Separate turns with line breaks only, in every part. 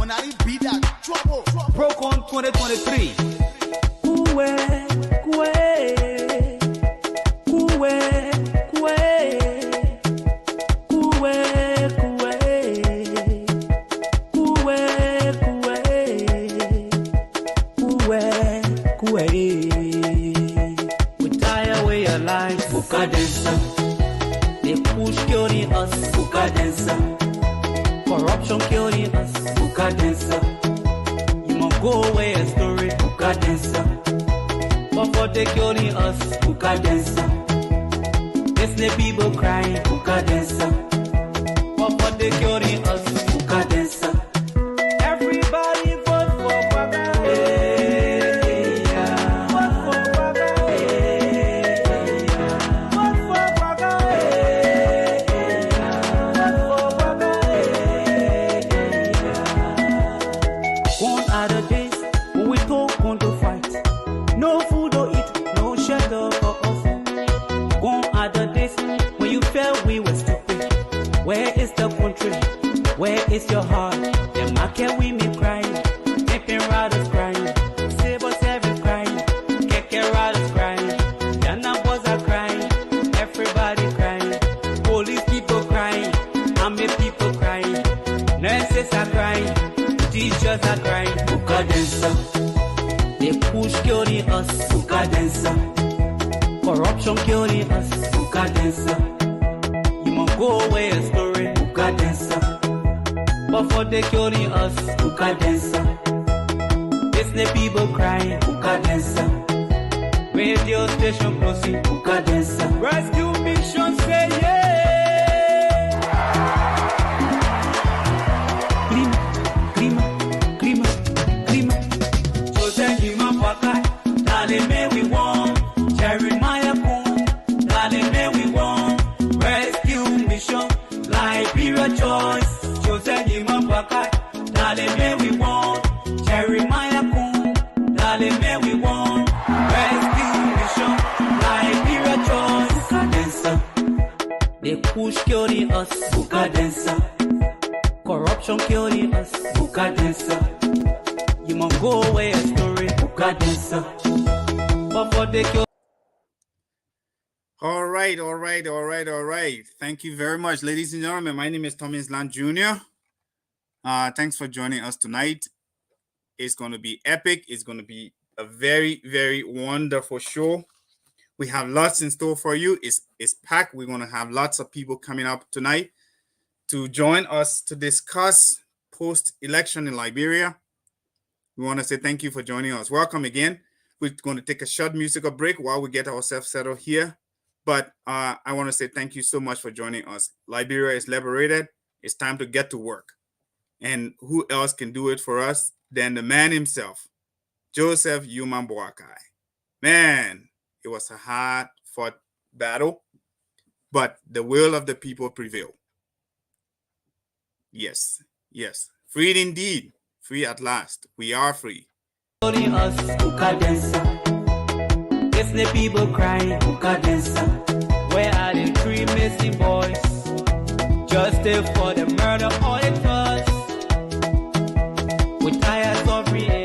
Broke on 2023.
We tire way your life, they push killing us, corruption killing us, you must go away a story, but for they killing us, this people crying, but for they killing us, everybody vote for Baba. Where is your heart? The market women crying, taking riders crying, Sable Seven crying, Keke riders crying, Ghana boys are crying, everybody crying, police people crying, army people crying, nurses are crying, teachers are crying. They push killing us, corruption killing us, you must go away a story, but for they killing us, Disney people crying, radio station proceed, rescue mission say yeah. Grima. So thank you, my papa. Darling, may we want Jeremiah Poon. Darling, may we want rescue mission, Liberia choice. Darling, may we want Jeremiah Poon. Darling, may we want rescue mission, Liberia choice. They push killing us, corruption killing us, you must go away a story, but for the kill.
All right. Thank you very much, ladies and gentlemen. My name is Thomas Land Jr. Thanks for joining us tonight. It's going to be epic. It's going to be a very, very wonderful show. We have lots in store for you. It's packed. We're going to have lots of people coming up tonight to join us to discuss post-election in Liberia. We want to say thank you for joining us. Welcome again. We're going to take a short musical break while we get ourselves settled here. But I want to say thank you so much for joining us. Liberia is liberated. It's time to get to work. And who else can do it for us than the man himself, Joseph Yuman Boakai. Man, it was a hard-fought battle, but the will of the people prevailed. Yes. Freed indeed. Free at last. We are free.
It's the people crying, where are the three missing boys? Justice for the murder of the thugs. We tired of reading.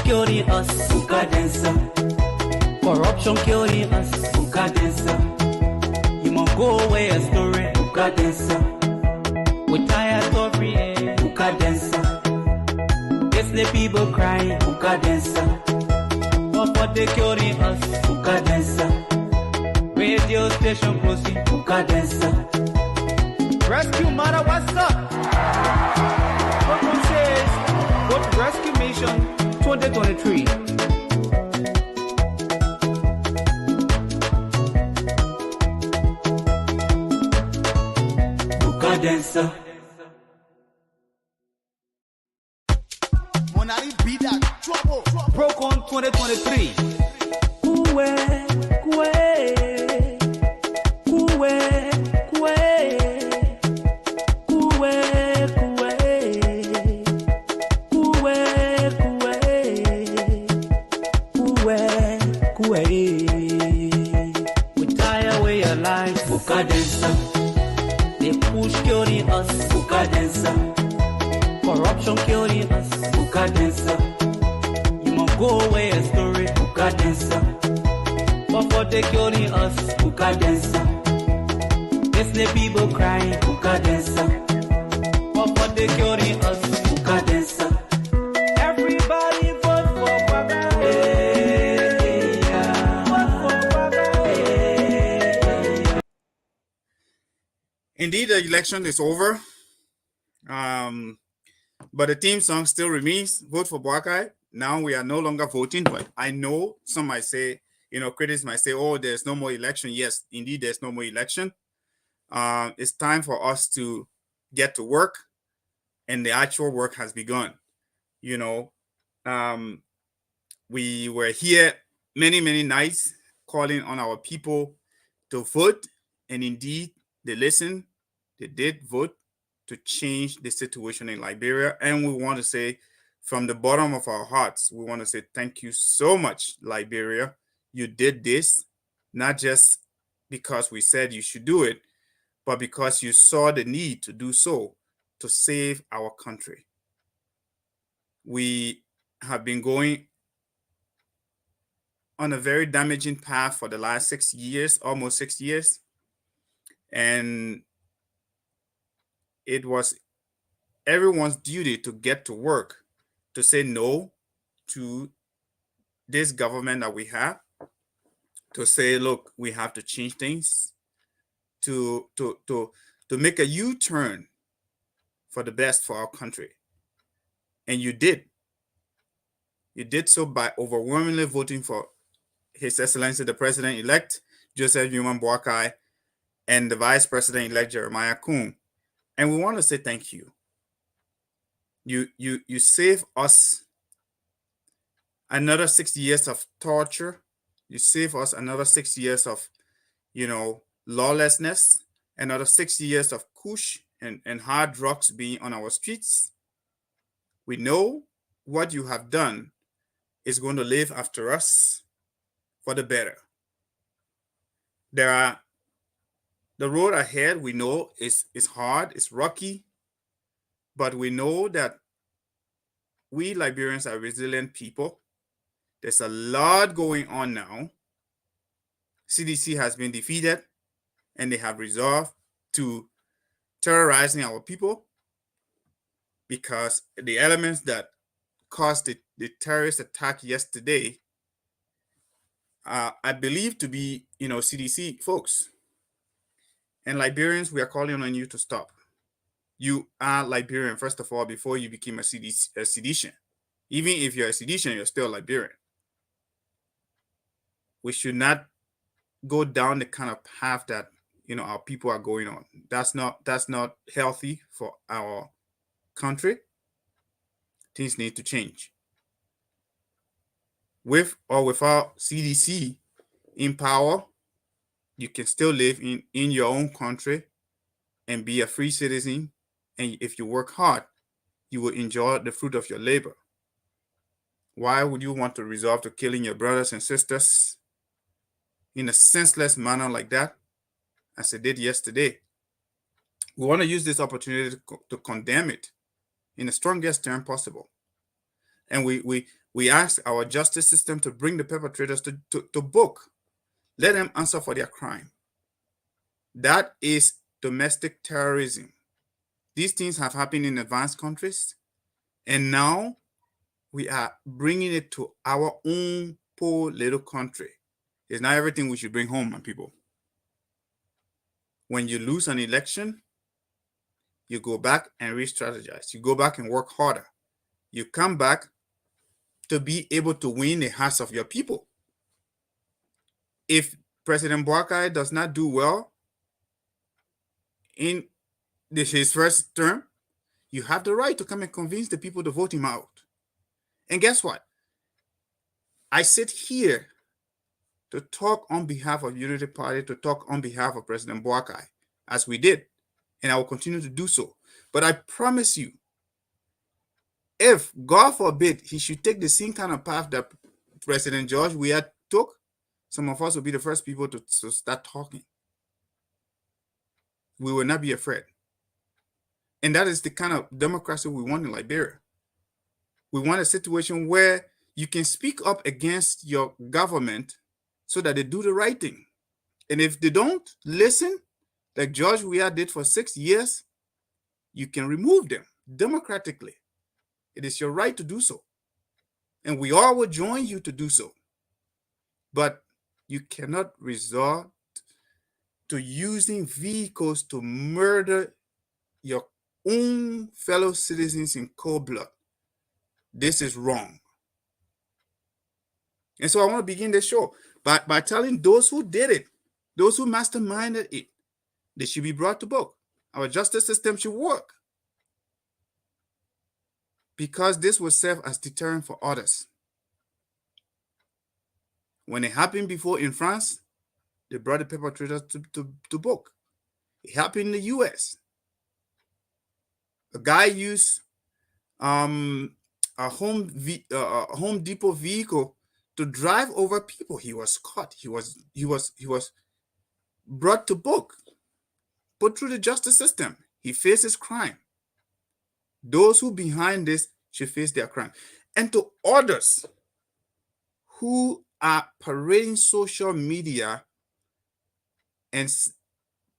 Killing us, corruption killing us, you must go away a story, we tired of reading, it's the people crying, but for they killing us, radio station proceed, rescue matter, what's up? What says, what rescue mission 2023.
When I beat that trouble.
Procon 2023. Kue, kue, kue, kue, kue, kue, kue, we tie away your life, Bukadensa. They push killing us, Bukadensa. Corruption killing us, Bukadensa. You must go away a story, Bukadensa. But for they killing us, Bukadensa. Yes, the people crying, Bukadensa. But for they killing us, Bukadensa. Everybody vote for Baba. Hey, yeah. Vote for Baba. Hey, yeah.
Indeed, the election is over. But the theme song still remains, vote for Boakai. Now we are no longer voting, but I know some might say, critics might say, oh, there's no more election. Yes, indeed, there's no more election. It's time for us to get to work, and the actual work has begun. We were here many, many nights calling on our people to vote, and indeed, they listened, they did vote to change the situation in Liberia. And we want to say, from the bottom of our hearts, we want to say thank you so much, Liberia. You did this, not just because we said you should do it, but because you saw the need to do so to save our country. We have been going on a very damaging path for the last 6 years, almost 6 years. And it was everyone's duty to get to work, to say no to this government that we have, to say, look, we have to change things, to make a U-turn for the best for our country. And you did. You did so by overwhelmingly voting for His Excellency, the President-elect, Joseph Newman Boakai, and the Vice President-elect, Jeremiah Kuhn. And we want to say thank you. You save us another 6 years of torture. You save us another 6 years of, lawlessness, another 6 years of kush and hard drugs being on our streets. We know what you have done is going to live after us for the better. The road ahead, we know, is hard, it's rocky, but we know that we Liberians are resilient people. There's a lot going on now. CDC has been defeated, and they have resolved to terrorizing our people, because the elements that caused the terrorist attack yesterday, I believe to be, CDC folks. And Liberians, we are calling on you to stop. You are Liberian, first of all, before you became a seditious. Even if you're a seditious, you're still Liberian. We should not go down the kind of path that our people are going on. That's not healthy for our country. Things need to change. With or without CDC in power, you can still live in your own country and be a free citizen. And if you work hard, you will enjoy the fruit of your labor. Why would you want to resort to killing your brothers and sisters in a senseless manner like that, as they did yesterday? We want to use this opportunity to condemn it in the strongest term possible. And we ask our justice system to bring the perpetrators to book. Let them answer for their crime. That is domestic terrorism. These things have happened in advanced countries, and now we are bringing it to our own poor little country. It's not everything we should bring home, my people. When you lose an election, you go back and re-strategize. You go back and work harder. You come back to be able to win the hearts of your people. If President Boakai does not do well in his first term, you have the right to come and convince the people to vote him out. And guess what? I sit here to talk on behalf of Unity Party, to talk on behalf of President Boakai, as we did, and I will continue to do so. But I promise you, if, God forbid, he should take the same kind of path that President George Weah took, some of us will be the first people to start talking. We will not be afraid. And that is the kind of democracy we want in Liberia. We want a situation where you can speak up against your government so that they do the right thing. And if they don't listen, like George Weah did for 6 years, you can remove them democratically. It is your right to do so. And we all will join you to do so. But you cannot resort to using vehicles to murder your own fellow citizens in cold blood. This is wrong. And so I want to begin the show by telling those who did it, those who masterminded it, they should be brought to book. Our justice system should work, because this will serve as deterrent for others. When it happened before in France, they brought the perpetrators to book. It happened in the US. A guy used a Home Depot vehicle to drive over people. He was caught. He was brought to book, put through the justice system. He faces crime. Those who behind this should face their crime. And to others who are parading social media and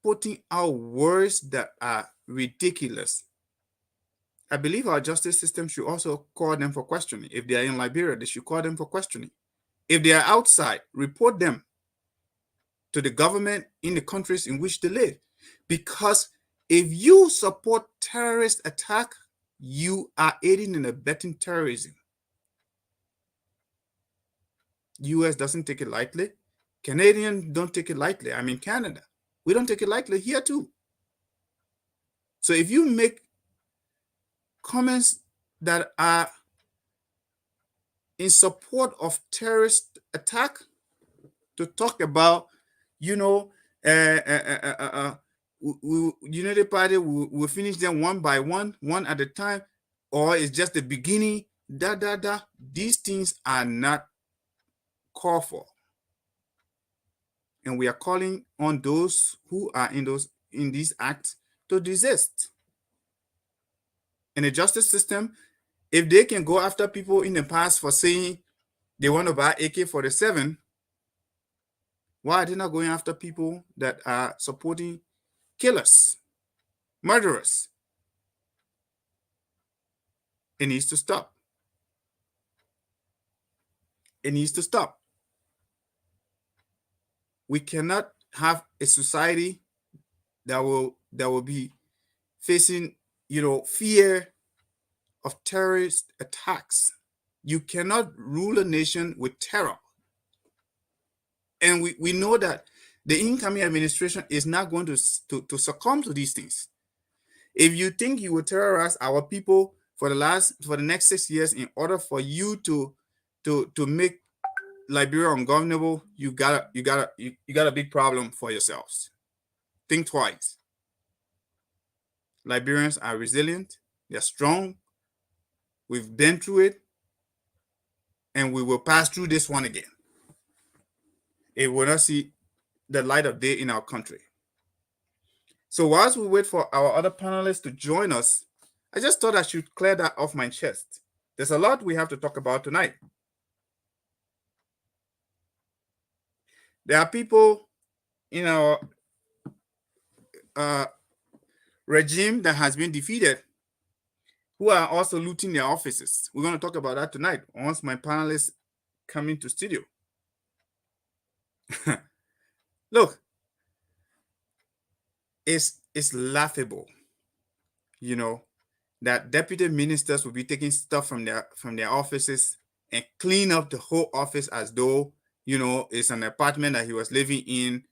putting out words that are ridiculous, I believe our justice system should also call them for questioning. If they are in Liberia, they should call them for questioning. If they are outside, report them to the government in the countries in which they live. Because if you support terrorist attack, you are aiding and abetting terrorism. US doesn't take it lightly. Canadians don't take it lightly. I'm in Canada. We don't take it lightly here too. So if you make comments that are in support of terrorist attack, to talk about, Unity Party will finish them one by one at a time, or it's just the beginning, these things are not called for. And we are calling on those who are in these acts to desist. In the justice system, if they can go after people in the past for saying they want to buy AK-47, why are they not going after people that are supporting killers, murderers? It needs to stop. It needs to stop. We cannot have a society that will be facing, fear of terrorist attacks. You cannot rule a nation with terror. And we know that the incoming administration is not going to succumb to these things. If you think you will terrorize our people for the next 6 years in order for you to make Liberia ungovernable, you got a big problem for yourselves. Think twice. Liberians are resilient. They're strong. We've been through it, and we will pass through this one again. It will not see the light of day in our country. So whilst we wait for our other panelists to join us, I just thought I should clear that off my chest. There's a lot we have to talk about tonight. There are people in our regime that has been defeated who are also looting their offices. We're going to talk about that tonight once my panelists come into studio. Look, it's laughable, that deputy ministers will be taking stuff from their offices and clean up the whole office as though, it's an apartment that he was living in,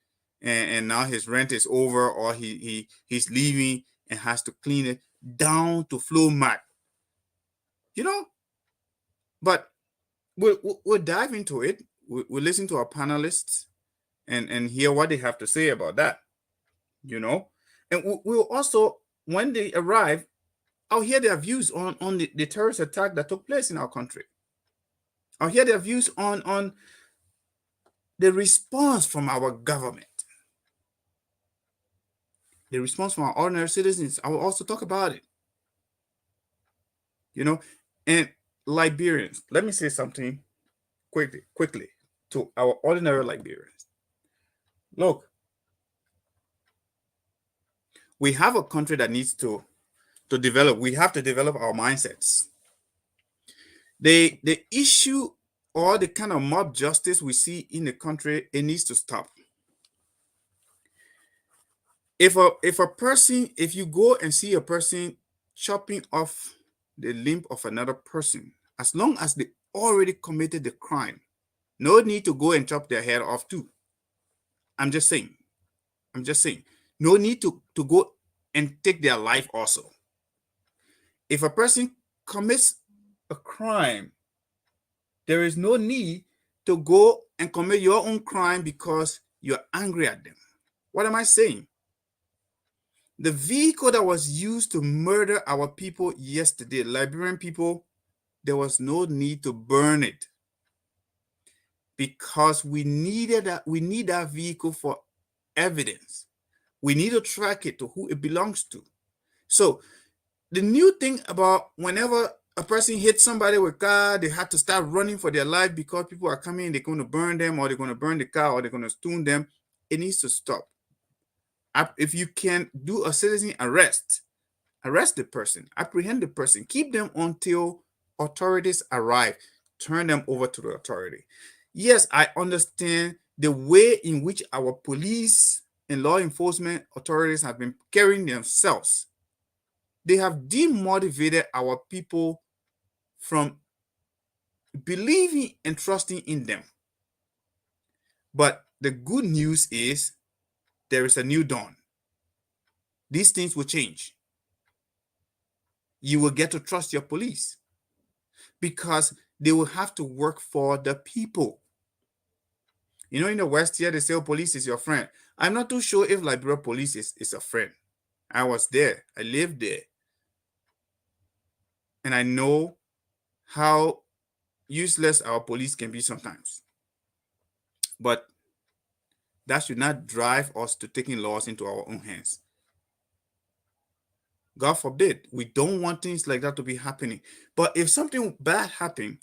and now his rent is over, or he's leaving and has to clean it down to floor mat. But we'll dive into it. We'll listen to our panelists and hear what they have to say about that, you know. And we'll also, when they arrive, I'll hear their views on the terrorist attack that took place in our country. I'll hear their views on the response from our government, the response from our ordinary citizens. I will also talk about it, you know. And Liberians, let me say something quickly to our ordinary Liberians. Look, we have a country that needs to develop. We have to develop our mindsets. The issue or the kind of mob justice we see in the country, it needs to stop. If you go and see a person chopping off the limb of another person, as long as they already committed the crime, no need to go and chop their head off too. I'm just saying. No need to go and take their life also. If a person commits a crime, there is no need to go and commit your own crime because you're angry at them. What am I saying? The vehicle that was used to murder our people yesterday, Liberian people, there was no need to burn it because we need that vehicle for evidence. We need to track it to who it belongs to. So the new thing about whenever a person hits somebody with a car, they have to start running for their life because people are coming, they're going to burn them, or they're going to burn the car, or they're going to stone them. It needs to stop. If you can do a citizen arrest the person, apprehend the person, keep them until authorities arrive, turn them over to the authority. Yes, I understand the way in which our police and law enforcement authorities have been carrying themselves. They have demotivated our people from believing and trusting in them. But the good news is there is a new dawn. These things will change. You will get to trust your police because they will have to work for the people. You know, in the West here, they say, oh, police is your friend. I'm not too sure if Liberia police is a friend. I was there. I lived there. And I know how useless our police can be sometimes. But that should not drive us to taking laws into our own hands. God forbid. We don't want things like that to be happening. But if something bad happens,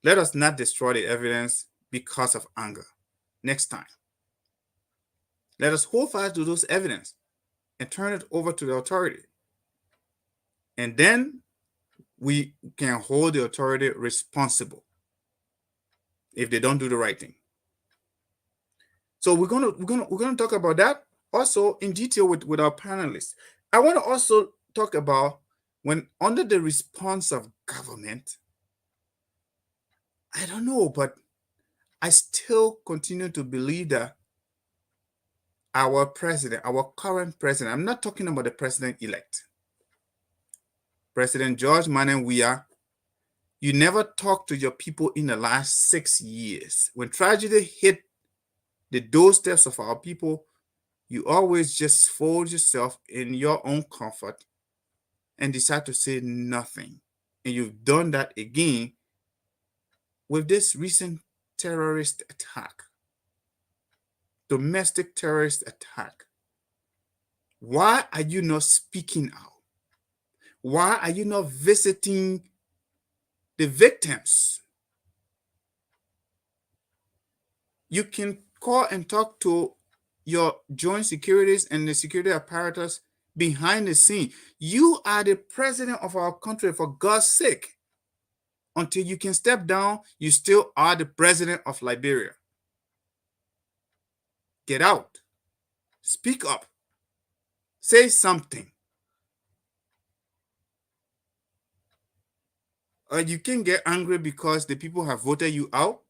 let us not destroy the evidence because of anger. Next time, let us hold fast to those evidence and turn it over to the authority. And then we can hold the authority responsible if they don't do the right thing. So we're gonna talk about that also in detail with our panelists. I want to also talk about when under the response of government, I don't know, but I still continue to believe that our president, our current president, I'm not talking about the president-elect, President George Manuel Weah, you never talked to your people in the last 6 years. When tragedy hit the doorsteps of our people, you always just fold yourself in your own comfort and decide to say nothing. And you've done that again with this recent terrorist attack, domestic terrorist attack. Why are you not speaking out? Why are you not visiting the victims? You can call and talk to your joint securities and the security apparatus behind the scene. You are the president of our country, for God's sake. Until you can step down, you still are the president of Liberia. Get out. Speak up. Say something. You can get angry because the people have voted you out.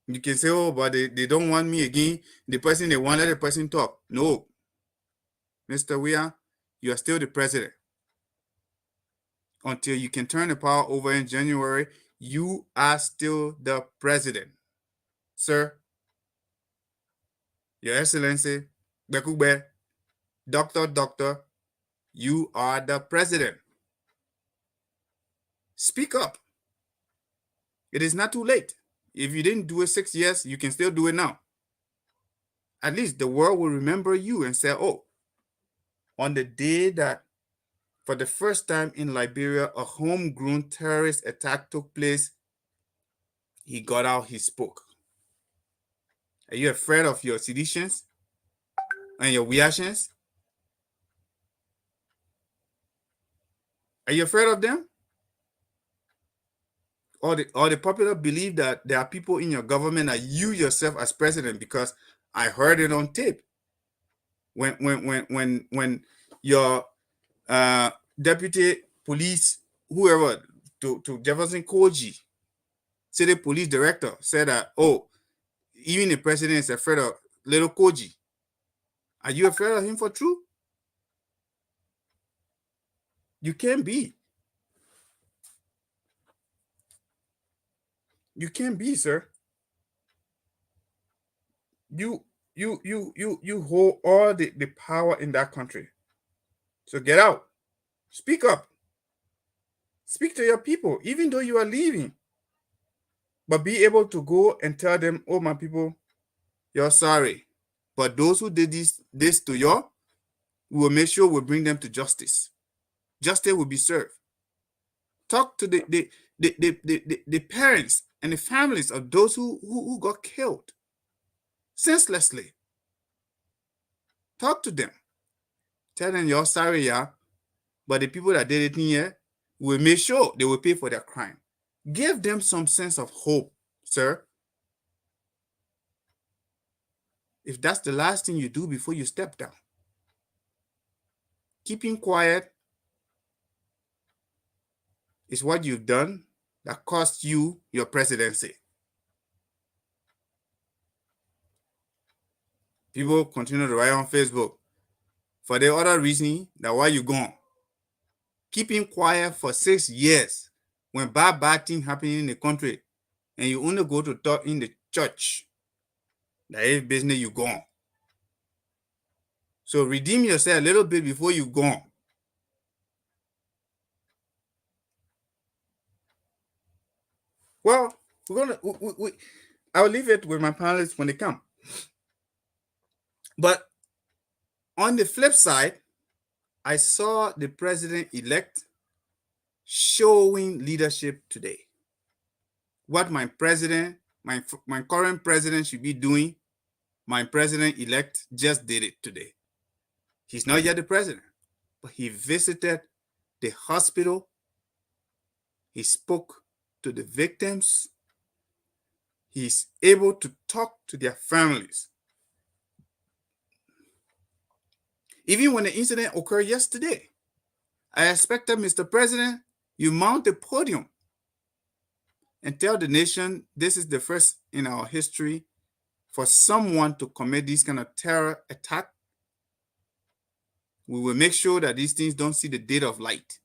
You can say, oh, but they don't want me again. The person they want, let the person talk. No. Mr. Weah, you are still the president. until you can turn the power over in January, you are still the president. Sir, Your Excellency, Bekugbe, Doctor, you are the president. Speak up. It is not too late. If you didn't do it 6 years, you can still do it now. At least the world will remember you and say, oh, on the day that for the first time in Liberia, a homegrown terrorist attack took place, he got out, he spoke. Are you afraid of your seditions and your reactions? Are you afraid of them? Or the popular believe that there are people in your government that you yourself as president, because I heard it on tape. When your deputy police, whoever, to Jefferson Koji, city police director, said that, oh, even the president is afraid of little Koji. Are you afraid of him for true? You can't be. You can't be, sir. You hold all the power in that country. So get out. Speak up. Speak to your people, even though you are leaving. But be able to go and tell them, oh, my people, you're sorry. But those who did this to you, we will make sure we bring them to justice. Justice will be served. Talk to the parents and the families of those who got killed senselessly. Talk to them. Tell them you're sorry, yeah. But the people that did it here will make sure they will pay for their crime. Give them some sense of hope, sir. If that's the last thing you do before you step down. Keeping quiet is what you've done that cost you your presidency. People continue to write on Facebook for the other reason that why you gone. Keeping quiet for 6 years when bad thing happening in the country, and you only go to talk in the church. That is business you gone. So redeem yourself a little bit before you gone. Well, I'll leave it with my panelists when they come. But on the flip side, I saw the president-elect showing leadership today. What my current president should be doing, my president-elect just did it today. He's not yet the president, but he visited the hospital. He spoke to the victims. He's able to talk to their families. Even when the incident occurred yesterday, I expected, Mr. President, you mount the podium and tell the nation this is the first in our history for someone to commit this kind of terror attack. We will make sure that these things don't see the day of light,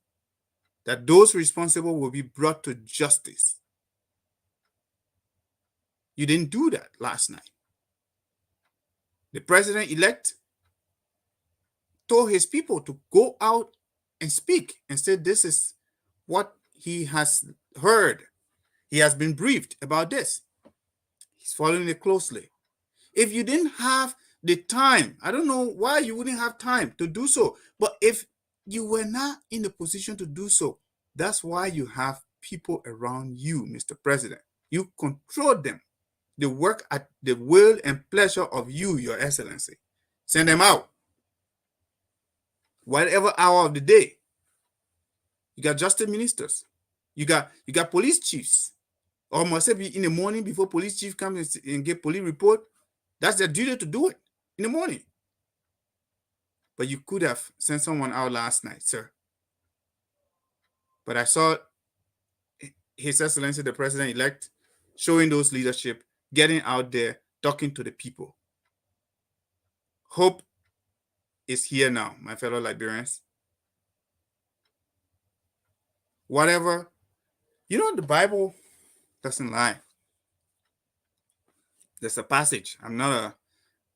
that those responsible will be brought to justice. You didn't do that last night. The president-elect told his people to go out and speak and said this is what he has heard. He has been briefed about this. He's following it closely. If you didn't have the time, I don't know why you wouldn't have time to do so, but if you were not in the position to do so, that's why you have people around you, Mr. President. You control them. They work at the will and pleasure of you, Your Excellency. Send them out. Whatever hour of the day. You got justice ministers. You got police chiefs. Or must be in the morning before police chief comes and get police report. That's their duty to do it in the morning. But you could have sent someone out last night, sir. But I saw His Excellency, the President-elect, showing those leadership, getting out there, talking to the people. Hope is here now, my fellow Liberians. whatever. You know, the Bible doesn't lie. There's a passage. I'm not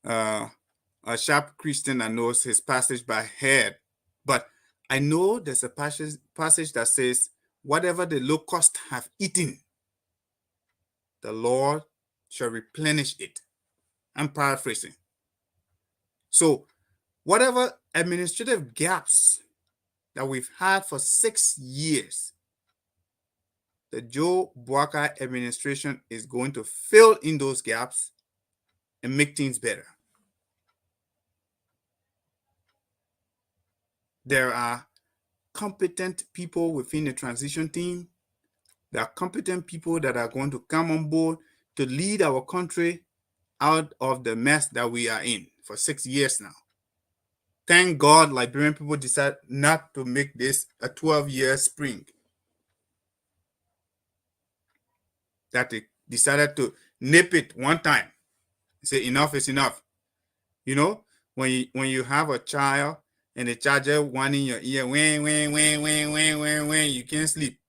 a sharp Christian that knows his passage by head, but I know there's a passage that says, whatever the locusts have eaten, the Lord shall replenish it. I'm paraphrasing. So whatever administrative gaps that we've had for 6 years, the Joe Boakai administration is going to fill in those gaps and make things better. There are competent people within the transition team. There are competent people that are going to come on board to lead our country out of the mess that we are in for 6 years now. Thank God Liberian people decided not to make this a 12-year spring. That they decided to nip it one time. Say enough is enough. You know, when you have a child and the charger one in your ear, when you can't sleep.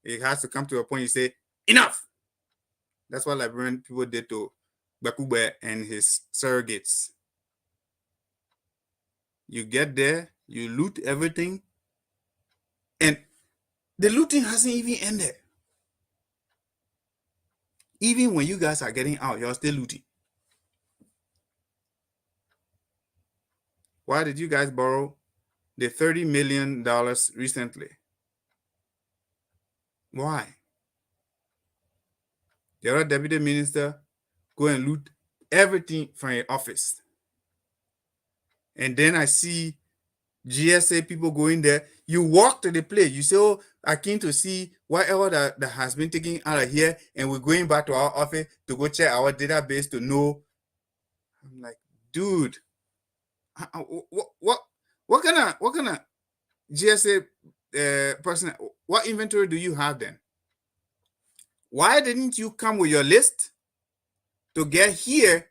It has to come to a point you say, enough. That's what Liberian people did to Bakube and his surrogates. You get there, you loot everything, and the looting hasn't even ended. Even when you guys are getting out, you're still looting. Why did you guys borrow the $30 million recently? Why? The other deputy minister go and loot everything from your office. And then I see GSA people going there. You walk to the place. You say, oh, I came to see whatever that has been taken out of here, and we're going back to our office to go check our database to know. I'm like, dude, what kind of GSA person? What inventory do you have then? Why didn't you come with your list to get here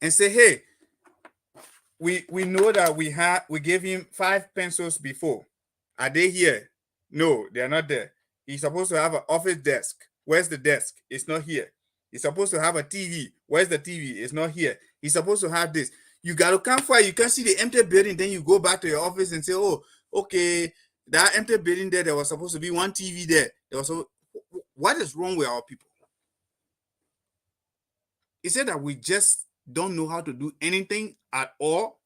and say, hey, we know that we gave him 5 pencils before. Are they here? No, they are not there. He's supposed to have an office desk. Where's the desk? It's not here. He's supposed to have a TV. Where's the TV? It's not here. He's supposed to have this. You got to come for it. You can see the empty building. Then you go back to your office and say, oh, okay, that empty building there was supposed to be one TV there. What is wrong with our people? Is it that we just don't know how to do anything at all?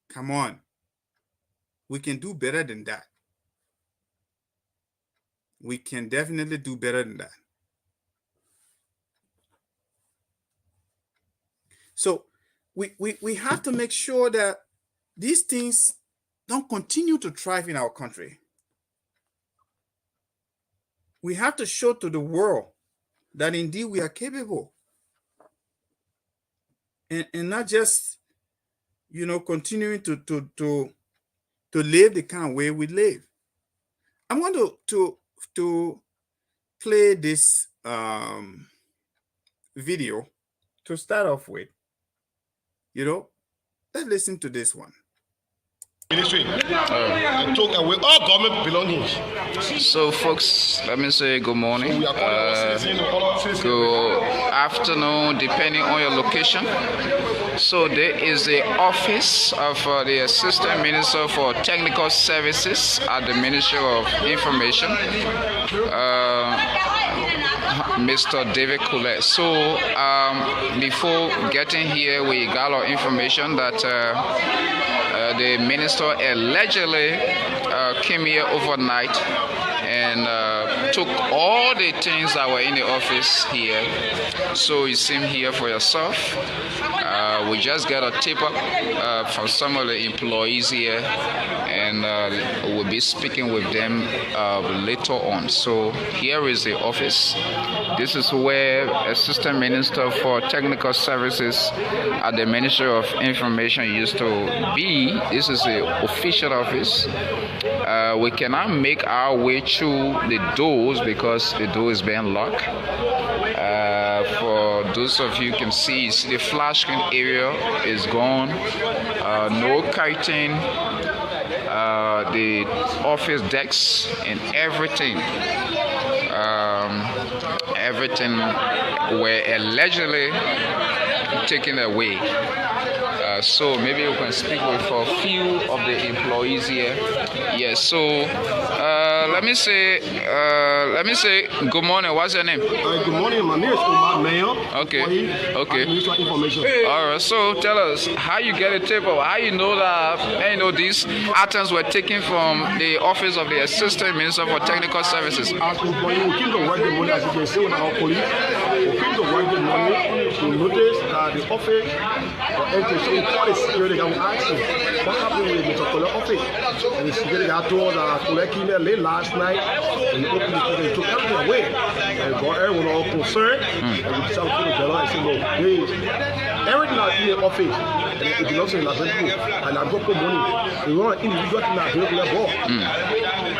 Come on. We can do better than that. We can definitely do better than that. So we have to make sure that these things don't continue to thrive in our country. We have to show to the world that indeed we are capable. And not just, continuing to live the kind of way we live. I'm going to play this video to start off with. Let's listen to this one.
Ministry took away all government belongings.
So, folks, let me say good morning, good afternoon, depending on your location. So, there is the office of the Assistant Minister for Technical Services at the Ministry of Information, Mr. David Coulet. So, before getting here, we got our information that the minister allegedly came here overnight and took all the things that were in the office here. So you see here for yourself. We just got a tip up from some of the employees here, and we'll be speaking with them later on. So here is the office. This is where Assistant Minister for Technical Services at the Ministry of Information used to be. This is the official office. We cannot make our way through the doors because the door is being locked. For those of you can see the flash screen area is gone. No curtain. the office desks and everything. Everything were allegedly taken away. So maybe we can speak with a few of the employees here. Yes. So let me say good morning. What's your name?
Good morning. My name is Omar Mayor.
Okay.
Information.
All right. So tell us how you get a tip of how you know that these items were taken from the office of the Assistant Minister for Technical Services.
As employee, we came to work the morning, as you can see with our police. We came to work the morning to notice that the office so we called the security guy. We asked him what happened with Mr. Kole's office. And the security guy told us that Kole came here late last night and he opened the office and took everything away. And got everyone all concerned. And we decided to tell and say, no, everything that's in the office, and it belongs to the Laboratory and I've got money. We want an individual to the ball.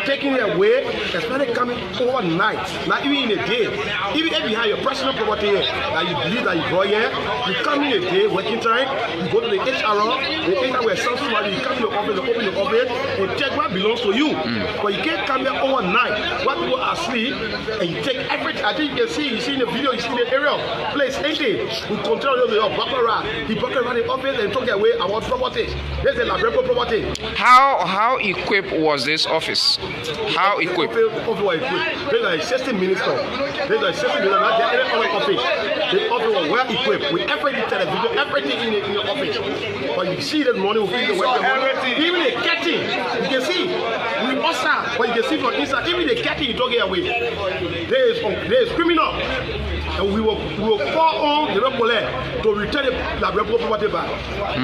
Taking it away, especially coming overnight, not even in a day. Even if you have your personal property here, that you believe that you brought here, you come in a day, working time, you go to the HR, the HR will sell somebody, you come to the office, they open the office, and check what belongs to you. But you can't come here overnight, while people are asleep, and you take everything. I think you see in the video, you see the area, place, anything. We control your baccarat. He broke around the office and took away our property. There's a laboratory property.
How equipped was this office? How equipped?
The office was equipped. There's an assistant minister. There's an assistant minister. Not any other office. The office was well equipped with everything, television, everything in the office. But you see this morning, we feel the work. Even the catching, you can see. We outside, but you can see from inside. Even the catching, you don't get away. There is criminal. And we will call on the Repole to return the laboratory property back.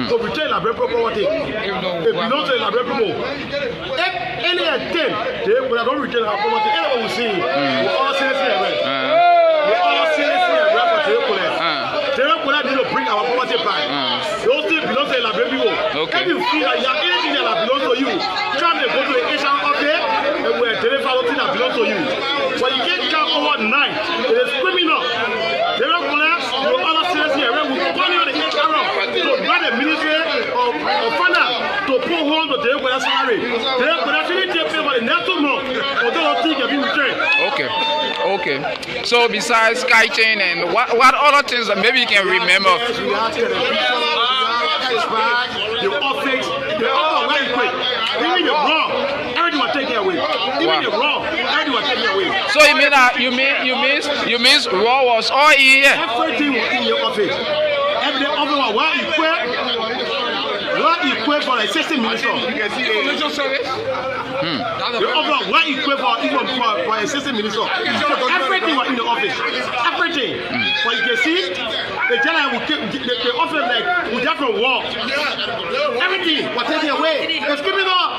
To return the laboratory property. It belongs to the laboratory. If any attempt, they will not return our property. Anyone will see. We all seriously arrest. We all seriously arrest for the Repole. The Repole need to bring our property back. Those things belong to the laboratory. If you feel that you have anything that belongs to you, come and go to the HR office and we'll deliver something that belongs to you. But you can't come overnight. It is criminal. The Repole, you all seriously arrest. We will call you on the HR to grant the ministry of finance to put hold to the Repole salary. The Repole actually take pay for the next 2 months. Although things can be returned.
Okay. So besides kiting and what other things that maybe you can remember?
We have television, the office, the other way quick. Even the wrong, everything was taken away. Even the wrong, everything was taken away.
So you mean that you mean raw was all in here?
Everything was in your office. Every office was well equipped for the assistant minister. The office was well equipped for assistant minister. So everything was in the office. Everything. But you can see, the general the office like we just from war. Everything was taken away. It's criminal.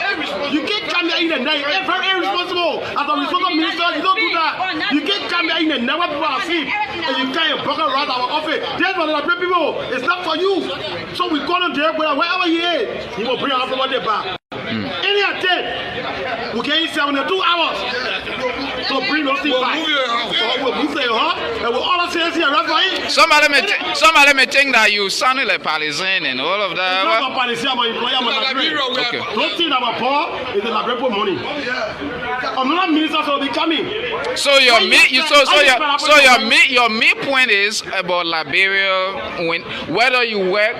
You can't come here in the night. It's very irresponsible. As a responsible minister, you don't do that. You can't come here in the night when people are asleep and you can't broken around our office. That's for the people. It's not for you. So we call them there, wherever he is, he will bring our property back. Any attempt, we can use 72 hours to bring those things back. We'll move the house and we'll all say here, right for it.
Somebody may think that you sounded like Palestine and all of that.
It's not about Palestine, I'm an employer, I'm a laboratory.
Okay.
Don't think that my poor is the laboratory money. Another minister will be coming.
So your main point is about Liberia, whether you work,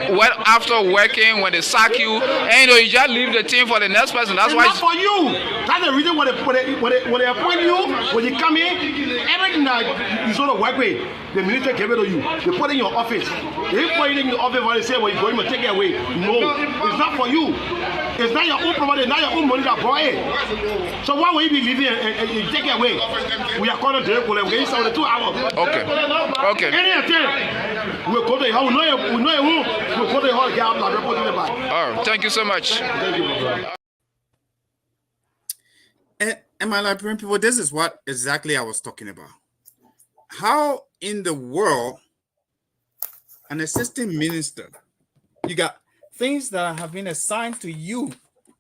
after working, when they sack you, and you just leave the team for the next person. That's why.
It's not for you. That's the reason when they appoint you, when you come in, everything that you sort of work with, the minister gave it to you. They put it in your office. They put it in your office when they say, well, you're going to take it away. No, it's not for you. It's not your own property, not your own money that brought it. So why will you be leaving and you take it away? We are calling the Repole. We're getting 72 hours.
Okay.
Any attempt, we'll go to the house. We know a room. We'll go to the house and get out the report in the back.
All right. Thank you so much.
Thank you, brother.
And my Liberian people, this is what exactly I was talking about. How in the world an assistant minister, you got things that have been assigned to you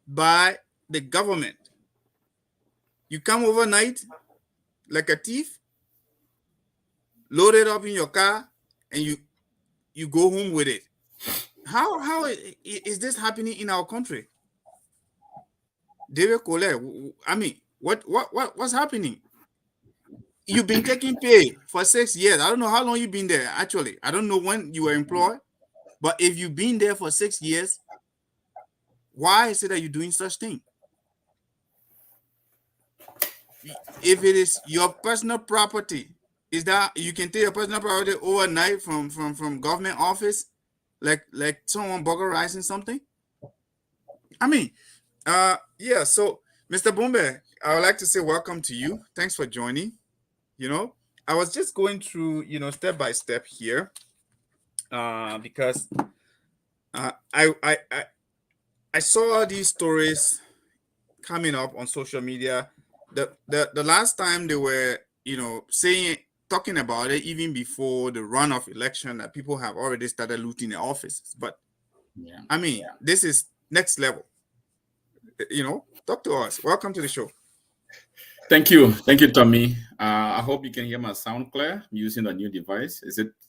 by the government. You come overnight like a thief, load it up in your car, and you go home with it. How is this happening in our country? David Colette, I mean, what's happening? You've been taking pay for 6 years. I don't know how long you've been there. Actually, I don't know when you were employed, but if you've been there for 6 years, why is it that you're doing such thing? If it is your personal property, is that you can take your personal property overnight from government office, like someone burglarizing something? I mean, yeah. So, Mr. Bumbe, I would like to say welcome to you. Thanks for joining. I was just going through, step by step here, because I saw these stories coming up on social media. The last time they were, talking about it, even before the runoff election, that people have already started looting the offices. But I mean, this is next level. Talk to us. Welcome to the show.
Thank you, Tommy. I hope you can hear my sound clear. I'm using a new device.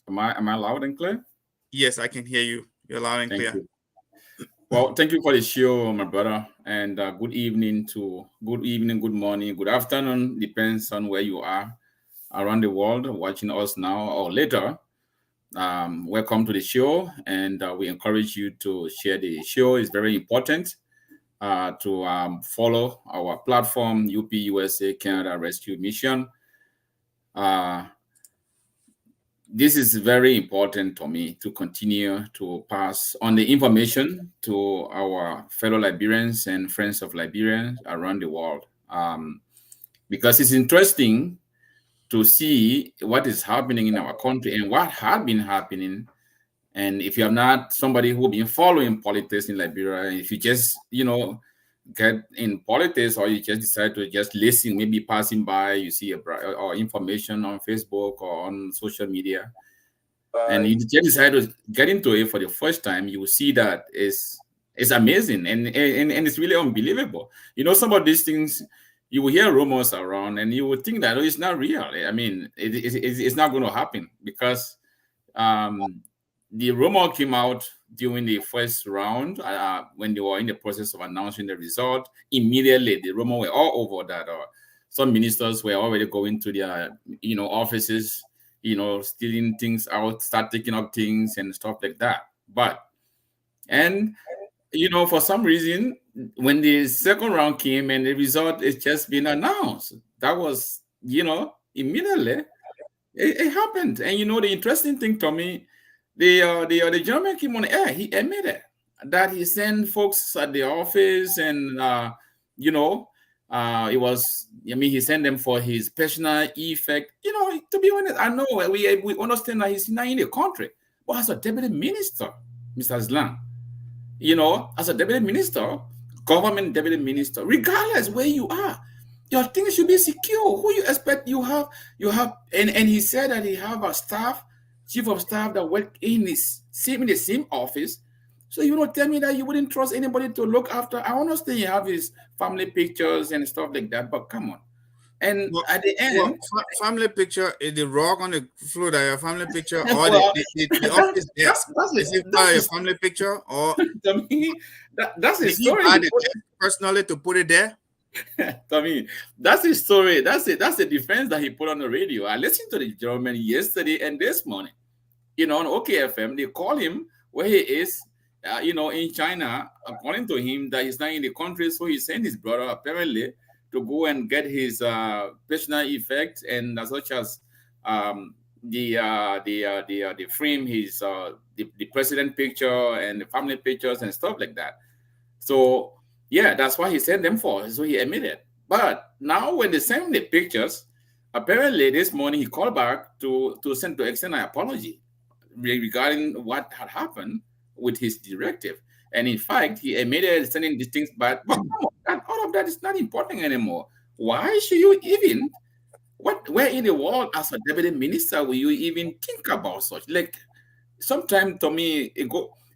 Am I loud and clear?
Yes, I can hear you. You're loud and clear.
You. Well, thank you for the show, my brother. And good evening, good morning, good afternoon. Depends on where you are around the world watching us now or later. Welcome to the show, and we encourage you to share the show. It's very important. To follow our platform, UPUSA Canada Rescue Mission. This is very important to me to continue to pass on the information to our fellow Liberians and friends of Liberians around the world, because it's interesting to see what is happening in our country and what had been happening. And if you're not somebody who been following politics in Liberia, if you just, get in politics, or you just decide to just listen, maybe passing by, you see or information on Facebook or on social media, and you just decide to get into it for the first time, you will see that it's amazing and it's really unbelievable. Some of these things, you will hear rumors around and you would think that it's not real. I mean, it's not going to happen, because the rumor came out during the first round, when they were in the process of announcing the result. Immediately, the rumor were all over that some ministers were already going to their, offices, stealing things out, start taking up things and stuff like that. For some reason, when the second round came and the result is just been announced, that was, immediately it happened. And the interesting thing to me, the gentleman came on air. He admitted that he sent folks at the office, and it was. He sent them for his personal effect. To be honest, I know we understand that he's not in the country, but as a deputy minister, Mr. Zlan, as a deputy minister, government deputy minister, regardless where you are, your things should be secure. Who you expect you have, and he said that he have a staff. Chief of staff that work in the same office. So you don't tell me that you wouldn't trust anybody to look after. I understand you have his family pictures and stuff like that, but come on. And at the end,
family picture is the rock on the floor that your family picture, or the office desk. Is it your family picture, or
to me, that's his story.
Personally to put it there.
To me, that's his story. That's it. That's the defense that he put on the radio. I listened to the gentleman yesterday and this morning. On OKFM, they call him where he is. In China, according to him, that he's not in the country, so he sent his brother apparently to go and get his personal effects, and such as the frame, his the president picture and the family pictures and stuff like that. So. Yeah, that's why he sent them for. So he admitted. But now when they send the pictures, apparently this morning he called back to extend an apology regarding what had happened with his directive. And in fact, he admitted sending these things back. But all of that is not important anymore. Why should you even, where in the world as a deputy minister will you even think about such? Like, sometime to me,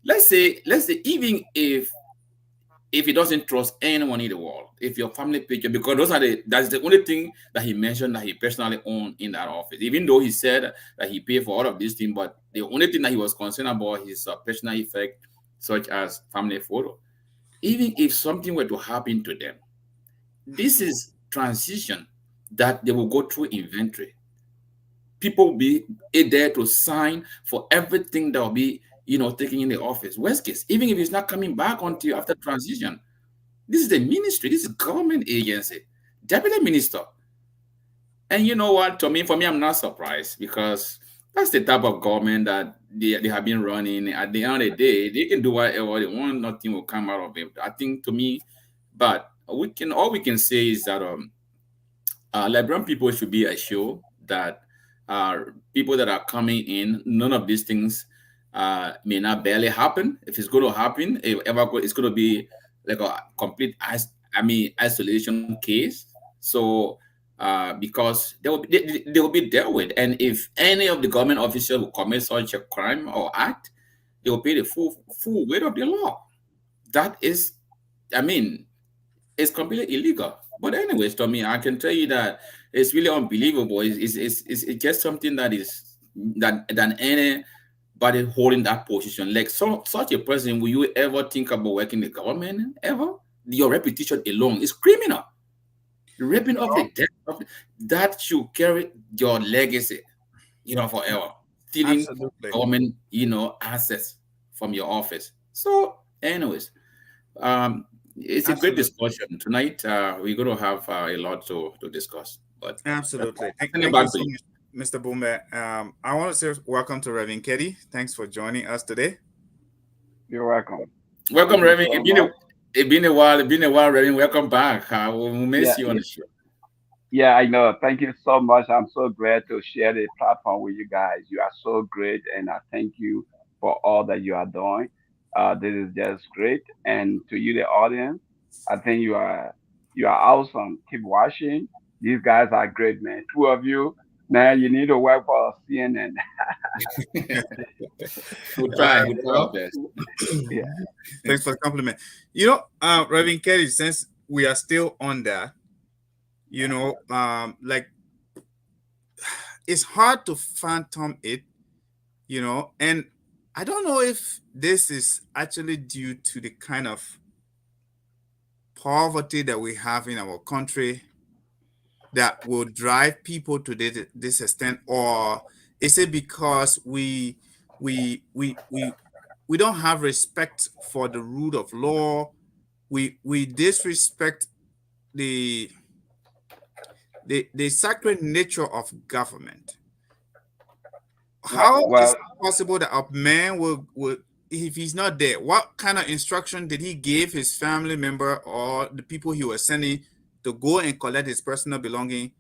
let's say even if he doesn't trust anyone in the world, if your family picture, because that's the only thing that he mentioned that he personally owned in that office, even though he said that he paid for all of these things, but the only thing that he was concerned about is personal effect, such as family photo. Even if something were to happen to them, This is transition that they will go through inventory. People will be there to sign for everything that will be, taken in the office. Worst case, even if it's not coming back until after transition, this is the ministry, this is government agency, deputy minister. And you know what? For me, I'm not surprised because that's the type of government that they have been running. At the end of the day, they can do whatever they want. Nothing will come out of it. I think to me, but all we can say is that Liberian people should be assured that people that are coming in, none of these things may not barely happen. If it's going to happen, it's going to be like a complete isolation case. So because they will be dealt with, and if any of the government officials will commit such a crime or act, they will pay the full weight of the law. That is, I mean, it's completely illegal. But anyways, Tommy, I can tell you that it's really unbelievable. It's just something that is than anybody holding that position. Like such a person, will you ever think about working in the government? Ever? Your reputation alone is criminal. Ripping off the debt of that should carry your legacy, forever. Stealing
Absolutely.
government, assets from your office. So, anyways, it's a great
Absolutely.
discussion tonight. We're going to have a lot to discuss. But
Absolutely.
send it
Thank you
back
so
to you.
much, Mr. Boomer. I want to say welcome to Reverend Keddy. Thanks for joining us today.
You're welcome.
Welcome,
Thank you
Reverend.
so much.
It's been a while. It's been a while, Reverend. Welcome back. We'll
Yeah,
miss you on the show.
yeah, I know. Thank you so much. I'm so glad to share the platform with you guys. You are so great, and I thank you for all that you are doing. This is just great. And to you, the audience, I think you are awesome. Keep watching. These guys are great, man. Two of you, man. You need to work for CNN.
We'll try. We'll try
Well,
our best.
Yeah.
thanks for the compliment. Reverend Keddy, since we are still on that, like it's hard to phantom it, and I don't know if this is actually due to the kind of poverty that we have in our country that will drive people to this extent, or is it because we don't have respect for the rule of law? We disrespect the the sacred nature of government.
Well,
How is
well,
it possible that a man will if he's not there, what kind of instruction did he give his family member or the people he was sending to go and collect his personal belonging,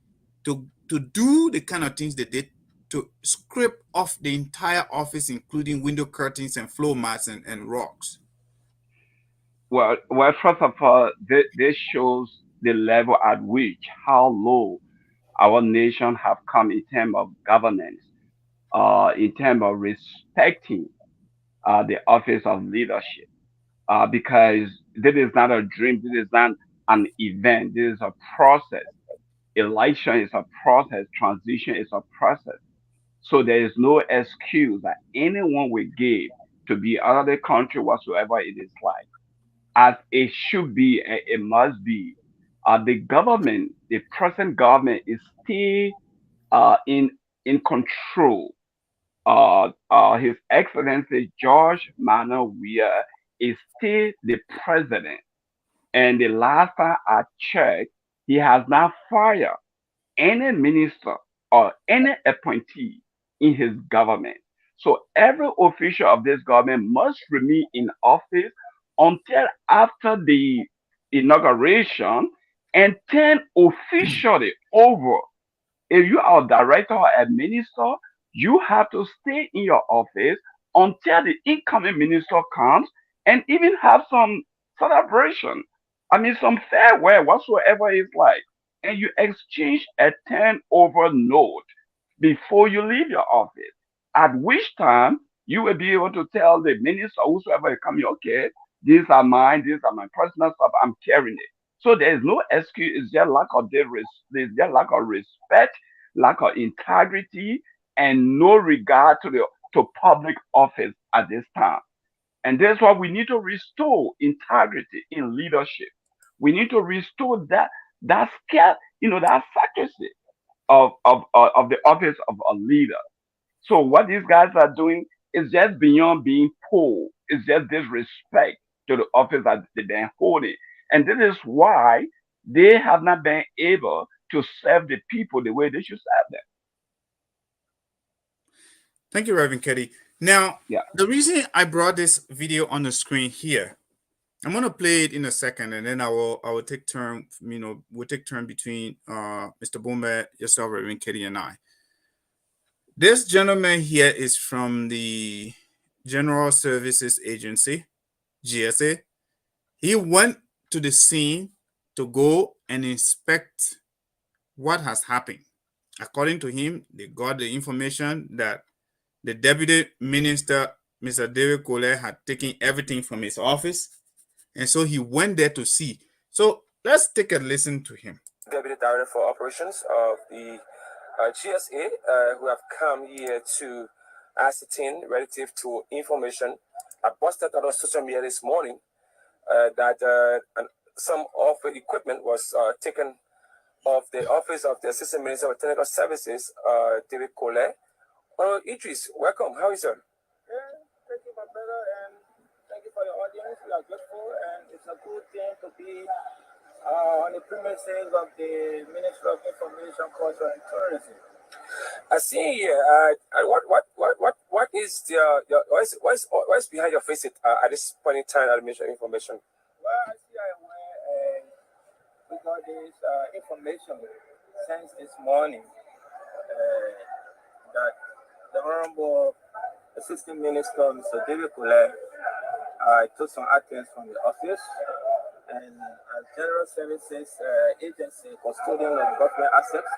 to do the kind of things they did, to scrape off the entire office, including window curtains and floor mats and rocks?
well. First of all, this shows the level at which how low our nation have come in terms of governance, in terms of respecting the office of leadership. Because this is not a dream, this is not an event, this is a process. Election is a process, transition is a process. So there is no excuse that anyone will give to be out of the country whatsoever it is like. As it should be, and it must be. The government, the present government is still in control. His Excellency George Manuel Weah is still the president. And the last time I checked, he has not fired any minister or any appointee in his government. So every official of this government must remain in office until after the inauguration and turn officially over. If you are a director or a minister, you have to stay in your office until the incoming minister comes and even have some celebration. I mean, some farewell, whatsoever it's like. And you exchange a turnover note before you leave your office. At which time you will be able to tell the minister, whosoever is coming, okay, these are mine, these are my personal stuff, I'm carrying it. So there is no excuse, it's just there's just lack of respect, lack of integrity, and no regard to public office at this time. And that's why we need to restore integrity in leadership. We need to restore That's that's secrecy of the office of a leader. So what these guys are doing is just beyond being poor. It's just disrespect to the office that they've been holding. And this is why they have not been able to serve the people the way they should serve them.
Thank you, Reverend Keddy. Now,
Yeah.
the reason I brought this video on the screen here, I'm gonna play it in a second, and then I will take turn. We'll take turn between Mr. Bomba, yourself, Reverend Keddy, and I. This gentleman here is from the General Services Agency, GSA. He went to the scene to go and inspect what has happened. According to him, they got the information that the deputy minister, Mr. David Colette, had taken everything from his office. And so he went there to see. So let's take a listen to him.
Deputy Director for Operations of the GSA, who have come here to ascertain relative to information. I posted on social media this morning that some of the equipment was taken off the office of the Assistant Minister of Technical Services, David Colette. Idris, welcome. How is it?
Yeah, thank you, my brother, and thank you for your audience. We are grateful, and it's a good thing to be on the premises of the Ministry of Information, Culture, and Tourism.
I see here. What is what is behind your visit at this point in time at the Ministry of Information?
Well, I see we got this information since this morning that the Honorable Assistant Minister, Mr. David Colette, took some actions from the office, and as General Services Agency, custodian of government assets,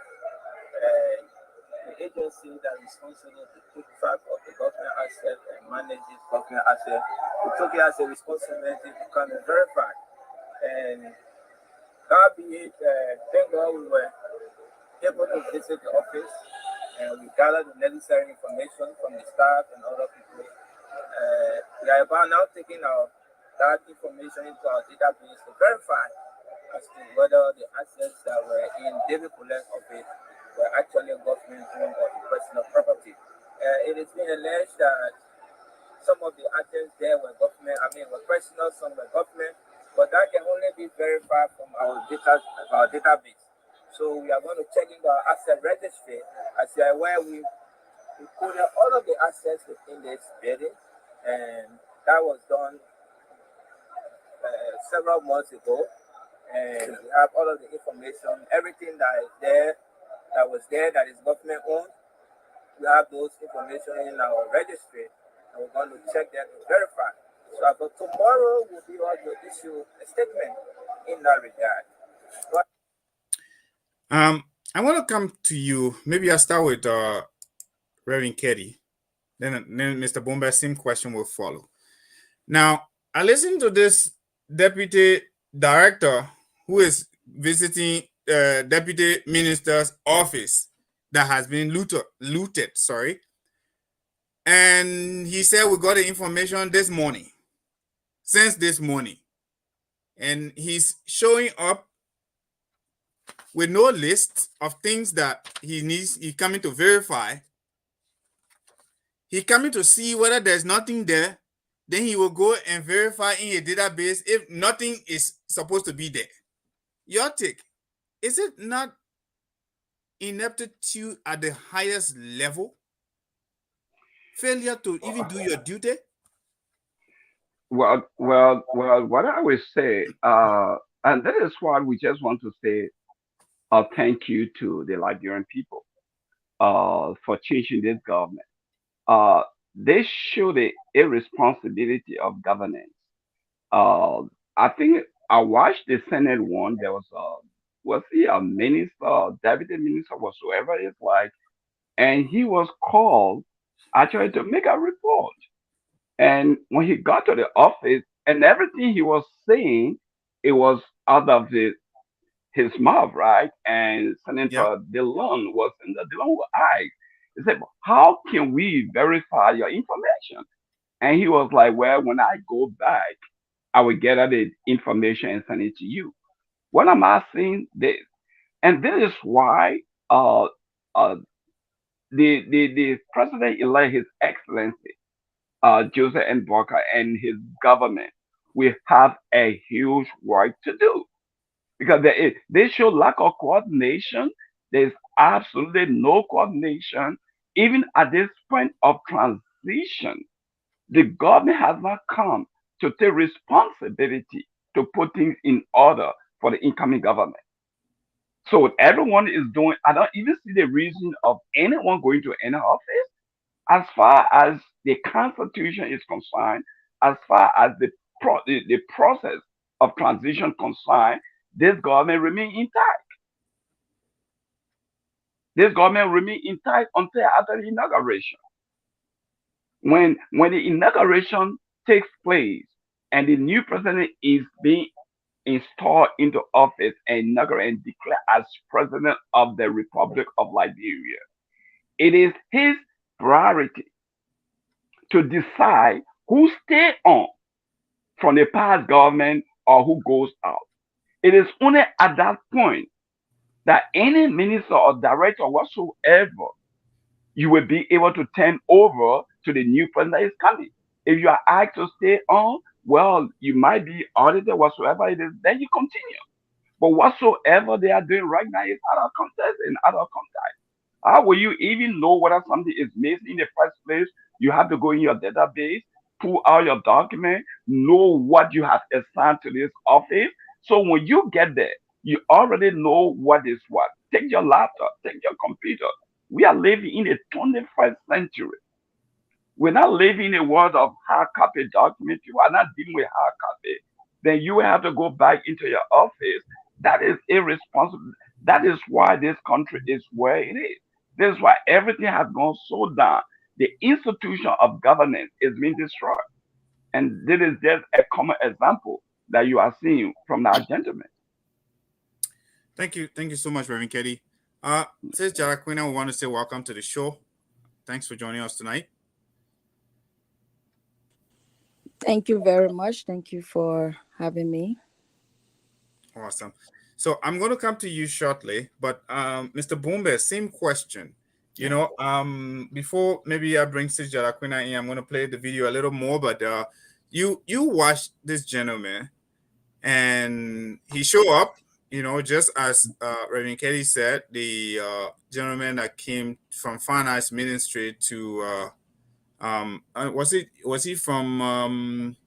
the agency that is responsible to keep track of the government assets and manages government assets, we took it as a responsibility to come and verify. And God be it, thank God we were able to visit the office, and we gathered the necessary information from the staff and other people. We are about now taking that information into our database to verify as to whether the assets that were in David Colette's office were actually government owned or personal property. It has been alleged that some of the assets there were were personal, some were government, but that can only be verified from our database. So we are going to check into our asset registry. As you are aware, we included all of the assets within this building, and that was done several months ago. And we have all of the information, everything that is government owned. We have those information in our registry, and we're going to check that to verify. So after tomorrow, we'll be able to issue a statement in that regard.
I want to come to you. Maybe I'll start with Reverend Keddy. Then Mr. Bomba, same question will follow. Now, I listened to this deputy director who is visiting deputy minister's office that has been looted. And he said we got the information since this morning. And he's showing up with no list of things that he's coming to verify. He's coming to see whether there's nothing there. Then he will go and verify in a database if nothing is supposed to be there. Your take, is it not ineptitude at the highest level? Failure to even do your duty?
Well, what I will say, and that is what we just want to say, thank you to the Liberian people for changing this government. They show the irresponsibility of governance. I think I watched the Senate one. There was he a minister, deputy minister, whatsoever it's like, and he was called actually to make a report. And when he got to the office, and everything he was saying, it was out of his mouth, right? And Senator Dillon was in the Dillon eyes. He said, "How can we verify your information?" And he was like, "Well, when I go back, I will gather the information and send it to you." What am I saying? This, and this is why uh, uh, the president elect, His Excellency Joseph N. Walker, and his government will have a huge work to do because they show lack of coordination. There's absolutely no coordination. Even at this point of transition, the government has not come to take responsibility to put things in order for the incoming government. So everyone is doing, I don't even see the reason of anyone going to any office as far as the Constitution is concerned, as far as the process of transition concerned, this government remain intact. This government remain intact until after the inauguration. When the inauguration takes place and the new president is being installed into office and inaugurated and declared as president of the Republic of Liberia, it is his priority to decide who stay on from the past government or who goes out. It is only at that point that any minister or director whatsoever you will be able to turn over to the new president that is coming. If you are asked to stay on, well, you might be audited whatsoever it is, then you continue. But whatsoever they are doing right now is out of context and out of context. How will you even know whether something is missing in the first place? You have to go in your database, pull out your document, know what you have assigned to this office. So when you get there, you already know what is what. Take your laptop, take your computer. We are living in the 21st century. We're not living in a world of hard copy documents. You are not dealing with hard copy. Then you have to go back into your office. That is irresponsible. That is why this country is where it is. This is why everything has gone so down. The institution of governance is being destroyed. And this is just a common example that you are seeing from that gentleman.
Thank you so much, Reverend Keddy. Says Jaraquina, we want to say welcome to the show. Thanks for joining us tonight.
Thank you very much. Thank you for having me.
Awesome. So I'm going to come to you shortly, but Mr. Boombe, same question. You know, before maybe I bring Sis Jaraquina in, I'm going to play the video a little more, but you watch this gentleman and he show up, you know, just as Reverend Kelly said, the gentleman that came from Finance Ministry to was he from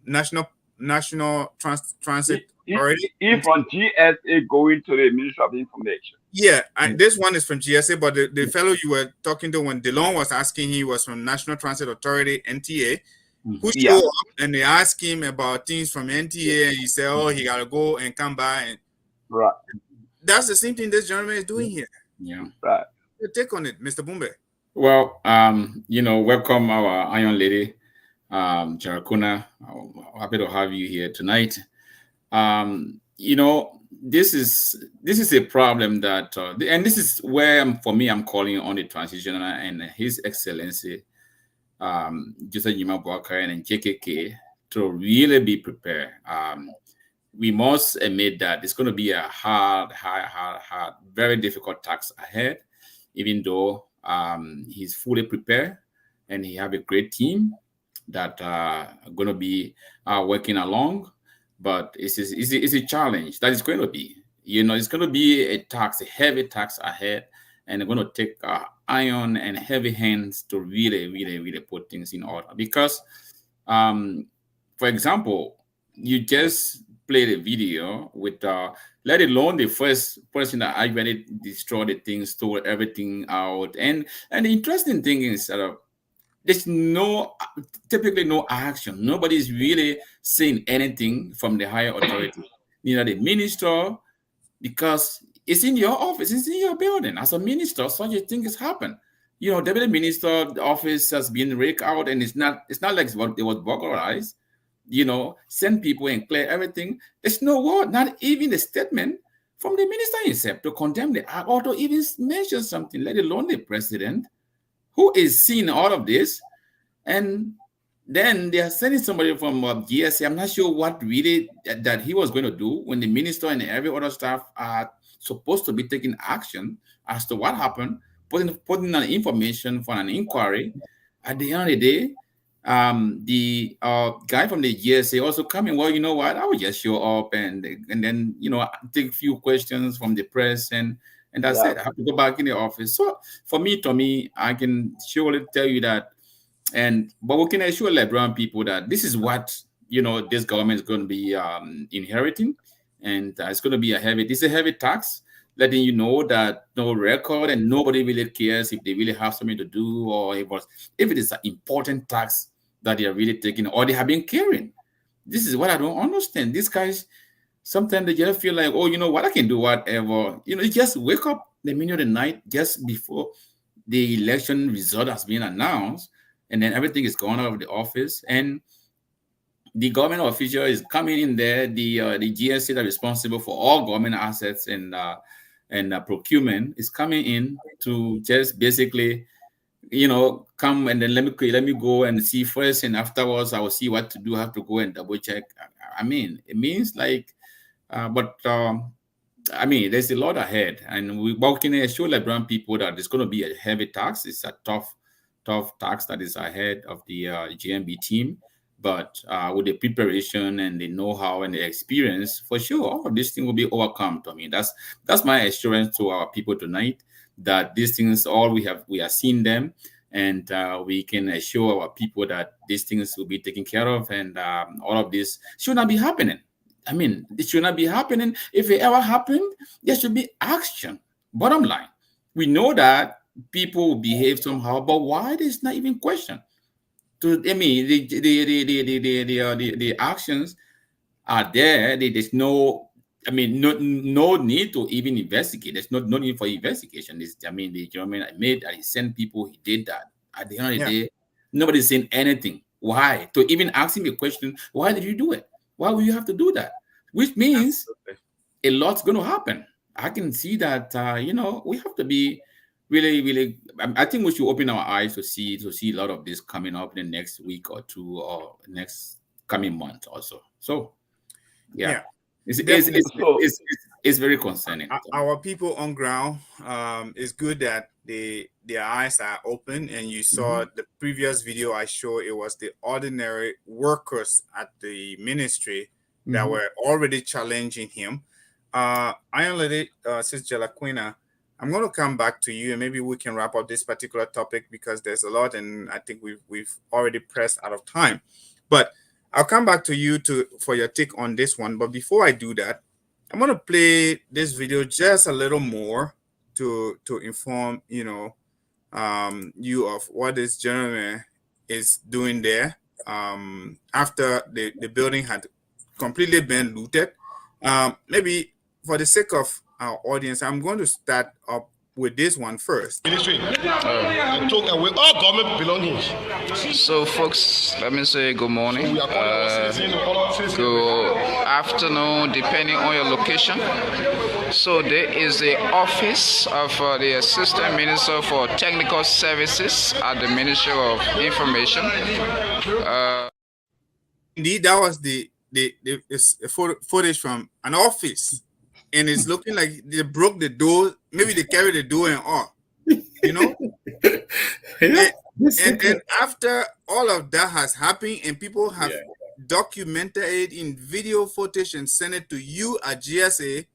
National Transit Authority?
He from GSA going to the Ministry of Information.
Yeah, and this one is from GSA, but the fellow you were talking to when DeLong was asking, he was from National Transit Authority, NTA, who showed up and they asked him about things from NTA, and he said, oh, he got to go and come by. And
right.
That's the same thing this gentleman is doing here.
Yeah.
Right.
Your take on it, Mr. Boombe.
Well, you know, welcome our Iron Lady, Jarakuna. Happy to have you here tonight. You know, this is a problem that, and this is where for me, I'm calling on the Transitional and His Excellency, Joseph Nyima Boakai and JKK to really be prepared. We must admit that it's going to be a hard, very difficult task ahead, even though he's fully prepared and he have a great team that are going to be working along. But it's a challenge that is going to be. You know, it's going to be a tax, a heavy tax ahead, and they're going to take iron and heavy hands to really put things in order. Because, for example, you just played a video with, let alone the first person that actually destroyed the things, stole everything out. And the interesting thing is that there's typically no action. Nobody's really saying anything from the higher authority, neither the minister, because it's in your office, it's in your building. As a minister, such a thing has happened. You know, deputy minister, the office has been raked out, and it's not like it was burglarized. You know, send people and clear everything. There's no word, not even a statement from the minister himself to condemn the act or to even mention something, let alone the president, who is seeing all of this. And then they are sending somebody from GSA. I'm not sure what really that he was going to do when the minister and every other staff are supposed to be taking action as to what happened, putting an information for an inquiry. At the end of the day, the guy from the GSA also coming. Well, you know what? I will just show up and then take a few questions from the press and that's
Yeah.
it. I have to go back in the office. So for me, Tommy, I can surely tell you that. But we can assure Liberian people that this is what this government is going to be inheriting, and it's going to be a heavy tax, letting you know that no record and nobody really cares if they really have something to do, or if it is an important tax that they are really taking or they have been carrying. This is what I don't understand. These guys sometimes they just feel like, oh, you know what, I can do whatever. You just wake up the middle of the night just before the election result has been announced, and then everything is gone out of the office, and the government official is coming in there. The GSC that is responsible for all government assets and procurement is coming in to just basically, come and then let me go and see first, and afterwards I will see what to do. I have to go and double check. I mean, it means like, I mean, there's a lot ahead, and we can assure Liberian people that it's going to be a heavy tax. It's a tough tax that is ahead of the GMB team, but with the preparation and the know-how and the experience, for sure, all of this thing will be overcome. I mean, that's my assurance to our people tonight, that these things, we are seeing them, and we can assure our people that these things will be taken care of, and all of this should not be happening. I mean, it should not be happening. If it ever happened, there should be action. Bottom line, we know that people will behave somehow, but why? There's not even question. I mean, the actions are there. There's no, I mean, no need to even investigate. There's no need for investigation. The gentleman I made that he sent people, he did that. At the end of the day, nobody's saying anything. Why? To even ask him a question, why did you do it? Why will you have to do that? Which means a lot's going to happen. I can see that, we have to be really, really, I think we should open our eyes to see a lot of this coming up in the next week or two, or next coming month also. So, yeah. It's very concerning.
Our people on ground, it's good that their eyes are open, and you saw the previous video I showed. It was the ordinary workers at the ministry that were already challenging him. Iron Lady, Sister Jalaquina, I'm going to come back to you, and maybe we can wrap up this particular topic because there's a lot, and I think we've already pressed out of time. But I'll come back to you for your take on this one. But before I do that, I'm going to play this video just a little more to inform you of what this gentleman is doing there after the building had completely been looted. Maybe for the sake of our audience, I'm going to start up with this one first.
Ministry took away all government belongings.
So, folks, let me say good morning, good afternoon, depending on your location. So, there is the office of the Assistant Minister for Technical Services at the Ministry of Information.
Indeed, that was the footage from an office, and it's looking like they broke the door. Maybe they carried the door and all, and after all of that has happened, and people have documented it in video footage and sent it to you at GSA,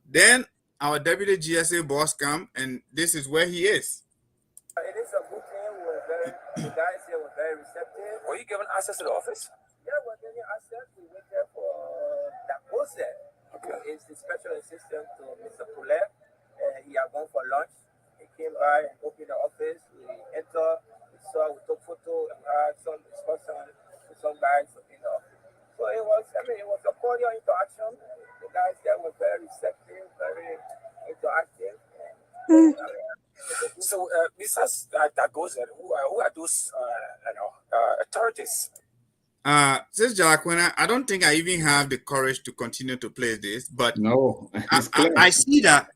then our deputy GSA boss come, and this is where he is.
It is a good thing. The guys here were very receptive.
Were you given access to the office?
Yeah, we're getting access. We went there for Dakose, who is the special assistant to Mr. Poulet. He had gone for lunch. He came by and opened the office. We entered, we took photo, and had some discussion with some guys in the office. So it was a cordial interaction. The guys there were very receptive, very interactive.
So, besides Dakose, who are those authorities?
Sister Jalaquina, I don't think I even have the courage to continue to play this, but
no,
I see that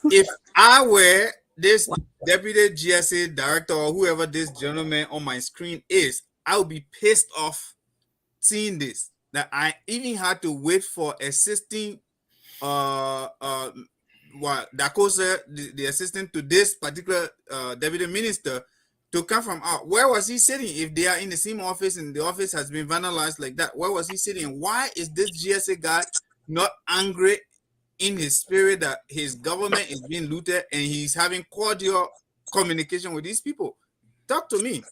if I were this deputy GSA director or whoever this gentleman on my screen is, I would be pissed off seeing this. That I even had to wait for assisting what Dakosa, the assistant to this particular deputy minister, to come from out. Where was he sitting? If they are in the same office and the office has been vandalized like that, where was he sitting? Why is this GSA guy not angry in his spirit that his government is being looted and he's having cordial communication with these people? Talk to me.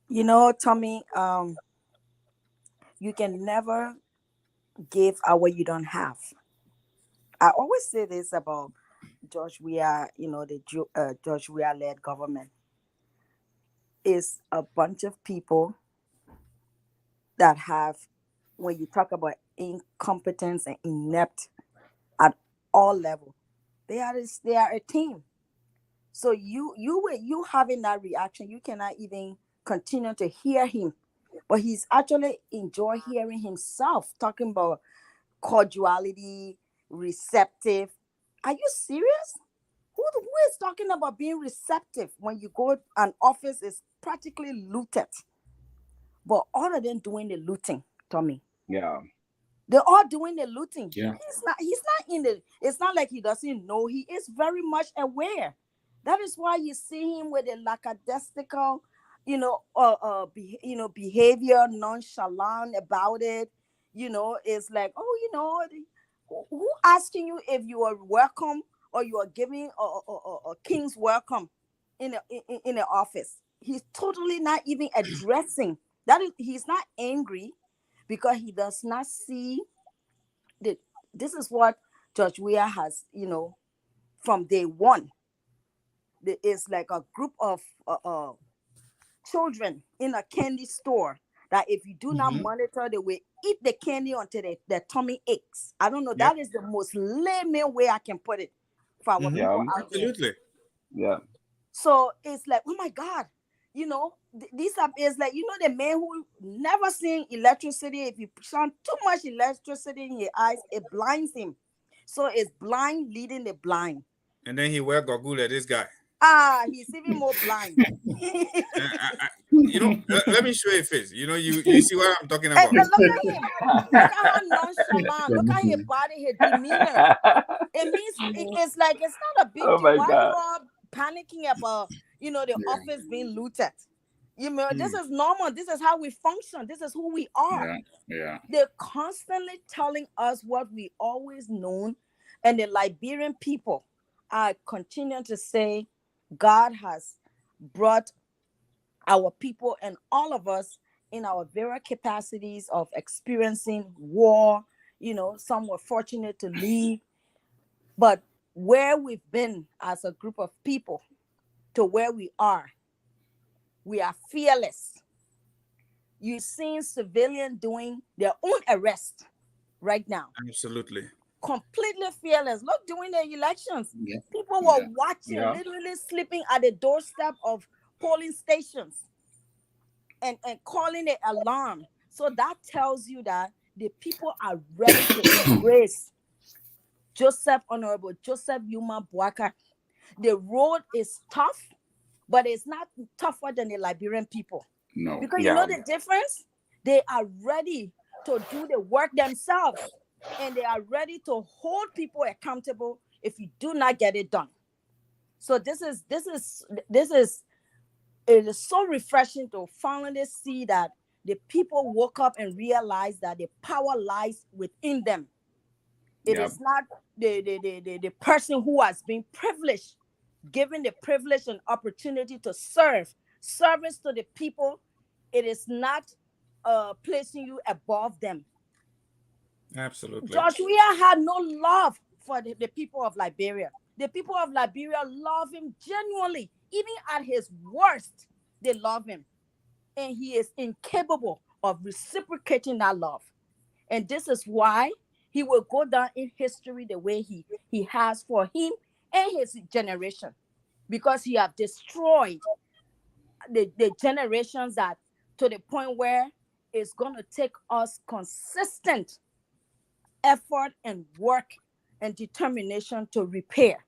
You know, Tommy, you can never give out what you don't have. I always say this about George Weah, the George Weah-led government. Is a bunch of people that have, when you talk about incompetence and inept at all levels, they are a team. So you having that reaction, you cannot even continue to hear him. But he's actually enjoy hearing himself talking about cordiality, receptive. Are you serious? Who is talking about being receptive when you go an office is practically looted? But all of them doing the looting, Tommy.
Yeah.
They're all doing the looting.
Yeah.
He's not in the, it's not like he doesn't know. He is very much aware. That is why you see him with a lackadaisical, behavior, nonchalant about it. It's like, who asking you if you are welcome or you are giving a king's welcome in the office? He's totally not even addressing that. He's not angry because he does not see that this is what George Weah has, from day one. It's like a group of children in a candy store that if you do not monitor, they will eat the candy until their tummy aches. I don't know. That is the most layman way I can put it for our people out there.
Absolutely.
Yeah.
So it's like, oh my God, these are, it's like, the man who never seen electricity. If you shine too much electricity in your eyes, it blinds him. So it's blind leading the blind.
And then he wear goggle, this guy.
He's even more blind.
Let me show you a face. You see what I'm talking about.
And look at him. Look at how nonchalant. Look at his body, his demeanor. It means it's like it's not a big deal. Why you all panicking about the office being looted? This is normal. This is how we function. This is who we are.
Yeah.
They're constantly telling us what we always known, and the Liberian people are continuing to say God has brought our people and all of us in our various capacities of experiencing war. Some were fortunate to leave, but where we've been as a group of people to where we are fearless. You've seen civilians doing their own arrest right now.
Absolutely.
Completely fearless. Look, during the elections, people were watching, literally sleeping at the doorstep of polling stations and calling the alarm. So that tells you that the people are ready to embrace Honorable Joseph Yuma Boakai. The road is tough, but it's not tougher than the Liberian people.
No.
Because you know the difference? They are ready to do the work themselves. And they are ready to hold people accountable if you do not get it done. So it is so refreshing to finally see that the people woke up and realized that the power lies within them. It is not the person who has been privileged, given the privilege and opportunity to serve. Service to the people, it is not placing you above them.
Absolutely.
George Weah had no love for the people of Liberia. The people of Liberia love him genuinely. Even at his worst, they love him. And he is incapable of reciprocating that love. And this is why he will go down in history the way he has for him and his generation. Because he have destroyed the generations that to the point where it's going to take us consistent effort and work and determination to repair.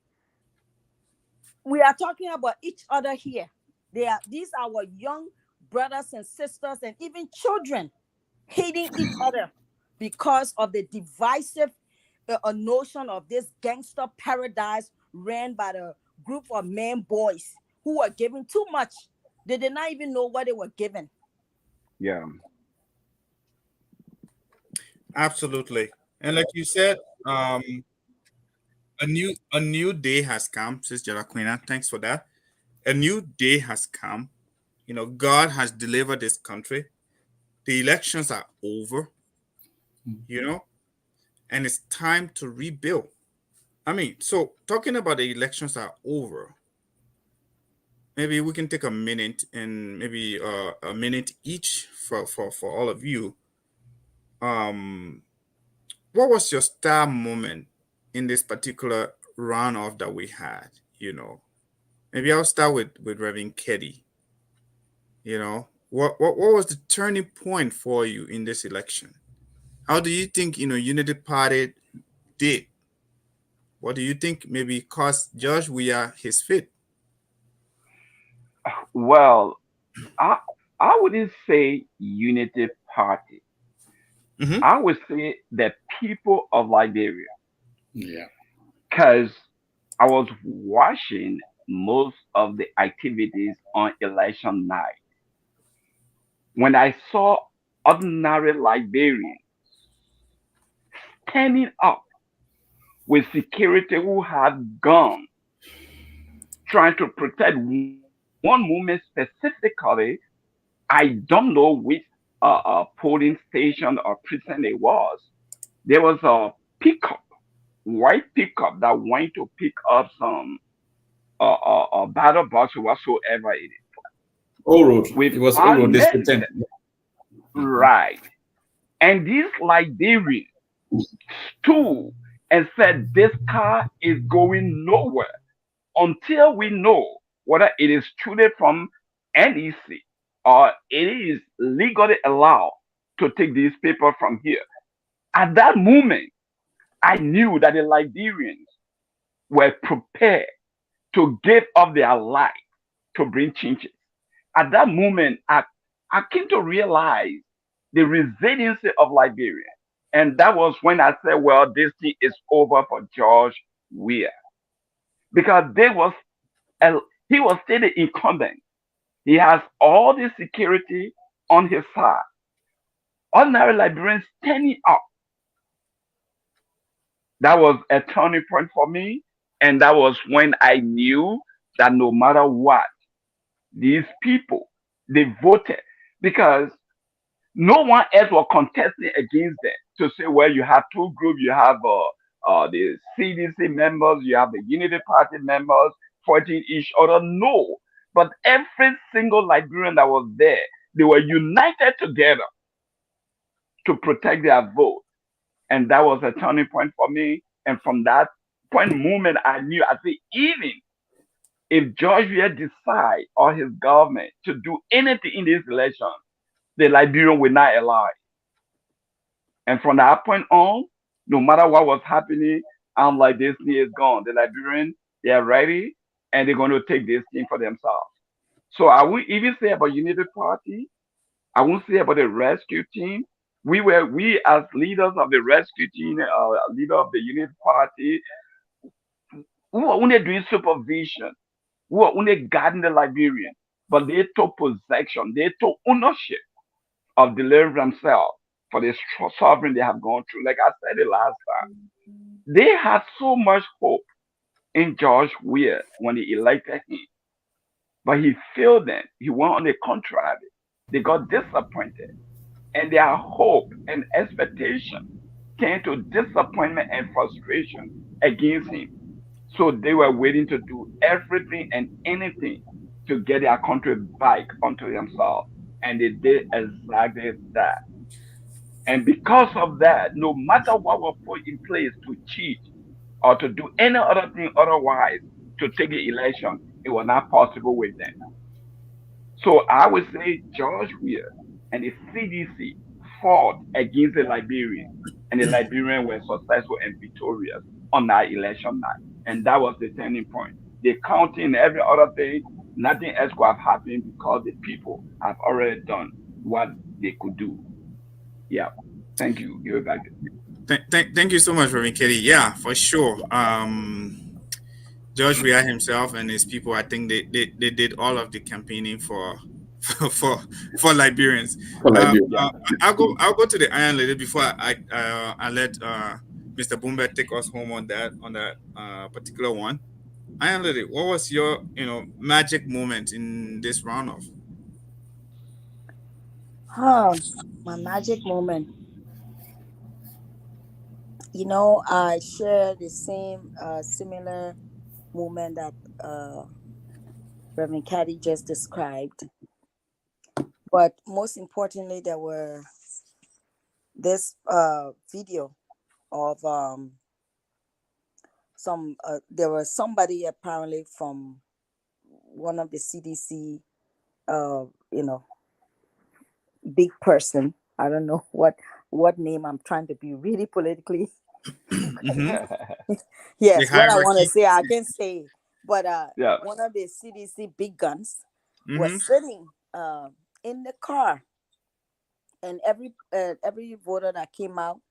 We are talking about each other here. These are our young brothers and sisters, and even children hating each other because of the divisive notion of this gangster paradise ran by the group of men boys who were given too much. They did not even know what they were given.
Yeah.
Absolutely. And like you said, a new day has come, Sister Jaraquina. Thanks for that. A new day has come. God has delivered this country. The elections are over, and it's time to rebuild. I mean, so talking about the elections are over, maybe we can take a minute and maybe a minute each for all of you. Um, what was your star moment in this particular runoff that we had? Maybe I'll start with Reverend Keddy. What was the turning point for you in this election? How do you think Unity Party did? What do you think maybe cost George Weah his fit?
Well, I I wouldn't say Unity Party.
Hmm.
I would say the people of Liberia,
Yeah.
because I was watching most of the activities on election night. When I saw ordinary Liberians standing up with security who had guns, trying to protect one woman specifically, I don't know which polling station or precinct it was. There was a pickup, white pickup that went to pick up some battle box or whatsoever it is,
Old Road.
with
It was Old
five
Road
men
District
there.
10. Mhm.
Right. And these Liberians stood and said, this car is going nowhere until we know whether it is truly from NEC or it is legally allowed to take these people from here. At that moment, I knew that the Liberians were prepared to give up their life to bring changes. At that moment, I came to realize the resiliency of Liberia. And that was when I said, well, this thing is over for George Weah. Because a- he was still the incumbent. He has all the security on his side. Ordinary Liberians standing up. That was a turning point for me. And that was when I knew that no matter what, these people, they voted because no one else was contesting against them to say, well, you have two groups, you have the CDC members, you have the Unity Party members fighting each other. No, but every single Liberian that was there, they were united together to protect their vote. And that was a turning point for me. And from that point moment, I knew, I said, even if Georgia decide or his government to do anything in this election, the Liberian will not allow it. And from that point on, no matter what was happening, I'm like, this thing is gone. The Liberian, they are ready and they're going to take this thing for themselves. So I won't even say about Unity Party. I won't say about the rescue team. We as leaders of the rescue team, leader of the Unity Party, who are only doing supervision, who are only guarding the Liberian, but they took possession, they took ownership of delivering themselves for the sovereign they have gone through. Like I said it last time, they had so much hope in George Weah when they elected him, but he failed them. He went on the contrary. They got disappointed, and their hope and expectation came to disappointment and frustration against him. So they were waiting to do everything and anything to get their country back onto themselves. And they did exactly that. And because of that, no matter what was put in place to cheat or to do any other thing otherwise to take the election, it was not possible with them. So I would say George Weah and the CDC fought against the Liberians, and the Liberians were successful and victorious on that election night. And that was the turning point. The counting and every other thing, Nothing else could have happened because the people have already done what they could do. Yeah. Thank you. Give it back.
Thank you so much, Reverend Kelly. Yeah, for sure. George Weah himself and his people, I think they did all of the campaigning for for for Liberians.
For
Uh,
Liberia.
uh, I'll go to the Iron Lady before I let Mr. Boomber take us home on that particular one. Iron Lady, what was your magic moment in this roundoff?
My magic moment. I share the same similar moment that Reverend Caddy just described. But most importantly, there were this video of there was somebody apparently from one of the CDC, uh, you know, big person. I don't know what name I'm trying to be really politically.
Mm-hmm. The
Yes, what I want to
hierarchy.
say, I can say. But
Yeah.
one of the CDC big guns
Mm-hmm.
was sitting in the car, and every voter that came out,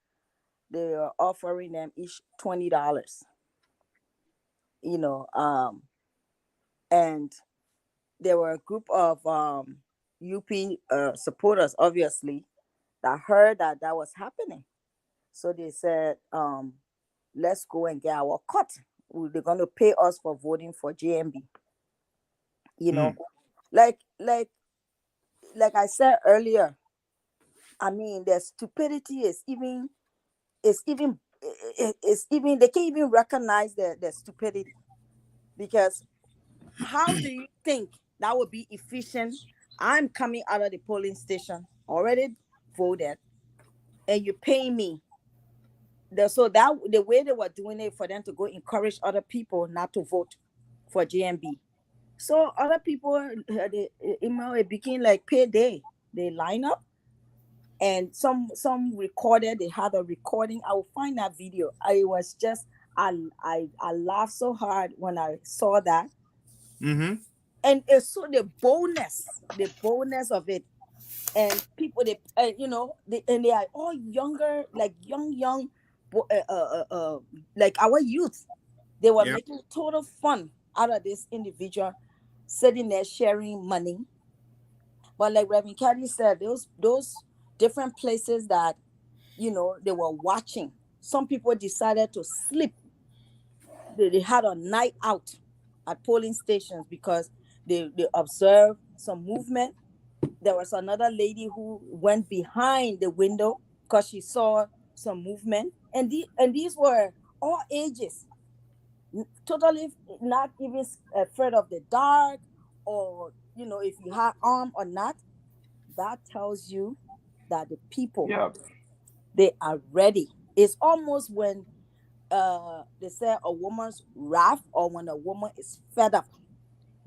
they were offering them each $20. And there were a group of UP supporters, obviously, that heard that was happening. So they said, let's go and get our cut. They're going to pay us for voting for JMB.
Mm.
Like I said earlier, I mean, the stupidity is even they can't even recognize the stupidity, because how do you think that would be efficient? I'm coming out of the polling station, already voted, and you pay me. So that the way they were doing it for them to go encourage other people not to vote for JMB. So other people, it became like payday. They line up, and some recorded. They had a recording. I will find that video. I laughed so hard when I saw that.
Mm-hmm.
And it's so the boldness of it. And people, they are all younger, like young, like our youth. They were
Yeah.
making total fun out of this individual sitting there sharing money. But like Reverend Caddy said, those different places that they were watching. Some people decided to sleep. They had a night out at polling stations because they observed some movement. There was another lady who went behind the window because she saw some movement, and these were all ages, totally not even afraid of the dark, or if you had arm or not. That tells you that the people,
Yeah.
they are ready. It's almost when they say a woman's wrath, or when a woman is fed up,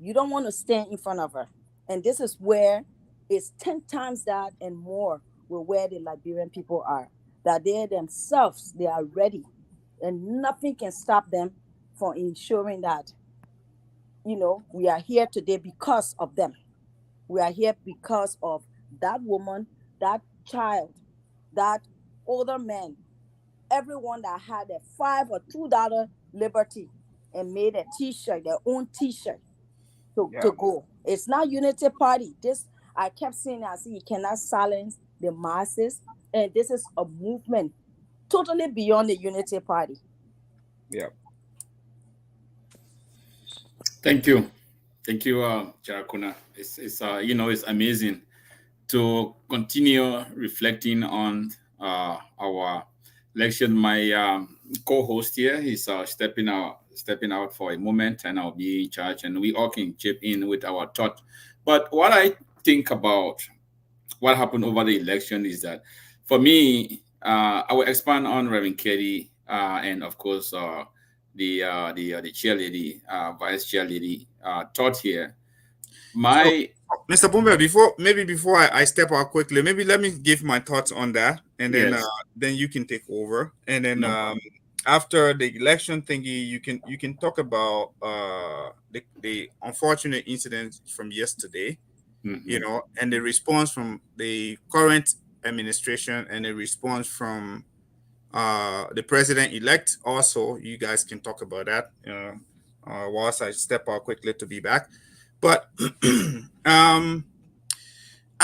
you don't want to stand in front of her. And this is where it's 10 times that and more with where the Liberian people are. That they themselves, they are ready. And nothing can stop them from ensuring that, we are here today because of them. We are here because of that woman, that child, that older man, everyone that had a $5 or $2 liberty and made a t-shirt, their own t-shirt to
Yeah.
go. It's not unity party. This, I kept saying, I see you cannot silence the masses, and this is a movement totally beyond the unity party.
Yeah.
Thank you. Thank you, Jarakuna. It's amazing to continue reflecting on our election. My co-host here is stepping out for a moment, and I'll be in charge, and we all can chip in with our thought. But what I think about what happened over the election is that, for me, I will expand on Reverend Kelly, and of course the chair lady, vice chair lady, thought here.
So,
My
Mr. Bumber, before I step out quickly, maybe let me give my thoughts on that, and then
Yes.
then you can take over, and then
No problem.
after the election thingy, you can talk about the unfortunate incidents from yesterday, you know, and the response from the current administration and the response from the president elect. Also, you guys can talk about that. Whilst I step out quickly to be back, but I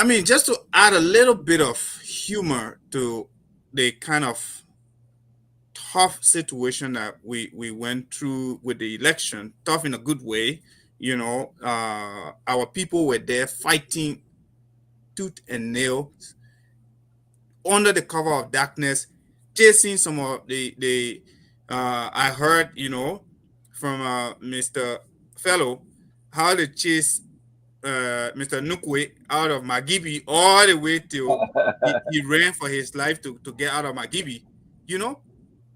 mean, just to add a little bit of humor to the kind of tough situation that we went through with the election, tough in a good way. You know, our people were there fighting tooth and nail under the cover of darkness, chasing some of the I heard, you know, from Mr. Fellow how they chase Mr. Nukwe out of Magibi all the way till he ran for his life to get out of Magibi, you know,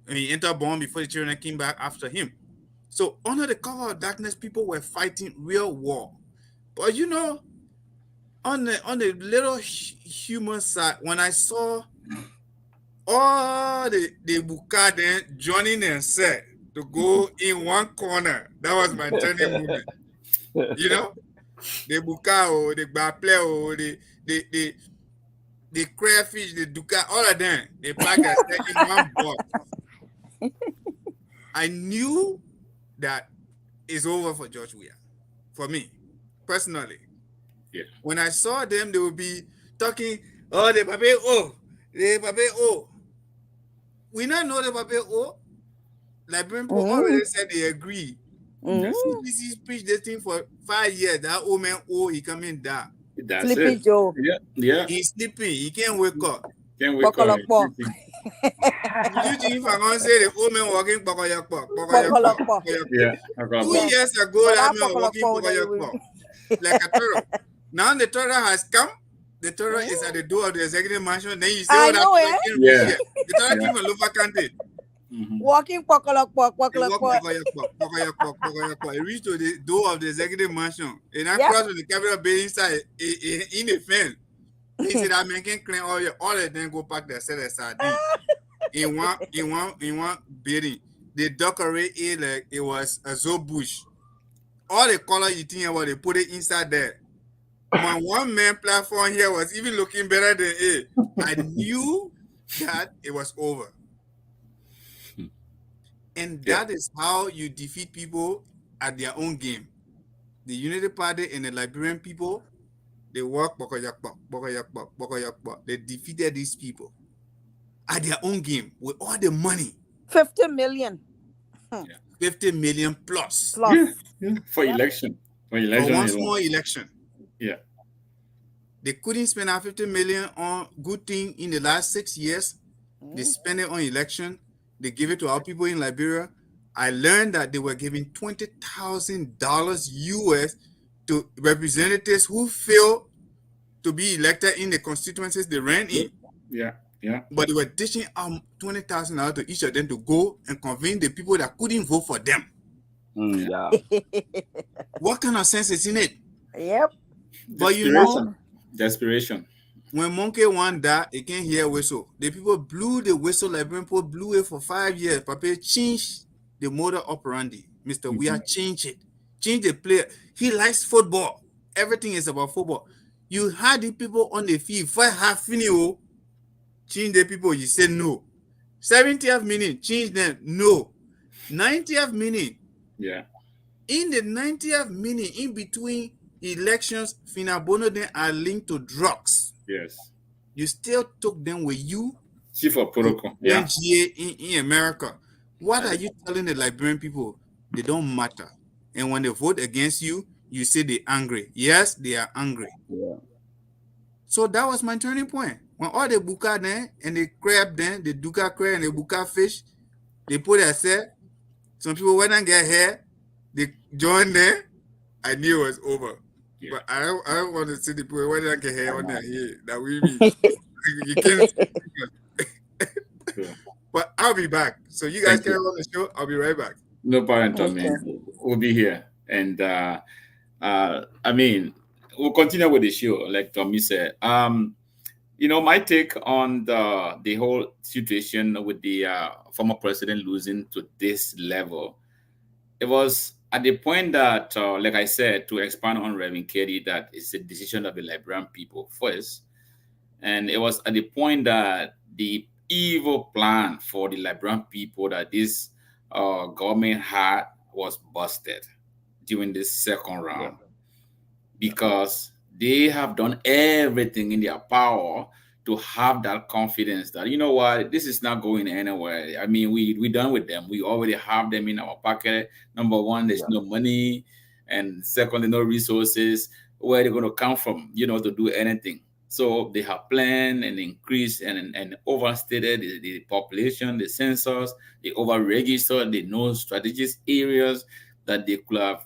and he entered Bond before the children came back after him. So under the cover of darkness, people were fighting real war. But you know, on the little human side, when I saw all the Buka then joining themselves to go in one corner, that was my turning moment. You know, the Buka or the Baple or the crayfish, the Duka, all of them, they packed themselves in one box. I knew that it's over for George Weah, for me, personally.
Yeah.
When I saw them, they would be talking, oh, the Pape O. We now know the Pape O. Liberian people already said they agree. CBC preached this thing for 5 years. That old man, he coming down.
That's
Sleepy
it.
Joe.
Yeah.
He's sleeping. He can't wake up.
Can't wake up.
You think if I'm gonna say the old man walking Pokoyakpo?
Yeah.
2 years ago, that man walking Pokoyakpo like a turtle. Now the turtle has come. The turtle is at the door of the executive mansion. Then you say,
I know it.
Yeah. The turtle came from Lofa Kante.
Walking Pokolokpo.
He reached to the door of the executive mansion. And I crossed with the Capitol Bay inside in the fence. He said, "I can clean all of them go pack their set aside in one building. They decorate it like it was a zoo bush. All the color you think about, they put it inside there. My one man platform here was even looking better than it. I knew that it was over. And that is how you defeat people at their own game. The Unity Party and the Liberian people, they work They defeated these people at their own game with all the money.
50 million.
50 million plus.
Yeah. For election. For
one small election.
Yeah.
They couldn't spend our 50 million on good thing in the last 6 years. They spend it on election. They give it to our people in Liberia. I learned that they were giving $20,000 US to representatives who failed to be elected in the constituencies they ran in.
Yeah.
But they were dishing out $20,000 to each of them to go and convince the people that couldn't vote for them.
Yeah.
What kind of sense is in it?
Yep.
But you know,
desperation.
When Monkey won that, it can't hear whistle. The people blew the whistle, Liberian people blew it for 5 years. Papa changed the modus operandi. Mr. Weah changed it. Changed the player. He likes football. Everything is about football. You had the people on the field. For half finio, change the people. You say no. 70th minute, change them. No. 90th minute.
Yeah.
In the 90th minute, in between elections, Finabono then are linked to drugs.
Yes.
You still took them with you.
Chief of protocol. Yeah.
In America. What are you telling the Liberian people? They don't matter. And when they vote against you, you say they're angry. Yes, they are angry.
Yeah.
So that was my turning point. When all the buka then and the crab then, the duka crab and the buka fish, they put their set. Some people went and get hair, they joined there. I knew it was over. Yeah. But I don't want to see the people when they get hair on their head. That we mean. You can't. But I'll be back. So you guys carry on the show. I'll be right back.
No problem, Tommy. We'll be here. And I mean, we'll continue with the show, like Tommy said. My take on the whole situation with the former president losing to this level, it was at the point that, like I said, to expand on Reverend Katie, that it's a decision of the Liberian people first. And it was at the point that the evil plan for the Liberian people that this government had was busted during this second round, because they have done everything in their power to have that confidence that, what, this is not going anywhere. I mean, we done with them. We already have them in our pocket. Number one, there's no money, and secondly, no resources. Where they're going to come from, to do anything. So they have planned and increased and overstated the population, the census, they over-registered, they know strategic areas that they could have,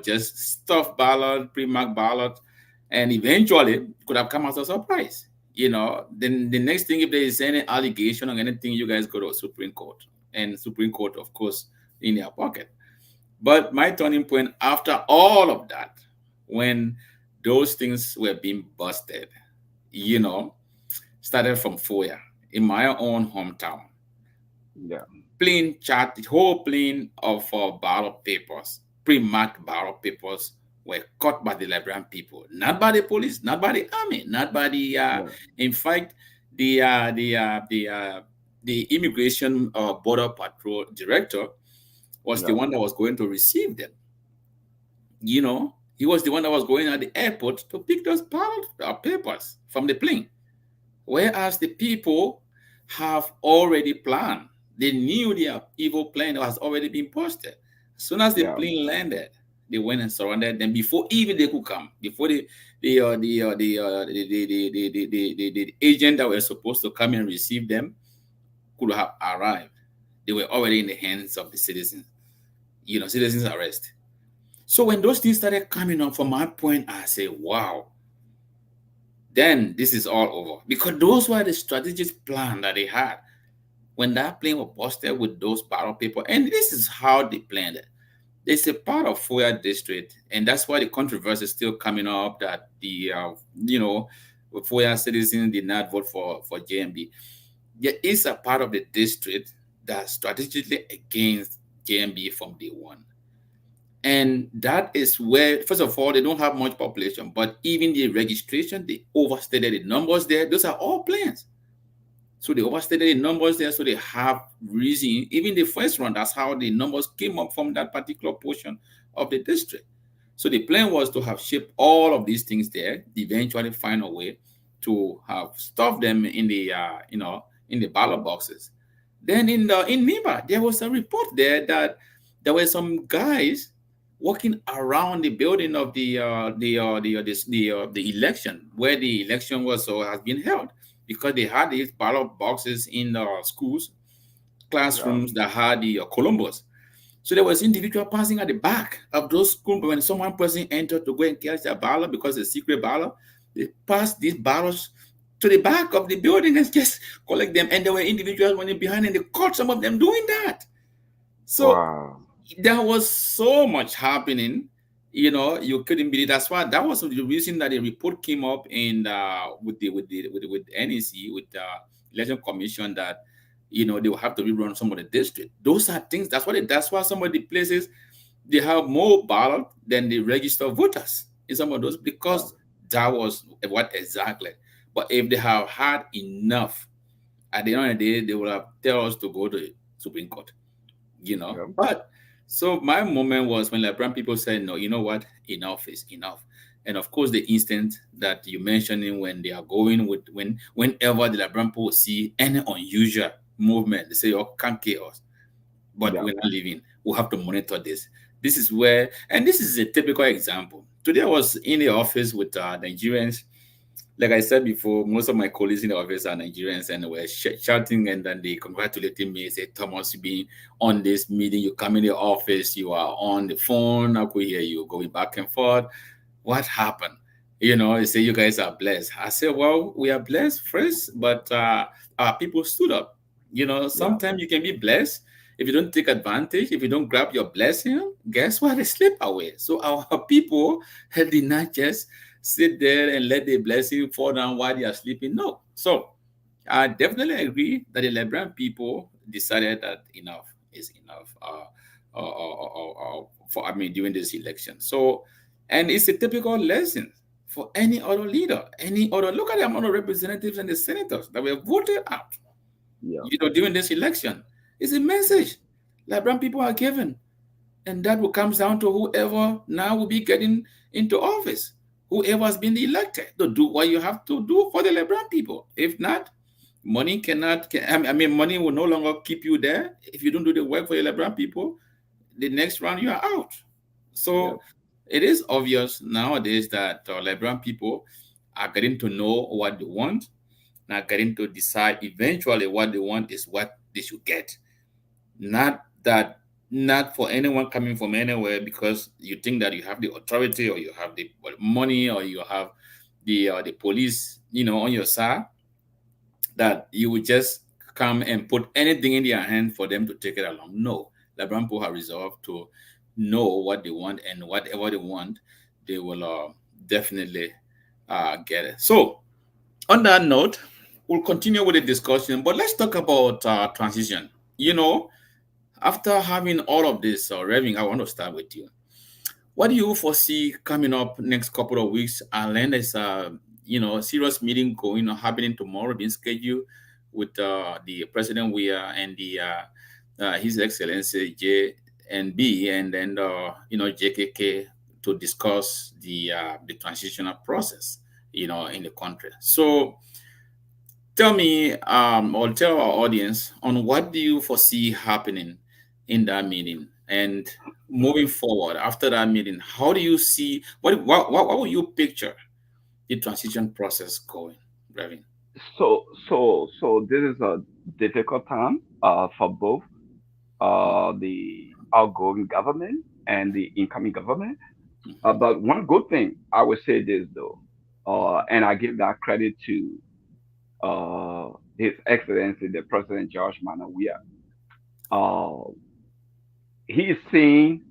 just stuff ballot, pre-marked ballot, and eventually could have come as a surprise. Then the next thing, if there is any allegation or anything, you guys go to Supreme Court, and Supreme Court, of course, in their pocket. But my turning point after all of that, when those things were being busted, started from FOIA in my own hometown. Plain chart, the whole plane of ballot papers, pre-marked ballot papers, were cut by the Liberian people, not by the police, not by the army, not by the. In fact, the immigration border patrol director was the one that was going to receive them. He was the one that was going at the airport to pick those ballot papers from the plane, whereas the people have already planned. They knew their evil plan was already been posted. As soon as the plane landed, they went and surrounded them before even they could come. Before the agent that were supposed to come and receive them could have arrived. They were already in the hands of the citizens. Citizens arrest. So when those things started coming up, from my point, I say, wow. Then this is all over, because those were the strategic plan that they had when that plane was busted with those ballot paper. And this is how they planned it. It's a part of FOIA district, and that's why the controversy is still coming up that the FOIA citizens did not vote for JMB. There is a part of the district that's strategically against JMB from day one. And that is where, first of all, they don't have much population, but even the registration, they overstated the numbers there. Those are all plans. So they overstated the numbers there, so they have reason. Even the first round, that's how the numbers came up from that particular portion of the district. So the plan was to have shipped all of these things there, eventually find a way to have stuffed them in the in the ballot boxes. Then in Niba, there was a report there that there were some guys walking around the building of the election, where the election was has been held, because they had these ballot boxes in the schools, classrooms that had the Columbus. So there was individual passing at the back of those schools. When someone person entered to go and catch their ballot, because it's a secret ballot, they passed these ballots to the back of the building and just collect them. And there were individuals running behind, and they caught some of them doing that. So there was so much happening, you couldn't believe. That's why that was the reason that the report came up in with NEC, with the election commission, that they will have to rerun some of the district. Those are things. That's why some of the places they have more ballot than the registered voters in some of those, because that was what exactly. But if they have had enough, at the end of the day, they will have tell us to go to the Supreme Court. But so my moment was when Liberian people said, no, you know what, enough is enough. And of course, the instant that you mentioned, when they are going with, whenever the Liberian people see any unusual movement, they say, oh, can't chaos. But we're not leaving. We'll have to monitor this. This is where, and this is a typical example. Today I was in the office with Nigerians. Like I said before, most of my colleagues in the office are Nigerians, and they were shouting, and then they congratulated me, say, Thomas, you being on this meeting, you come in the office, you are on the phone, I could hear you going back and forth. What happened? They say you guys are blessed. I said, well, we are blessed first, but our people stood up. Sometimes you can be blessed. If you don't take advantage, if you don't grab your blessing, guess what? They slip away. So our people did not just sit there and let the blessing fall down while they are sleeping. No, So I definitely agree that the Liberian people decided that enough is enough. For I mean during this election. So, and it's a typical lesson for any other leader, any other. Look at the amount of representatives and the senators that were voted out.
Yeah.
During this election, it's a message Liberian people are given, and that will comes down to whoever now will be getting into office, whoever has been elected to do what you have to do for the Liberian people. If not, money cannot. I mean, money will no longer keep you there if you don't do the work for the Liberian people. The next round you are out.
Yeah.
So it is obvious nowadays that Liberian people are getting to know what they want, are getting to decide eventually what they want is what they should get. Not that, not for anyone coming from anywhere because you think that you have the authority or you have the money or you have the police, on your side, that you would just come and put anything in their hand for them to take it along. No, Liberian people have resolved to know what they want, and whatever they want, they will definitely get it. So, on that note, we'll continue with the discussion, but let's talk about transition. After having all of this, Reving, I want to start with you. What do you foresee coming up next couple of weeks? And there's a serious meeting going on happening tomorrow, being scheduled with the president we are and the His Excellency JNB and then JKK to discuss the transitional process in the country. So tell me or tell our audience on what do you foresee happening in that meeting, and moving forward after that meeting, how do you see what will you picture the transition process going, Revin?
So this is a difficult time for both the outgoing government and the incoming government. But one good thing I would say this though, and I give that credit to His Excellency the President George Manawia. Uh, he is seeing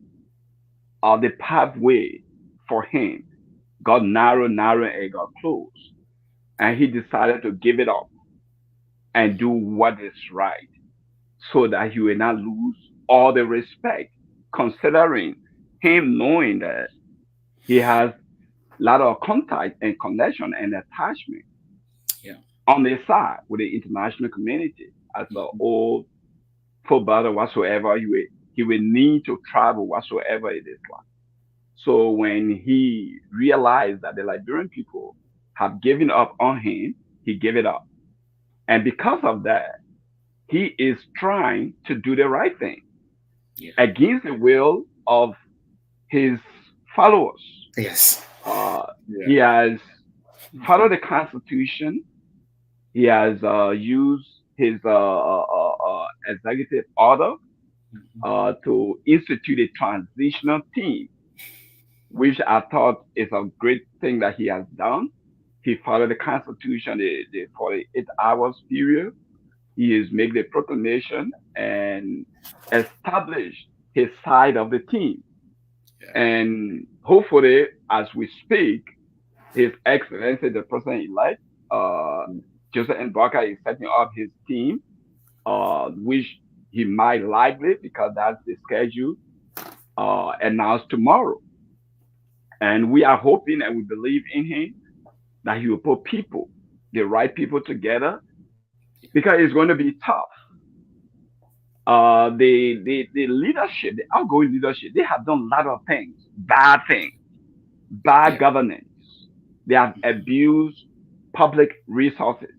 the pathway for him got narrow, narrow, and got close, and he decided to give it up and do what is right, so that he will not lose all the respect, considering him knowing that he has a lot of contact and connection and attachment
Yeah.
on his side with the international community as an old footballer whatsoever. He will need to travel whatsoever it is like. So when he realized that the Liberian people have given up on him, he gave it up. And because of that, he is trying to do the right thing
Yeah.
against the will of his followers.
Yes.
He has followed the Constitution. He has used his executive order to institute a transitional team, which I thought is a great thing that he has done. He followed the Constitution, the 48 hours period. He has made the proclamation and established his side of the team.
Yeah.
And hopefully, as we speak, His Excellency, the President-elect, Joseph Mbaka, is setting up his team, which he might likely, because that's the schedule, announced tomorrow. And we are hoping and we believe in him that he will put people, the right people together, because it's going to be tough. The leadership, the outgoing leadership, they have done a lot of things, bad
Yeah.
governance. They have abused public resources.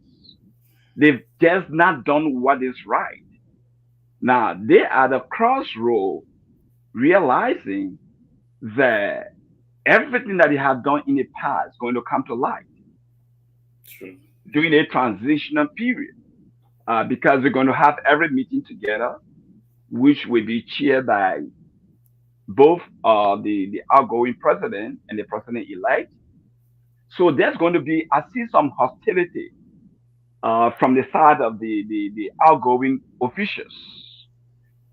They've just not done what is right. Now they are at the crossroad, realizing that everything that they have done in the past is going to come to light
True.
during a transitional period, because we're going to have every meeting together, which will be chaired by both the outgoing president and the president elect. So there's going to be, I see some hostility from the side of the outgoing officials.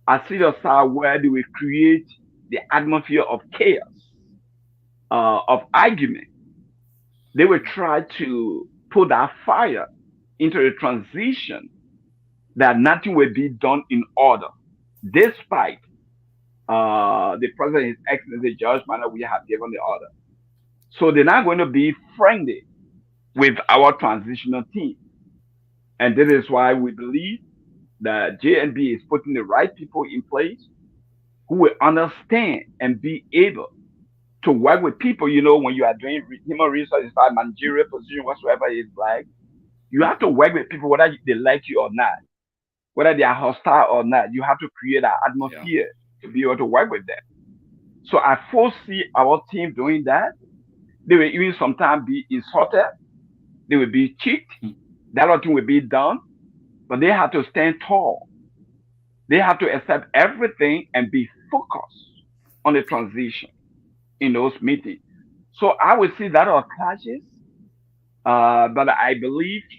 I see the side where they will create the atmosphere of chaos, of argument. They will try to put that fire into the transition that nothing will be done in order, despite the President, His Excellency George Manner, we have given the order. So they're not going to be friendly with our transitional team. And this is why we believe that JNB is putting the right people in place who will understand and be able to work with people. You know, when you are doing human resources, like managerial position, whatsoever it's like, you have to work with people whether they like you or not, whether they are hostile or not. You have to create an atmosphere to be able to work with them. So I foresee our team doing that. They will even sometimes be insulted. They will be cheated. That lot thing will be done. But they have to stand tall. They have to accept everything and be focused on the transition in those meetings. So I will see that are clashes. But I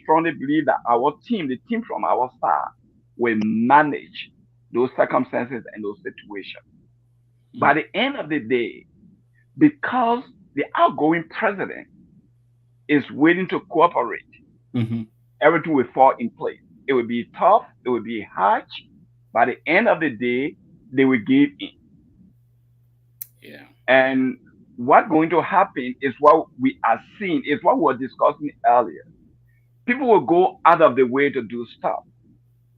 strongly believe that our team, the team from our side, will manage those circumstances and those situations. By the end of the day, because the outgoing president is willing to cooperate, everything will fall in place. It will be tough, it will be hard. By the end of the day, they will give in.
Yeah.
And what's going to happen is what we are seeing, is what we were discussing earlier. People will go out of the way to do stuff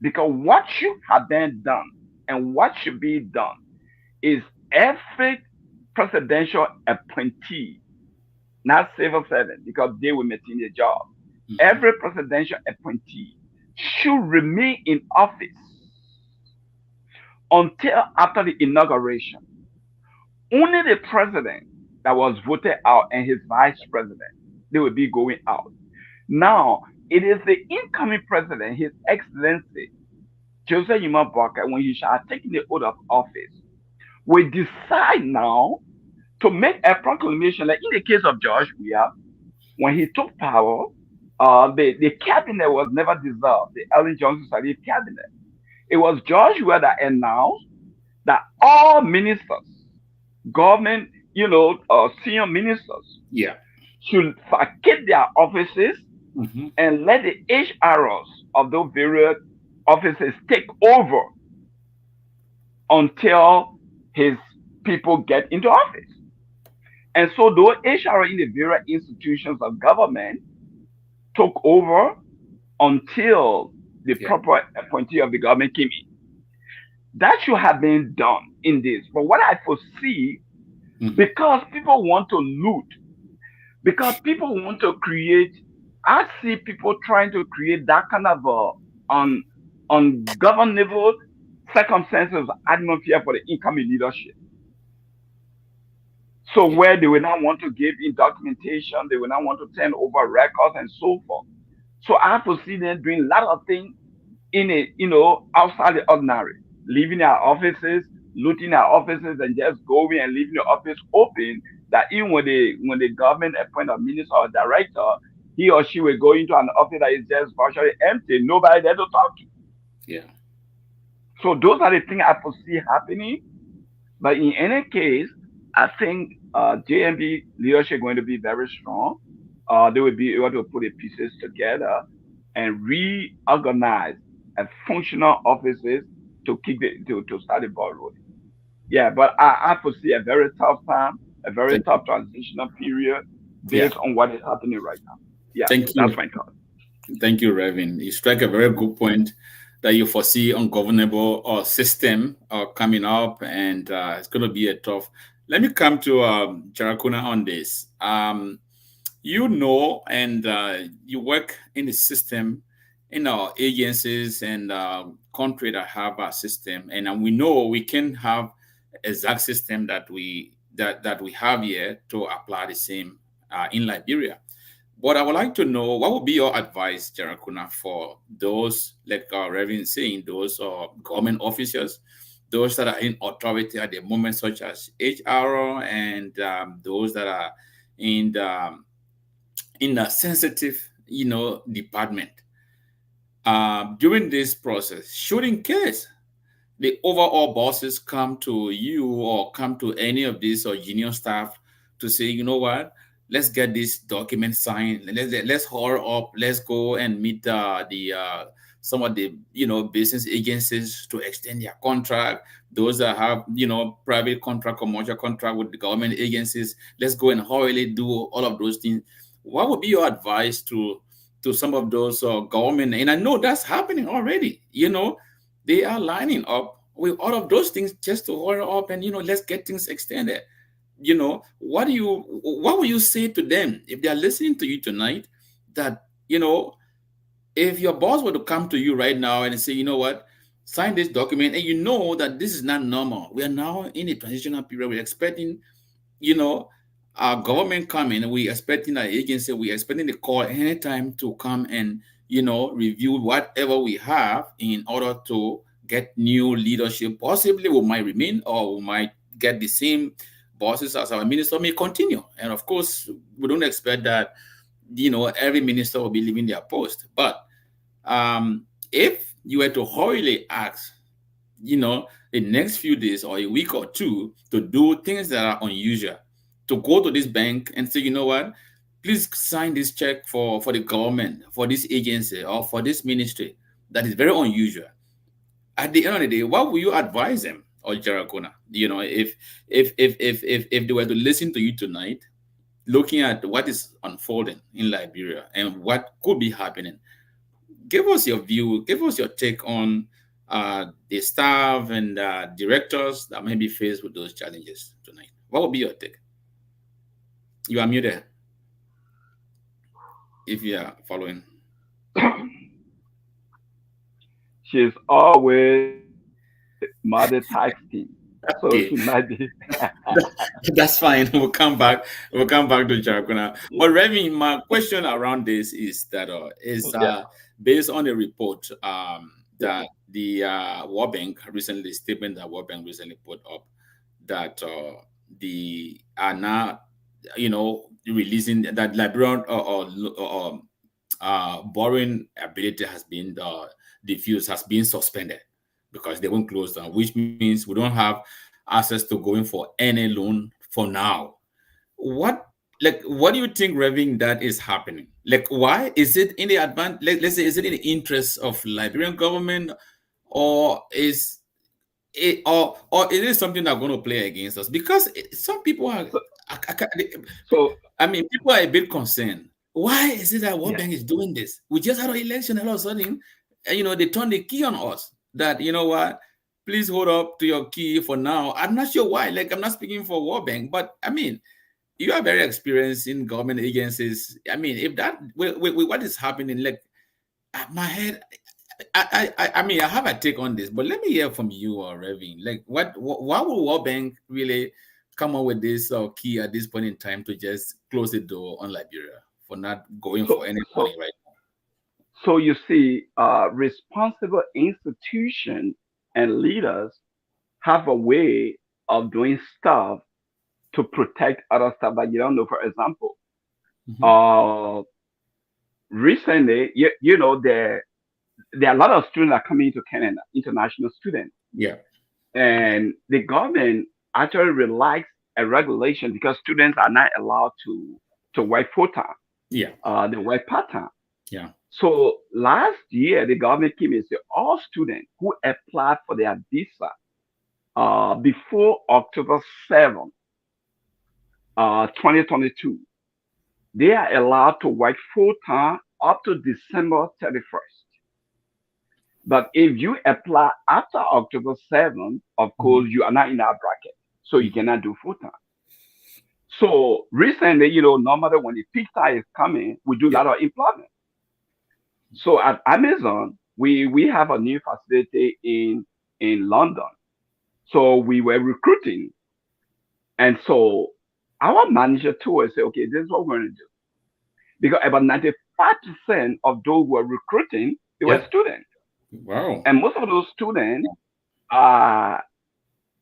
because what should have been done and what should be done is every presidential appointee, not civil servant, because they will maintain their job. Every presidential appointee should remain in office until after the inauguration. Only the president that was voted out and his vice president, they will be going out. Now, it is the incoming president, His Excellency Joseph Yuma Boakai, when he shall have taken the oath of office, will decide now to make a proclamation. Like in the case of George Weah, when he took power, the cabinet was never dissolved, the Ellen Johnson Sirleaf cabinet. It was George Weah that announced that all ministers, government, senior ministers, should vacate their offices and let the HROs of those various offices take over until his people get into office. And so those HROs in the various institutions of government took over until the proper appointee of the government came in. That should have been done in this. But what I foresee, because people want to loot, because people want to create, I see people trying to create that kind of ungovernable circumstances, atmosphere for the incoming leadership. So where they will not want to give in documentation, they will not want to turn over records and so forth. So I foresee them doing a lot of things in outside the ordinary, leaving their offices, looting their offices, and just going and leaving the office open. That even when the government appoint a minister or director, he or she will go into an office that is just virtually empty, nobody there to talk to.
Yeah.
So those are the things I foresee happening. But in any case, I think JMB leadership is going to be very strong. They will be able to put the pieces together and reorganize a functional offices to to start the ball rolling. Yeah, but I foresee a very tough time, a very tough transitional period based on what is happening right now. Yeah,
Thank you.
That's my thought.
Thank you, Reverend. You strike a very good point that you foresee ungovernable system coming up, and it's going to be a tough. Let me come to Jarakuna on this. And you work in the system, in our agencies and country that have a system, and we know we can have exact system that we have here to apply the same in Liberia. But I would like to know, what would be your advice, Jarakuna, for those, like Reverend saying, those government officials, those that are in authority at the moment, such as HR, and those that are in the sensitive, department. During this process, should in case the overall bosses come to you or come to any of these or junior staff to say, you know what, let's get this document signed. Let's hurry up. Let's go and meet the some of the business agencies to extend their contract. Those that have private contract, commercial contract with the government agencies, let's go and hurriedly do all of those things. What would be your advice to some of those government? And I know that's happening already. They are lining up with all of those things just to hurry up and let's get things extended. What will you say to them if they are listening to you tonight? That if your boss were to come to you right now and say, what, sign this document, and that this is not normal. We are now in a transitional period. We're expecting, our government coming. We're expecting our agency. We're expecting the call anytime to come and, review whatever we have in order to get new leadership. Possibly we might remain, or we might get the same bosses as our minister may continue. And of course, we don't expect that, every minister will be leaving their post. But if you were to hurriedly ask, the next few days or a week or two to do things that are unusual, to go to this bank and say, what, please sign this check for the government, for this agency or for this ministry, that is very unusual. At the end of the day, what will you advise them, or Jarakona? If they were to listen to you tonight, looking at what is unfolding in Liberia and what could be happening, give us your view, give us your take on the staff and directors that may be faced with those challenges tonight. What would be your take? You are muted if you are following.
She's always multitasking, so
Okay.
she might be.
That's fine. We'll come back. We'll come back to Jarakuna. But Remy, my question around this is that based on a report that the World Bank recently, statement that World Bank recently put up, that the are now releasing that Liberian borrowing ability has been diffused, has been suspended because they won't close down, which means we don't have access to going for any loan for now. What do you think, Revin, that is happening? Why is it in the let's say, is it in the interest of Liberian government, or is it something that's going to play against us? Because some people are, people are a bit concerned. Why is it that World Bank is doing this? We just had an election, all of a sudden, they turned the key on us. That, what, please hold up to your key for now. I'm not sure why. I'm not speaking for World Bank, but you are very experienced in government agencies. If that, with what is happening, my head, I have a take on this, but let me hear from you, Revin. Why would World Bank really come up with this key at this point in time to just close the door on Liberia for not going for any money right now?
So you see, responsible institutions and leaders have a way of doing stuff to protect other stuff that you don't know. For example, recently, there are a lot of students that are coming into Canada, international students.
Yeah.
And the government actually relaxed a regulation because students are not allowed to work full time.
Yeah.
They work part time.
Yeah.
So last year, the government came and said all students who applied for their visa before October 7th, 2022, they are allowed to work full time up to December 31st. But if you apply after October 7th, of course, you are not in our bracket. So you cannot do full time. So recently, normally when the peak time is coming, we do a lot of employment. So at Amazon, we have a new facility in London. So we were recruiting. And so our manager told us, okay, this is what we're going to do. Because about 95% of those who were recruiting, they were students.
Wow.
And most of those students,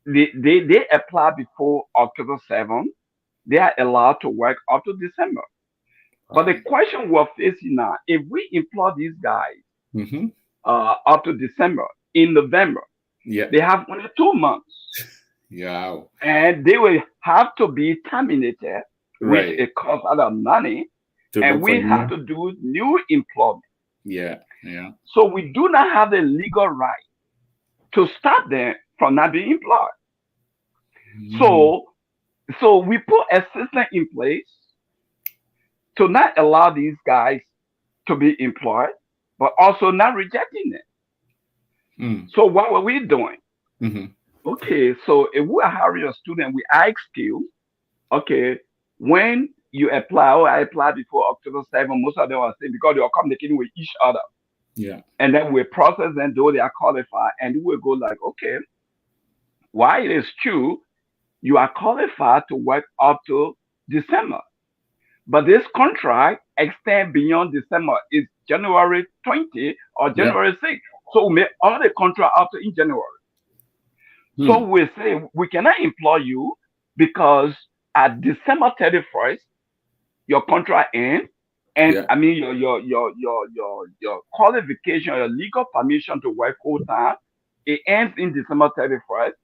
they apply before October 7th. They are allowed to work up to December. But the question we're facing now, if we employ these guys up to December, in November, they have only 2 months.
Yeah.
And they will have to be terminated which
Right.
it costs a lot of money,
To
and
look for
we have
new.
to do new employment.
Yeah. Yeah.
So we do not have the legal right to stop them from not being employed. So, so we put a system in place to not allow these guys to be employed, but also not rejecting them. So what were we doing? Okay, so if we are hiring a student, we ask you, okay, when you apply, or I applied before October 7th, most of them are saying because they are communicating with each other.
Yeah.
And then we process them, though they are qualified, and we go like, okay, while it is true, you are qualified to work up to December. But this contract extends beyond December. It's January 20 or
Yeah.
January 6th. So we make all the contract up to in January. So we say we cannot employ you because at December 31st, your contract ends. And
Yeah.
I mean your qualification, your legal permission to work full time, it ends in December 31st.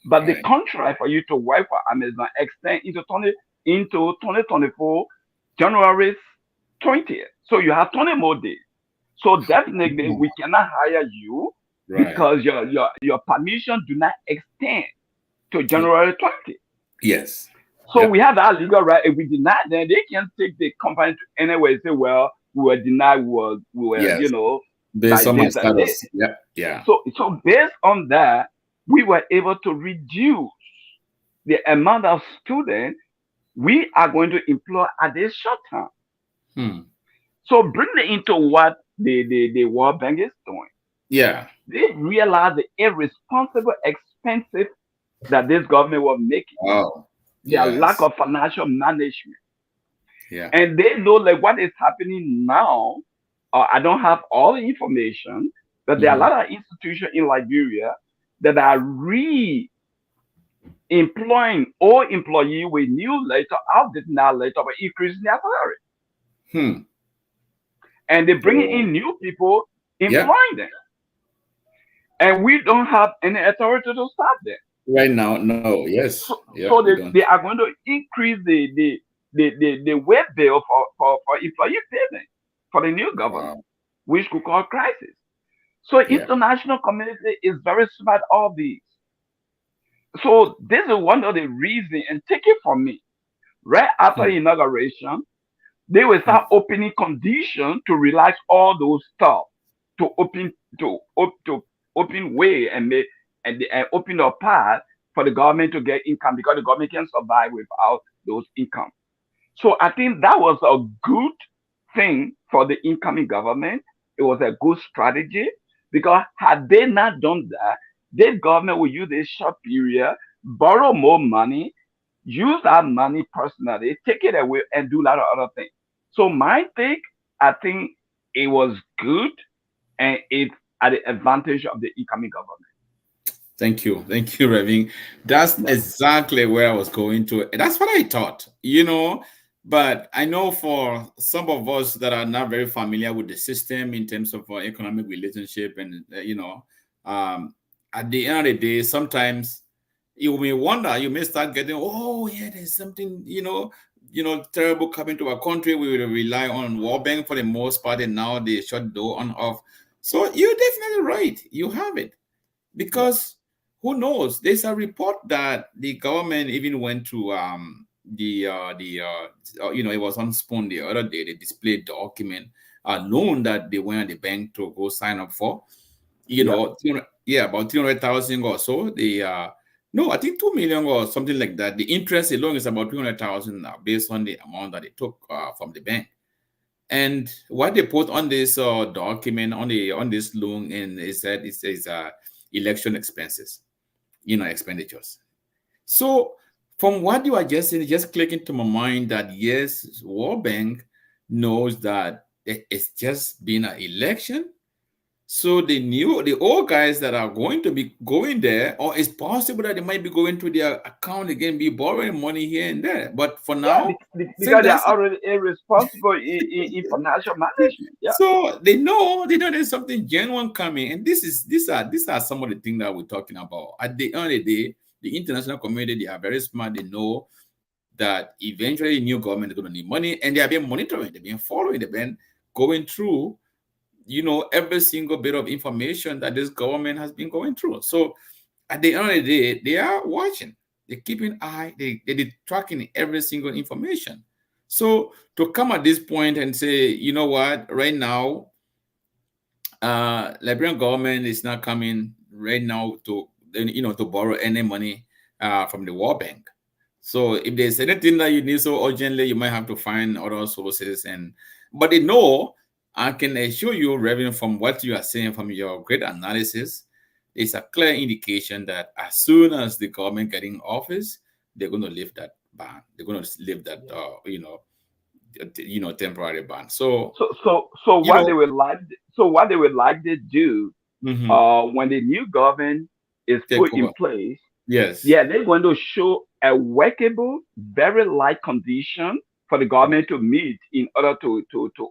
But the
Right.
contract for you to work for Amazon extends into 2024 January 20th. So you have 20 more days. So definitely we cannot hire you
Right.
because your permission do not extend to January 20th.
Yes.
So we have that legal right. If we deny them, they can take the company to anywhere and say, well, we were denied, we were
Yes.
you know,
Based
like
on my
this and this.
status. Yeah. Yeah.
So based on that, we were able to reduce the amount of students we are going to employ at this short term. So bring it into what the World Bank is doing.
Yeah.
They realize the irresponsible expenses that this government was making.
Oh.
Their
Yes.
lack of financial management.
Yeah.
And they know like what is happening now. I don't have all the information, but there are a lot of institutions in Liberia that are employing old employees with new labor, outdated now labor, but increasing their salary. And they bring in new people, employing them. And we don't have any authority to stop them.
Right now, no. Yes.
So,
Yeah,
so
we don't.
they are going to increase the web bill for employee payment for the new government, which could cause crisis. So international community is very smart of these. So this is one of the reasons, and take it from me, right after inauguration, they will start opening conditions to relax all those stuff, to open way and open a path for the government to get income because the government can survive without those income. So I think that was a good thing for the incoming government. It was a good strategy because had they not done that, this government will use this short period, borrow more money, use that money personally, take it away and do a lot of other things. So my take, I think it was good and it's at the advantage of the incoming government.
Thank you, Revin. That's exactly where I was going to. That's what I thought, but I know for some of us that are not very familiar with the system in terms of economic relationship and, at the end of the day, sometimes you may wonder, you may start getting, oh yeah, there's something, terrible coming to our country. We will rely on World Bank for the most part, and now they shut door on off. So you're definitely right. You have it. Because who knows? There's a report that the government even went to it was on Spoon the other day. They displayed document, a loan that they went at the bank to go sign up for. About 300,000 or so. I think 2 million or something like that. The interest alone is about 300,000 based on the amount that they took from the bank. And what they put on this document on this loan, and it said it says election expenses, expenditures. So from what you are just saying, just click into my mind that yes, World Bank knows that it's just been an election. So the old guys that are going to be going there, or it's possible that they might be going to their account again, be borrowing money here and there. But for now,
because they are already irresponsible in financial management. Yeah.
So they know there's something genuine coming, and these are some of the things that we're talking about. At the end of the day, the international community, they are very smart. They know that eventually new government is going to need money, and they have been monitoring, they've been following, they've been going through, every single bit of information that this government has been going through. So at the end of the day, they are watching, they're keeping eye, they're tracking every single information. So to come at this point and say, you know what, right now, Liberian government is not coming right now to borrow any money from the World Bank. So if there's anything that you need so urgently, you might have to find other sources. But they know, I can assure you, Reverend, from what you are saying, from your great analysis, it's a clear indication that as soon as the government get in office, they're going to lift that ban. They're going to lift that, temporary ban. So
What they would like to do, when the new government is
take
put in
over.
place,
Yes.
yeah, they're going to show a workable, very light condition for the government to meet in order to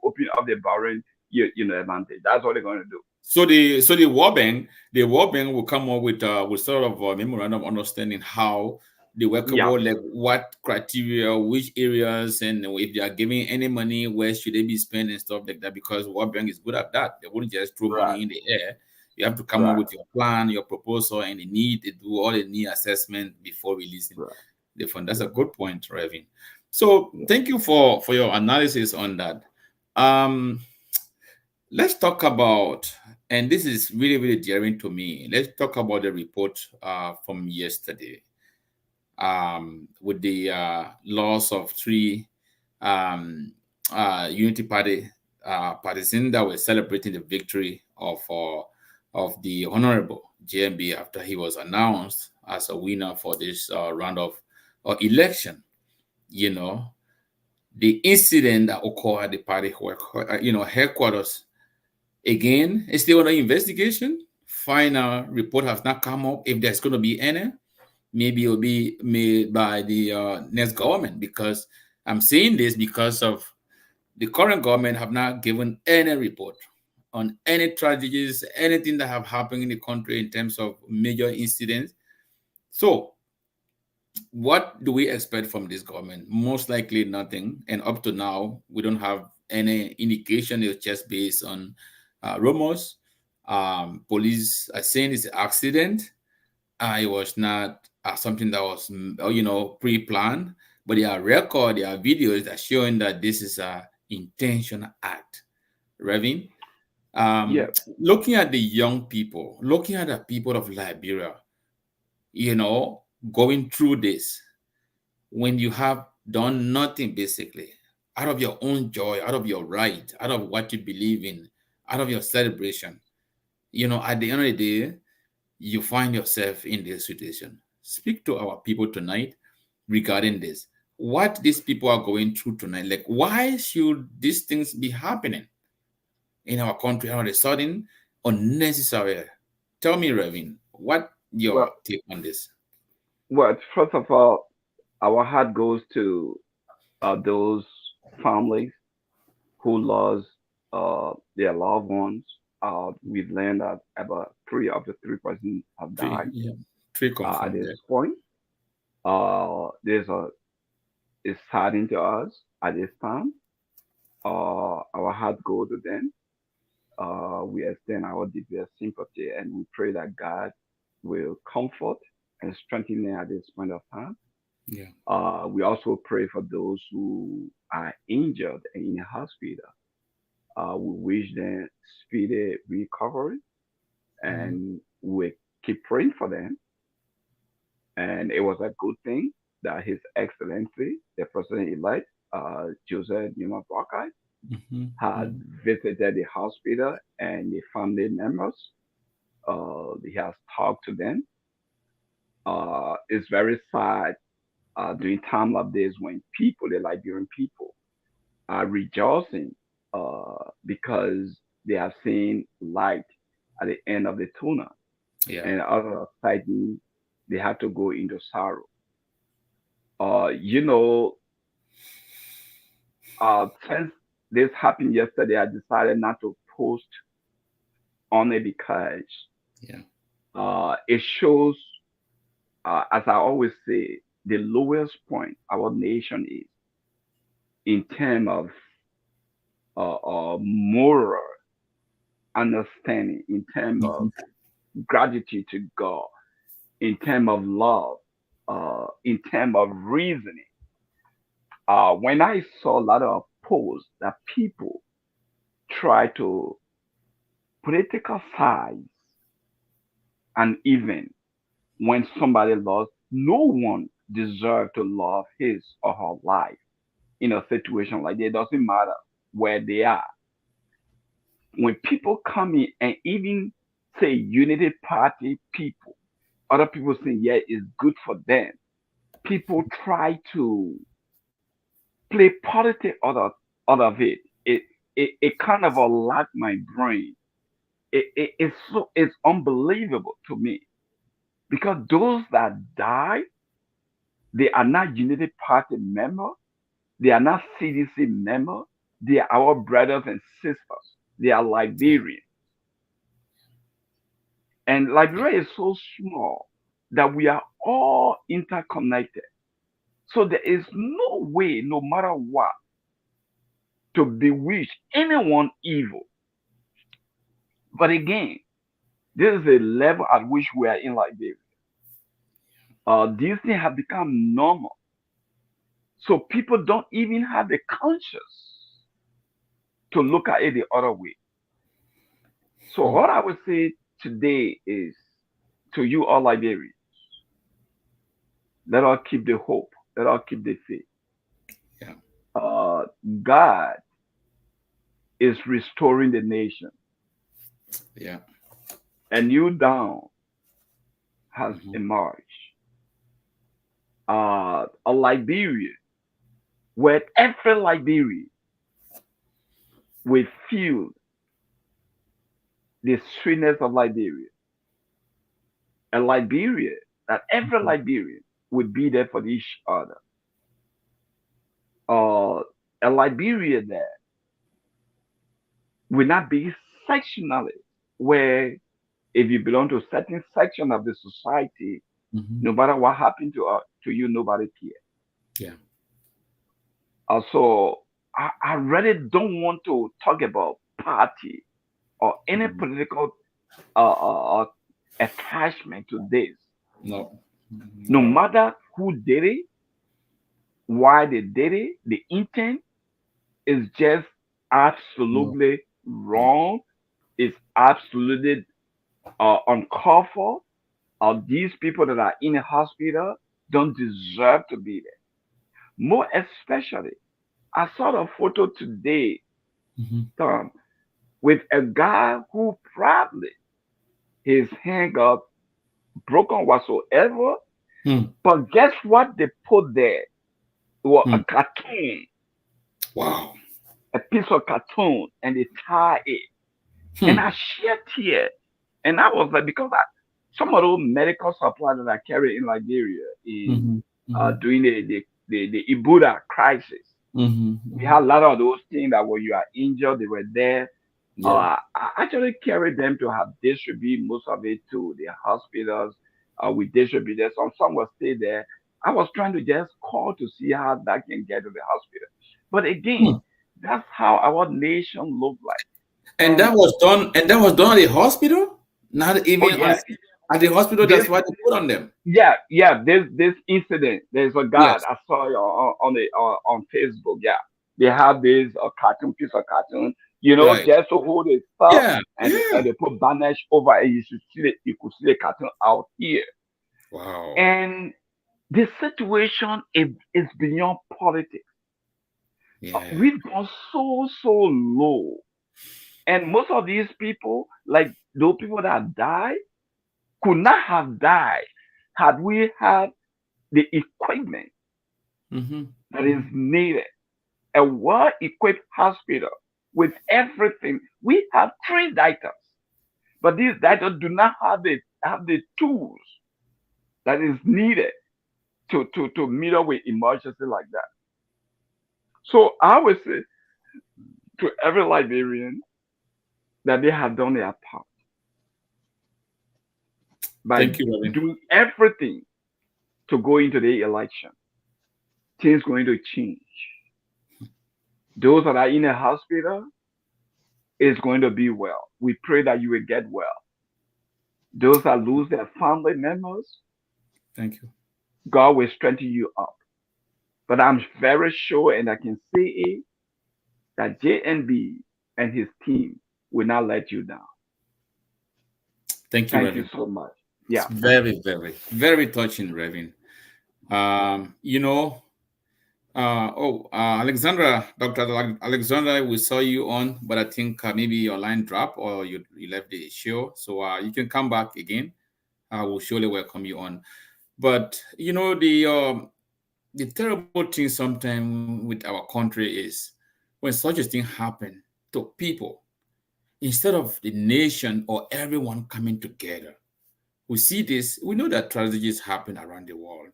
open up the borrowing, advantage. That's what they're going to do.
So the World Bank, will come up with sort of a memorandum of understanding how the
Yeah,
workable, like what criteria, which areas, and if they are giving any money, where should they be spent and stuff like that. Because World Bank is good at that. They wouldn't just throw
right,
money in the air. You have to come up
right,
with your plan, your proposal, and they do all the need assessment before releasing
right.
the fund. That's
Yeah,
a good point, Revin. So
yeah.
thank you for your analysis on that. Um, Let's talk about, and this is really, really daring to me. Let's talk about the report from yesterday with the loss of three Unity Party partisans that were celebrating the victory of the Honorable JMB after he was announced as a winner for this round of election. You know, the incident that occurred at the party, headquarters. Again, it's still under investigation. Final report has not come up. If there's going to be any, maybe it'll be made by the next government, because I'm saying this because of the current government have not given any report on any tragedies, anything that have happened in the country in terms of major incidents. So what do we expect from this government? Most likely nothing. And up to now, we don't have any indication. It's just based on rumors. Police are saying it's an accident. It was not something that was, pre-planned. But there are records, there are videos that showing that this is an intentional act. Revin,
Yeah.
looking at the young people, looking at the people of Liberia, going through this, when you have done nothing basically out of your own joy, out of your right, out of what you believe in, out of your celebration, at the end of the day, you find yourself in this situation. Speak to our people tonight regarding this. What these people are going through tonight, like why should these things be happening in our country all of a sudden, unnecessary? Tell me, Revin, what your
Well,
take on this?
first of all, our heart goes to those families who lost their loved ones. We've learned that about three of the three persons have
Three,
died
yeah, three
at
confirmed
this
dead.
point. It's saddening to us at this time. Our heart goes to them. We extend our deepest sympathy and we pray that God will comfort and strengthen them at this point of time.
Yeah.
We also pray for those who are injured and in the hospital. We wish them speedy recovery and we keep praying for them. And it was a good thing that His Excellency, the President-elect, Joseph Numa Boakai, had visited the hospital and the family members. He has talked to them. It's very sad during time like this when people, the Liberian people, are rejoicing because they have seen light at the end of the tunnel,
Yeah.
and other of sudden they have to go into sorrow. Uh, you know, since this happened yesterday, I decided not to post on it because
Yeah.
it shows, as I always say, the lowest point our nation is in terms of moral understanding, in terms of gratitude to God, in terms of love, in terms of reasoning. When I saw a lot of posts that people try to political sides, and even when somebody lost, no one deserves to love his or her life in a situation like that. It doesn't matter where they are. When people come in and even say unity party people, other people say, yeah, it's good for them. People try to play politics out of it. It kind of lock my brain. It's unbelievable to me because those that die, they are not Unity Party members. They are not CDC members. They are our brothers and sisters. They are Liberians. And Liberia is so small that we are all interconnected. So there is no way, no matter what, to bewitch anyone evil. But again, this is a level at which we are in Liberia. These things have become normal. So people don't even have the conscience to look at it the other way. So what I would say today is to you all Liberians, let us keep the hope, let us keep the faith.
Yeah.
God is restoring the nation.
Yeah.
A new dawn has emerged. A Liberia where every Liberian will feel the sweetness of Liberia. A Liberia that every Liberian would be there for each other. A Liberia that will not be sectionally, where if you belong to a certain section of the society, no matter what happened to you, nobody cares.
Yeah.
So I really don't want to talk about party or any political attachment to this.
No.
No matter who did it, why they did it, the intent is just absolutely wrong. It's absolutely uncalled for. These people that are in a hospital don't deserve to be there. More especially, I saw a photo today, Tom, with a guy who probably his hand got broken whatsoever. But guess what they put there? It was a cartoon.
Wow.
A piece of cartoon, and they tie it. And I shed tears. And I was like, because some of those medical supplies that I carry in Liberia in during the Ebola crisis. We had a lot of those things that when you are injured, they were there. I actually carried them to have distribute most of it to the hospitals. We distributed some will stay there. I was trying to just call to see how that can get to the hospital. But again, that's how our nation looked like.
And that was done. And that was done at the hospital. Not even at the hospital. That's what they put on them.
Yeah. This incident. There's a guy I saw on Facebook. Yeah, they have this piece of cartoon. Just to hold it up, and they put bandage over it. You could see the cartoon out here.
Wow.
And the situation is beyond politics.
Yeah.
We've gone so low. And most of these people, like those people that died, could not have died had we had the equipment that is needed. A well-equipped hospital with everything. We have trained doctors, but these doctors do not have the tools that is needed to meet up with emergency like that. So I would say to every Liberian that they have done their part by
Thank you,
doing everything to go into the election, things going to change. Those that are in a hospital is going to be well. We pray that you will get well. Those that lose their family members,
Thank you.
God will strengthen you up. But I'm very sure, and I can say it, that JNB and his team will not let you down.
Thank you,
Thank you
Reverend.
so much.
It's
Yeah.
very, very, very touching, Reverend. You know, Alexandra, Dr. Alexandra, we saw you on, but I think maybe your line dropped or you left the show. So you can come back again. I will surely welcome you on. But you know, the terrible thing sometimes with our country is when such a thing happen to people, instead of the nation or everyone coming together. We see this, we know that tragedies happen around the world,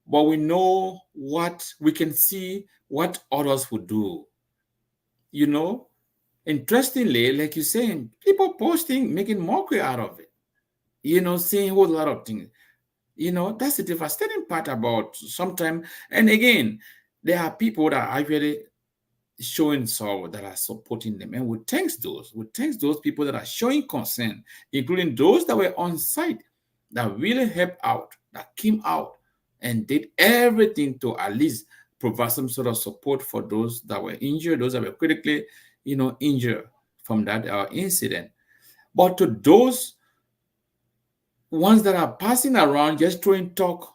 but we know what we can see what others would do. You know, interestingly, like you're saying, people posting, making mockery out of it, you know, saying a whole lot of things. You know, that's the devastating part about sometimes. And again, there are people that are actually showing sorrow that are supporting them. And we thanks those people that are showing concern, including those that were on site that really helped out, that came out and did everything to at least provide some sort of support for those that were injured, those that were critically, you know, injured from that incident. But to those ones that are passing around just throwing talk,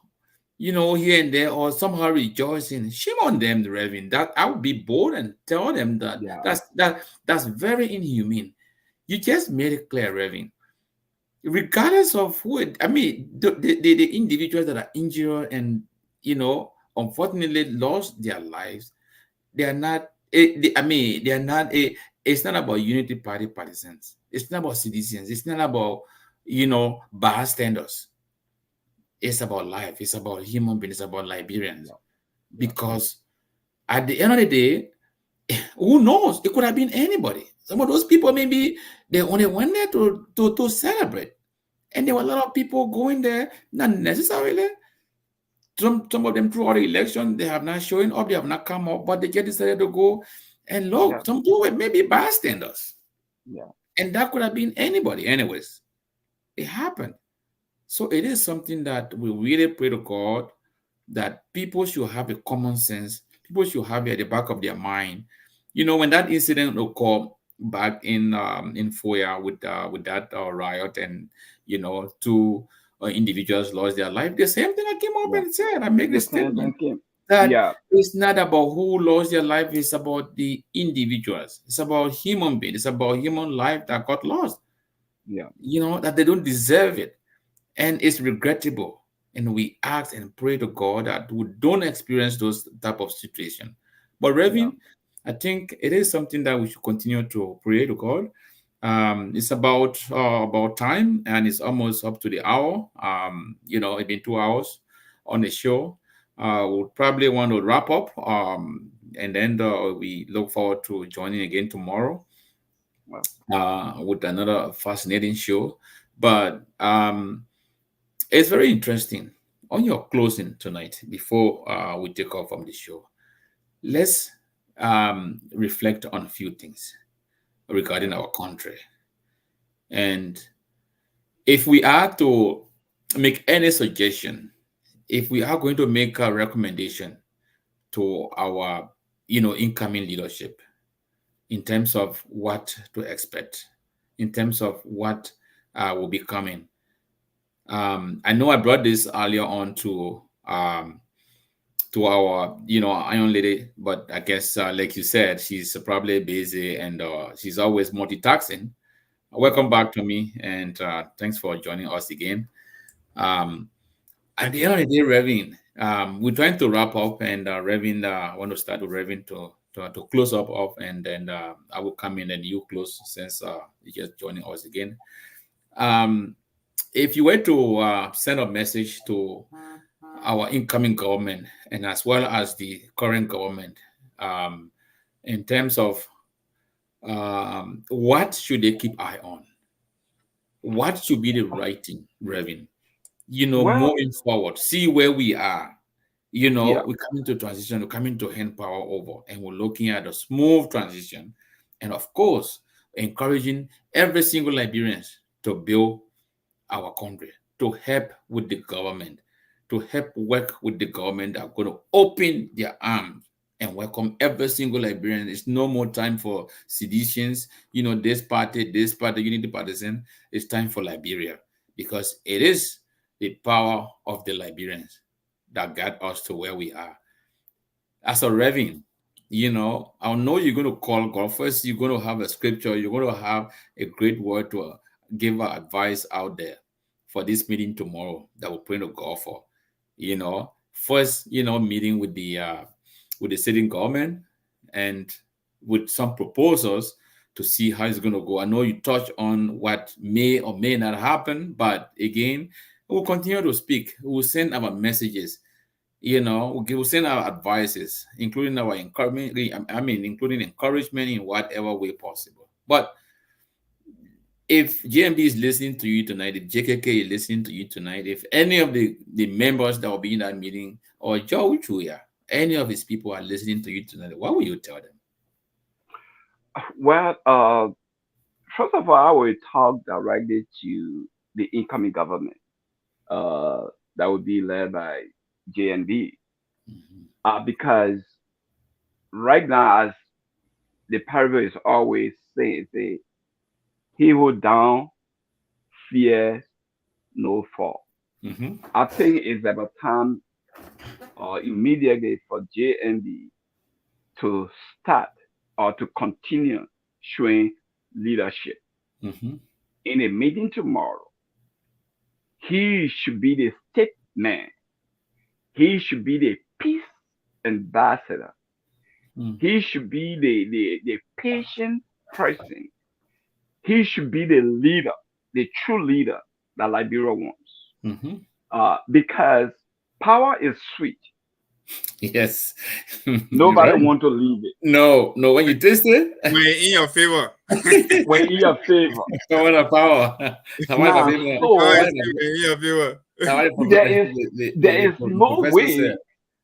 you know, here and there, or somehow rejoicing, shame on them, the Reverend. That I would be bold and tell them that
Yeah.
that's very inhumane. You just made it clear, Reverend. Regardless of who I mean, the individuals that are injured and, you know, unfortunately lost their lives, they are not. I mean, they are not. It's not about unity party partisans. It's not about citizens. It's not about, you know, bystanders. It's about life. It's about human beings. It's about Liberians. Because at the end of the day, who knows? It could have been anybody. Some of those people maybe they only went there to celebrate, and there were a lot of people going there, not necessarily. Some of them throughout the election, they have not shown up, they have not come up, but they just decided to go. And look,
Yeah.
some people were maybe bystanders,
Yeah.
and that could have been anybody. Anyways, it happened. So it is something that we really pray to God that people should have a common sense. People should have it at the back of their mind. You know, when that incident occurred back in Foya with that riot, and you know, two individuals lost their life. The same thing I came up
Yeah.
and said. I make the
The same
statement
thing came.
that
Yeah.
it's not about who lost their life. It's about the individuals. It's about human beings. It's about human life that got lost.
Yeah.
You know, that they don't deserve it, and it's regrettable. And we ask and pray to God that we don't experience those type of situation. But
Yeah.
Reverend, I think it is something that we should continue to pray to God. It's about time, and it's almost up to the hour. You know, it's been 2 hours on the show. We'll probably want to wrap up. And then we look forward to joining again tomorrow
Well,
with another fascinating show. But it's very interesting. On your closing tonight, before we take off from the show, let's reflect on a few things regarding our country. And if we are to make any suggestion, if we are going to make a recommendation to our, you know, incoming leadership in terms of what to expect, in terms of what will be coming. I know I brought this earlier on to our, you know, Iron Lady, but I guess, like you said, she's probably busy and she's always multitasking. Welcome back to me, and thanks for joining us again. Um, at the end of the day, Revin, we're trying to wrap up, and Revin, I want to start with Revin to close up, and then I will come in and you close since you're just joining us again. Um, if you were to send a message to our incoming government and as well as the current government, um, in terms of what should they keep eye on? What should be the right thing, Revin?
Well,
moving forward, see where we are.
yeah.
We're coming to transition, we're coming to hand power over, and we're looking at a smooth transition. And of course, encouraging every single Liberian to build our country, to help with the government, to help work with the government that are going to open their arms and welcome every single Liberian. It's no more time for seditions, this party, unity partisan. It's time for Liberia because it is the power of the Liberians that got us to where we are. As a Reverend, I know you're going to call God. First, you're going to have a scripture, you're going to have a great word to give our advice out there for this meeting tomorrow that we're praying to God for. First, meeting with the sitting government and with some proposals to see how it's going to go. I know you touched on what may or may not happen, but again, we'll continue to speak. We'll send our messages. We'll send our advices, including our encouragement. Including encouragement in whatever way possible. But if JMB is listening to you tonight, if JKK is listening to you tonight, if any of the members that will be in that meeting, or Joe Chuya, any of his people are listening to you tonight, what will you tell them?
Well, first of all, I will talk directly to the incoming government that would be led by JNB. Because right now, as the parable is always saying, he who down fears no fall. I think it's about time immediately for JNB to start or to continue showing leadership. In a meeting tomorrow, he should be the statesman. He should be the peace ambassador. He should be the patient person. He should be the leader, the true leader that Liberia wants. Because power is sweet.
Yes.
Nobody want to leave it.
No. When you taste it,
we're in your favor.
We're in your favor.
Power the power.
Now, there is no way.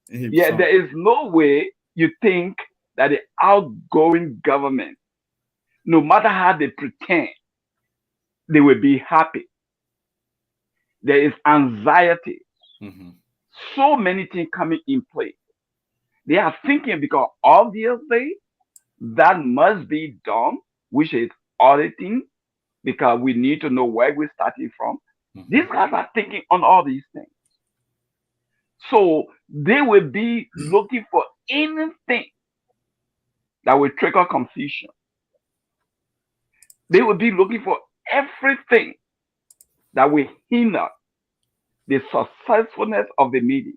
Yeah, there is no way you think that the outgoing government, no matter how they pretend, they will be happy. There is anxiety. So many things coming in play. They are thinking because obviously that must be done, which is auditing, because we need to know where we're starting from. These guys are thinking on all these things. So they will be looking for anything that will trigger confusion. They will be looking for everything that will hinder the successfulness of the meeting.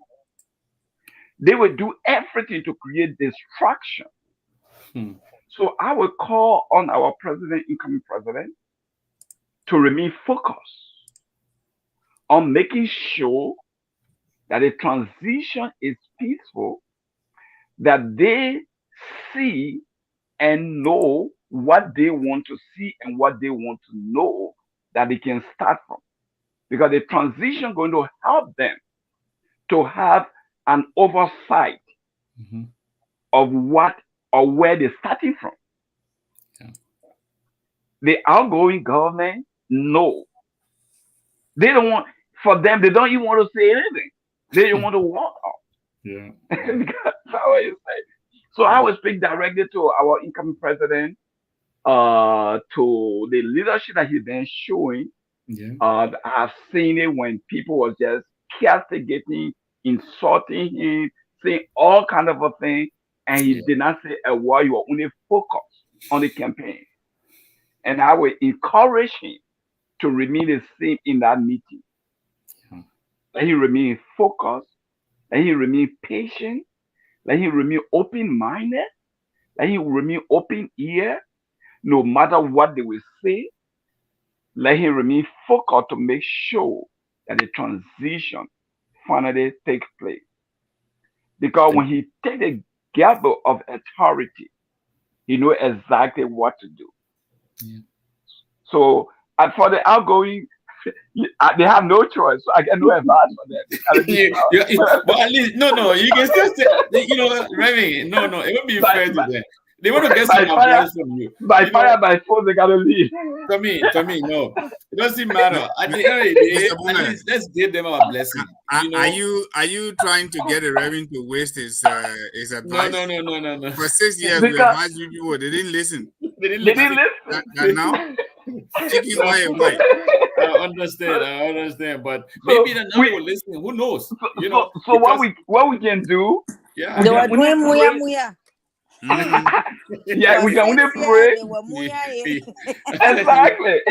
They will do everything to create distraction. So I will call on our incoming president, to remain focused on making sure that the transition is peaceful, that they see and know what they want to see and what they want to know that they can start from. Because the transition is going to help them to have an oversight of what or where they're starting from. The outgoing government, no. They don't want, for them, they don't even want to say anything. They don't want to walk out. That's how I say. So I will speak directly to our incoming president, to the leadership that he's been showing. I have seen it when people was just castigating, insulting him, saying all kind of a thing, and he did not say a word. You were only focused on the campaign. And I will encourage him to remain the same in that meeting. Let him remain focused. Let him remain patient. Let him remain open-minded. Let him remain open-ear. No matter what they will say, let him remain focused to make sure that the transition finally takes place. Because when he takes the gavel of authority, he knows exactly what to do. So, for the outgoing They have no choice, so I get no advice for them. They gotta leave power.
But at least no, you can still say, Remy, no, it would be fair to them. They want to get some advice from you.
By fire, by force, they gotta leave.
Tommy, no, it doesn't matter. At the end of the day, at least let's give them our blessing.
Are you trying to get a reverend to waste his advice?
No.
For 6 years, we advised you people. They didn't listen.
They didn't listen.
And now, chicken why?
I understand, but maybe the number will listen. Who knows?
So what we can do?
Yeah,
they were doing muya.
Yeah, we can only pray. Exactly.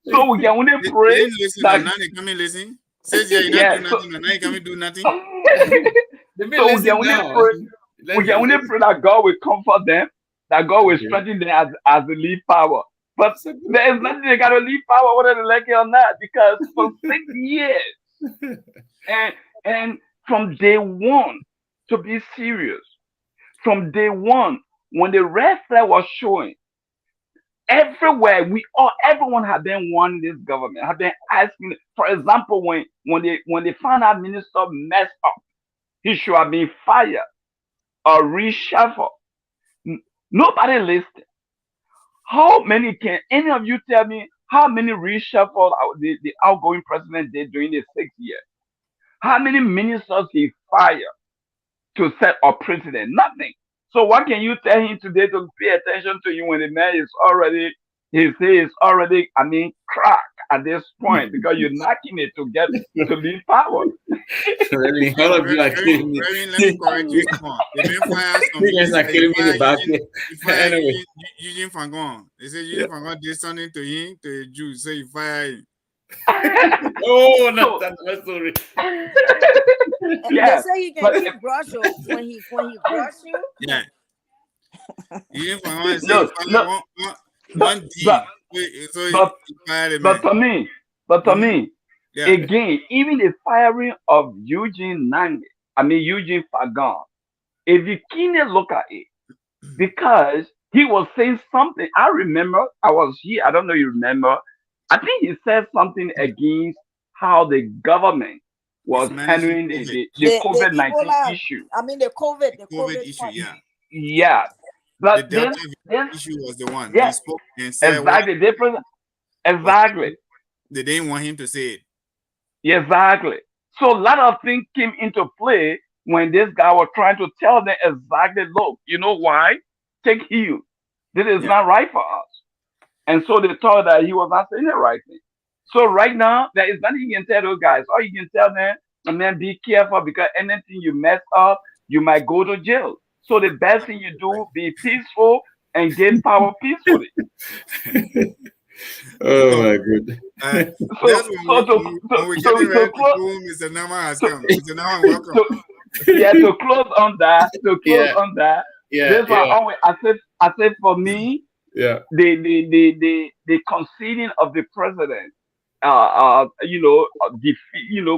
So we can only pray.
Listen, and now they come and listen. Says you're not doing nothing, and now you come do nothing.
So we can only pray that God will comfort them, that God will strengthen them as the lead power. But there is nothing they got to lead power whether they like it or not, because for 6 years, and from day one, to be serious, from day one, when the red flag was showing, everywhere everyone had been warning this government, had been asking. For example, when the finance minister messed up, he should have been fired or reshuffled. Nobody listened. How many can any of you tell me how many reshuffle the outgoing president did during the 6 years? How many ministers he fired to set up president? Nothing. So what can you tell him today to pay attention to you when the man is already, cracked at this point, because you're knocking it to get to lead power.
Really, all of you are killing me.
Let me correct you. They didn't fire some.
You guys are killing me in the back here. Anyway,
Eugene Fangon. They said Eugene Fangon did something to him, to a Jew, so you fire him.
Oh, that's my story.
Yeah, they say he can keep brush when he brush you.
Yeah. Eugene Fangon said one D.
But to me, again, even the firing of Eugene Fagan, if you keenly look at it, because he was saying something. I remember, I was here. I don't know if you remember. I think he said something against how the government was handling the COVID-19 issue.
I mean, the COVID
issue, yeah.
Yeah. But
the Delta issue was the one.
Yeah,
he spoke and said
exactly.
They didn't want him to say it.
Exactly. So a lot of things came into play when this guy was trying to tell them exactly, look, you know why? Take heed. This is not right for us. And so they thought that he was not saying the right thing. So right now, there is nothing you can tell those guys. Or you can tell them, man, be careful, because anything you mess up, you might go to jail. So the best thing you do, be peaceful and gain power peacefully.
Oh my goodness.
When we get ready to close, Mr. Nama has come. Mr. Nama, welcome.
To close on that, I said for me, the conceding of the president,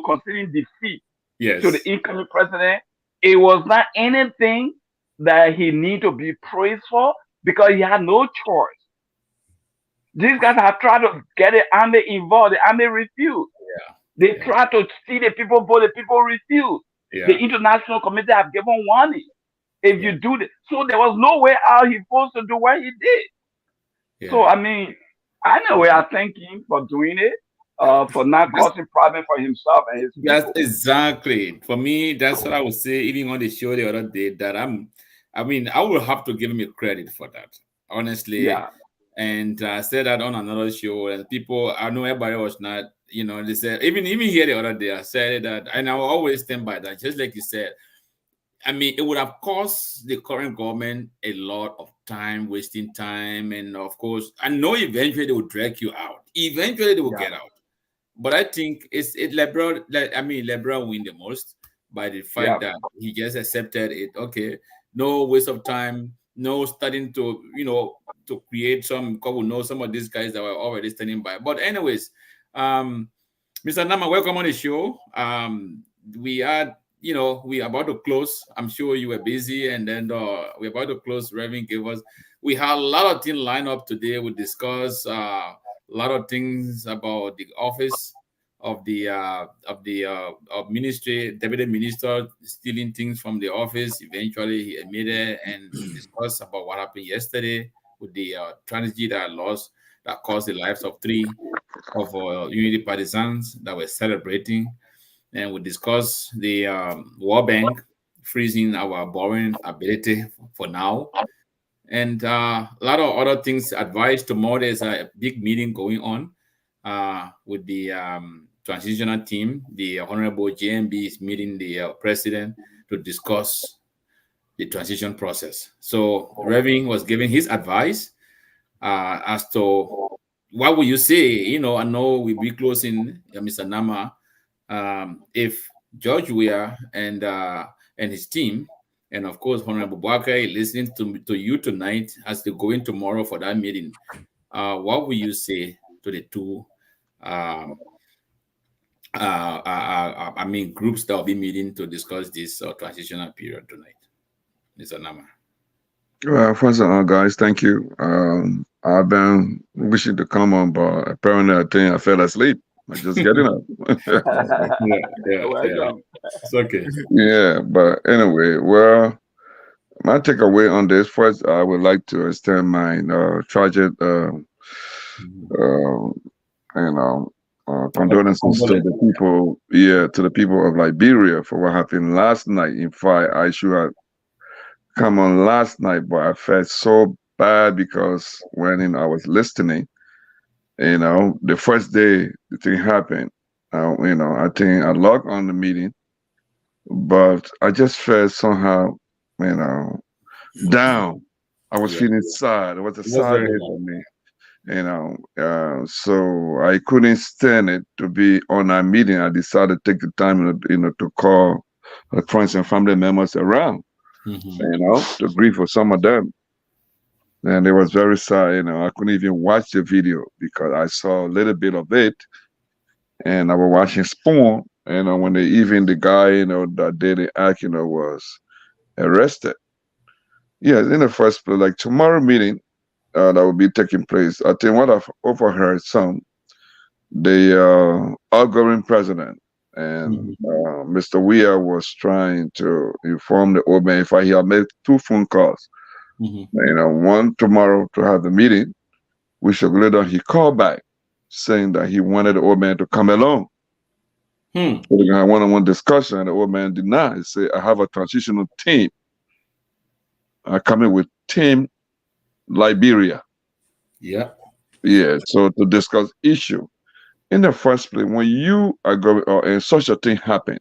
conceding defeat to the incoming president, it was not anything that he need to be praised for, because he had no choice. These guys have tried to get the army involved. The army refused. They tried to see the people, but the people refused. The international community have given warning. If you do this, so there was no way out. He forced to do what he did. So I mean, anyway, I thank him for doing it. For not causing problem for himself and his people.
That's exactly, for me, that's what I would say, even on the show the other day, that I will have to give him a credit for that, honestly. And I said that on another show, and people, I know everybody was not, they said, even here the other day, I said that, and I will always stand by that, just like you said. I mean, it would have cost the current government a lot of time, wasting time, and of course, I know eventually they will drag you out. Eventually they will get out. But I think LeBron win the most by the fact that he just accepted it. Okay, no waste of time, no starting to, to create some couple. Know some of these guys that were already standing by. But anyways, Mr. Nama, welcome on the show. We are about to close. I'm sure you were busy, and then we're about to close. Reverend gave us. We had a lot of things lined up today. We discuss lot of things about the office of the of ministry, deputy minister stealing things from the office. Eventually, he admitted and discussed about what happened yesterday with the tragedy that lost that caused the lives of 3 of Unity partisans that were celebrating. And we discussed the World Bank freezing our borrowing ability for now, and a lot of other things. Advice tomorrow, there's a big meeting going on with the transitional team. The Honorable JMB is meeting the president to discuss the transition process. So Revin was giving his advice as to what would you say. I know we'll be closing, Mr. Nama. If George Weah and his team, and of course Honorable Bwaka, listening to you tonight as they go in tomorrow for that meeting, what will you say to the two groups that will be meeting to discuss this transitional period tonight, Mr. Nama?
Well, first of all, guys, thank you. I've been wishing to come on, but apparently I think I fell asleep. I'm just getting up.
Yeah. It's okay.
Yeah, but anyway, well, my takeaway on this first, I would like to extend my tragic, condolences to the people, to the people of Liberia for what happened last night. In fact, I should have come on last night, but I felt so bad because when I was listening, the first day the thing happened, I think I logged on the meeting, but I just felt somehow, down. I was feeling sad. It was a sad day for me, so I couldn't stand it to be on a meeting. I decided to take the time, to call friends and family members around, to grieve for some of them. And it was very sad, I couldn't even watch the video because I saw a little bit of it, and I was watching Spoon, when the guy, that did the act, was arrested. Yes, in the first place, like tomorrow meeting that will be taking place, I think what I've overheard the outgoing president and Mr. Weah was trying to inform the old man. If he had made 2 phone calls, one tomorrow to have the meeting, which later he called back saying that he wanted the old man to come along. So they're gonna have one-on-one discussion, and the old man denied. He said, I have a transitional team. I come in with Team Liberia.
Yeah.
Yeah, so to discuss issue. In the first place, when you are going, and such a thing happen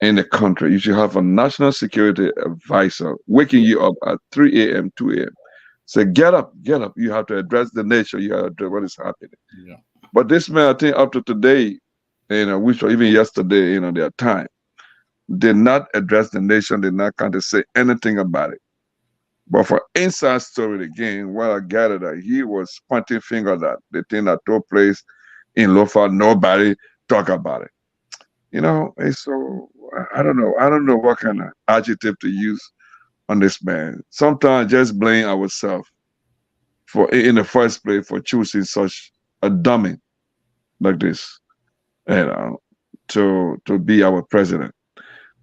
in the country, you should have a national security advisor waking you up at 3 a.m., 2 a.m. Say, get up. You have to address the nation. You have to address what is happening.
Yeah.
But this man, I think up to today, which or even yesterday, their time, did not address the nation, did not kind of say anything about it. But for inside story again, what I gathered that he was pointing fingers at the thing that took place in Lofa, nobody talk about it. And so I don't know. I don't know what kind of adjective to use on this man. Sometimes just blame ourselves in the first place for choosing such a dummy like this, to be our president.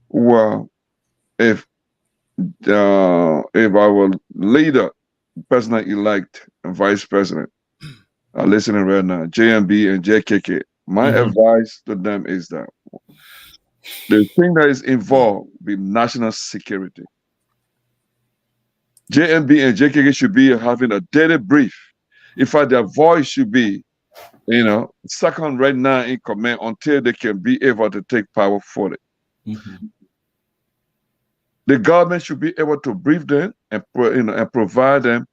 Well, if our leader, president-elect, and vice president are listening right now, JMB and JKK, my advice to them is that the thing that is involved be national security. JMB and JKK should be having a daily brief. In fact, their voice should be, second right now in command until they can be able to take power fully. The government should be able to brief them and provide them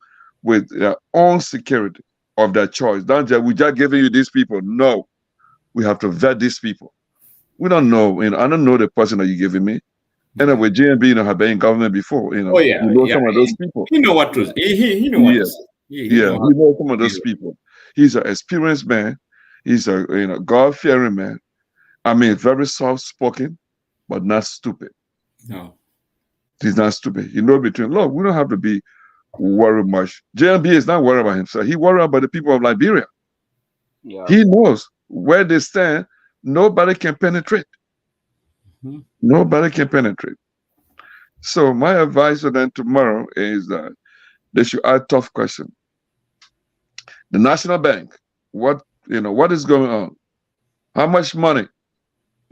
with their own security of their choice. Don't just, we just giving you these people. No, we have to vet these people. We don't know. I don't know the person that you're giving me. Anyway, JMB, have been in government before.
Some of
those people.
He know what to. He know what to say.
He knows some of those people. He's an experienced man. He's a God-fearing man. I mean, very soft-spoken, but not stupid.
No.
He's not stupid. Between, look, we don't have to be worried much. JMB is not worried about himself. He worried about the people of Liberia.
Yeah.
He knows where they stand. Nobody can penetrate. Nobody can penetrate. So my advice to them tomorrow is that they should ask tough questions. The National Bank, what is going on? How much money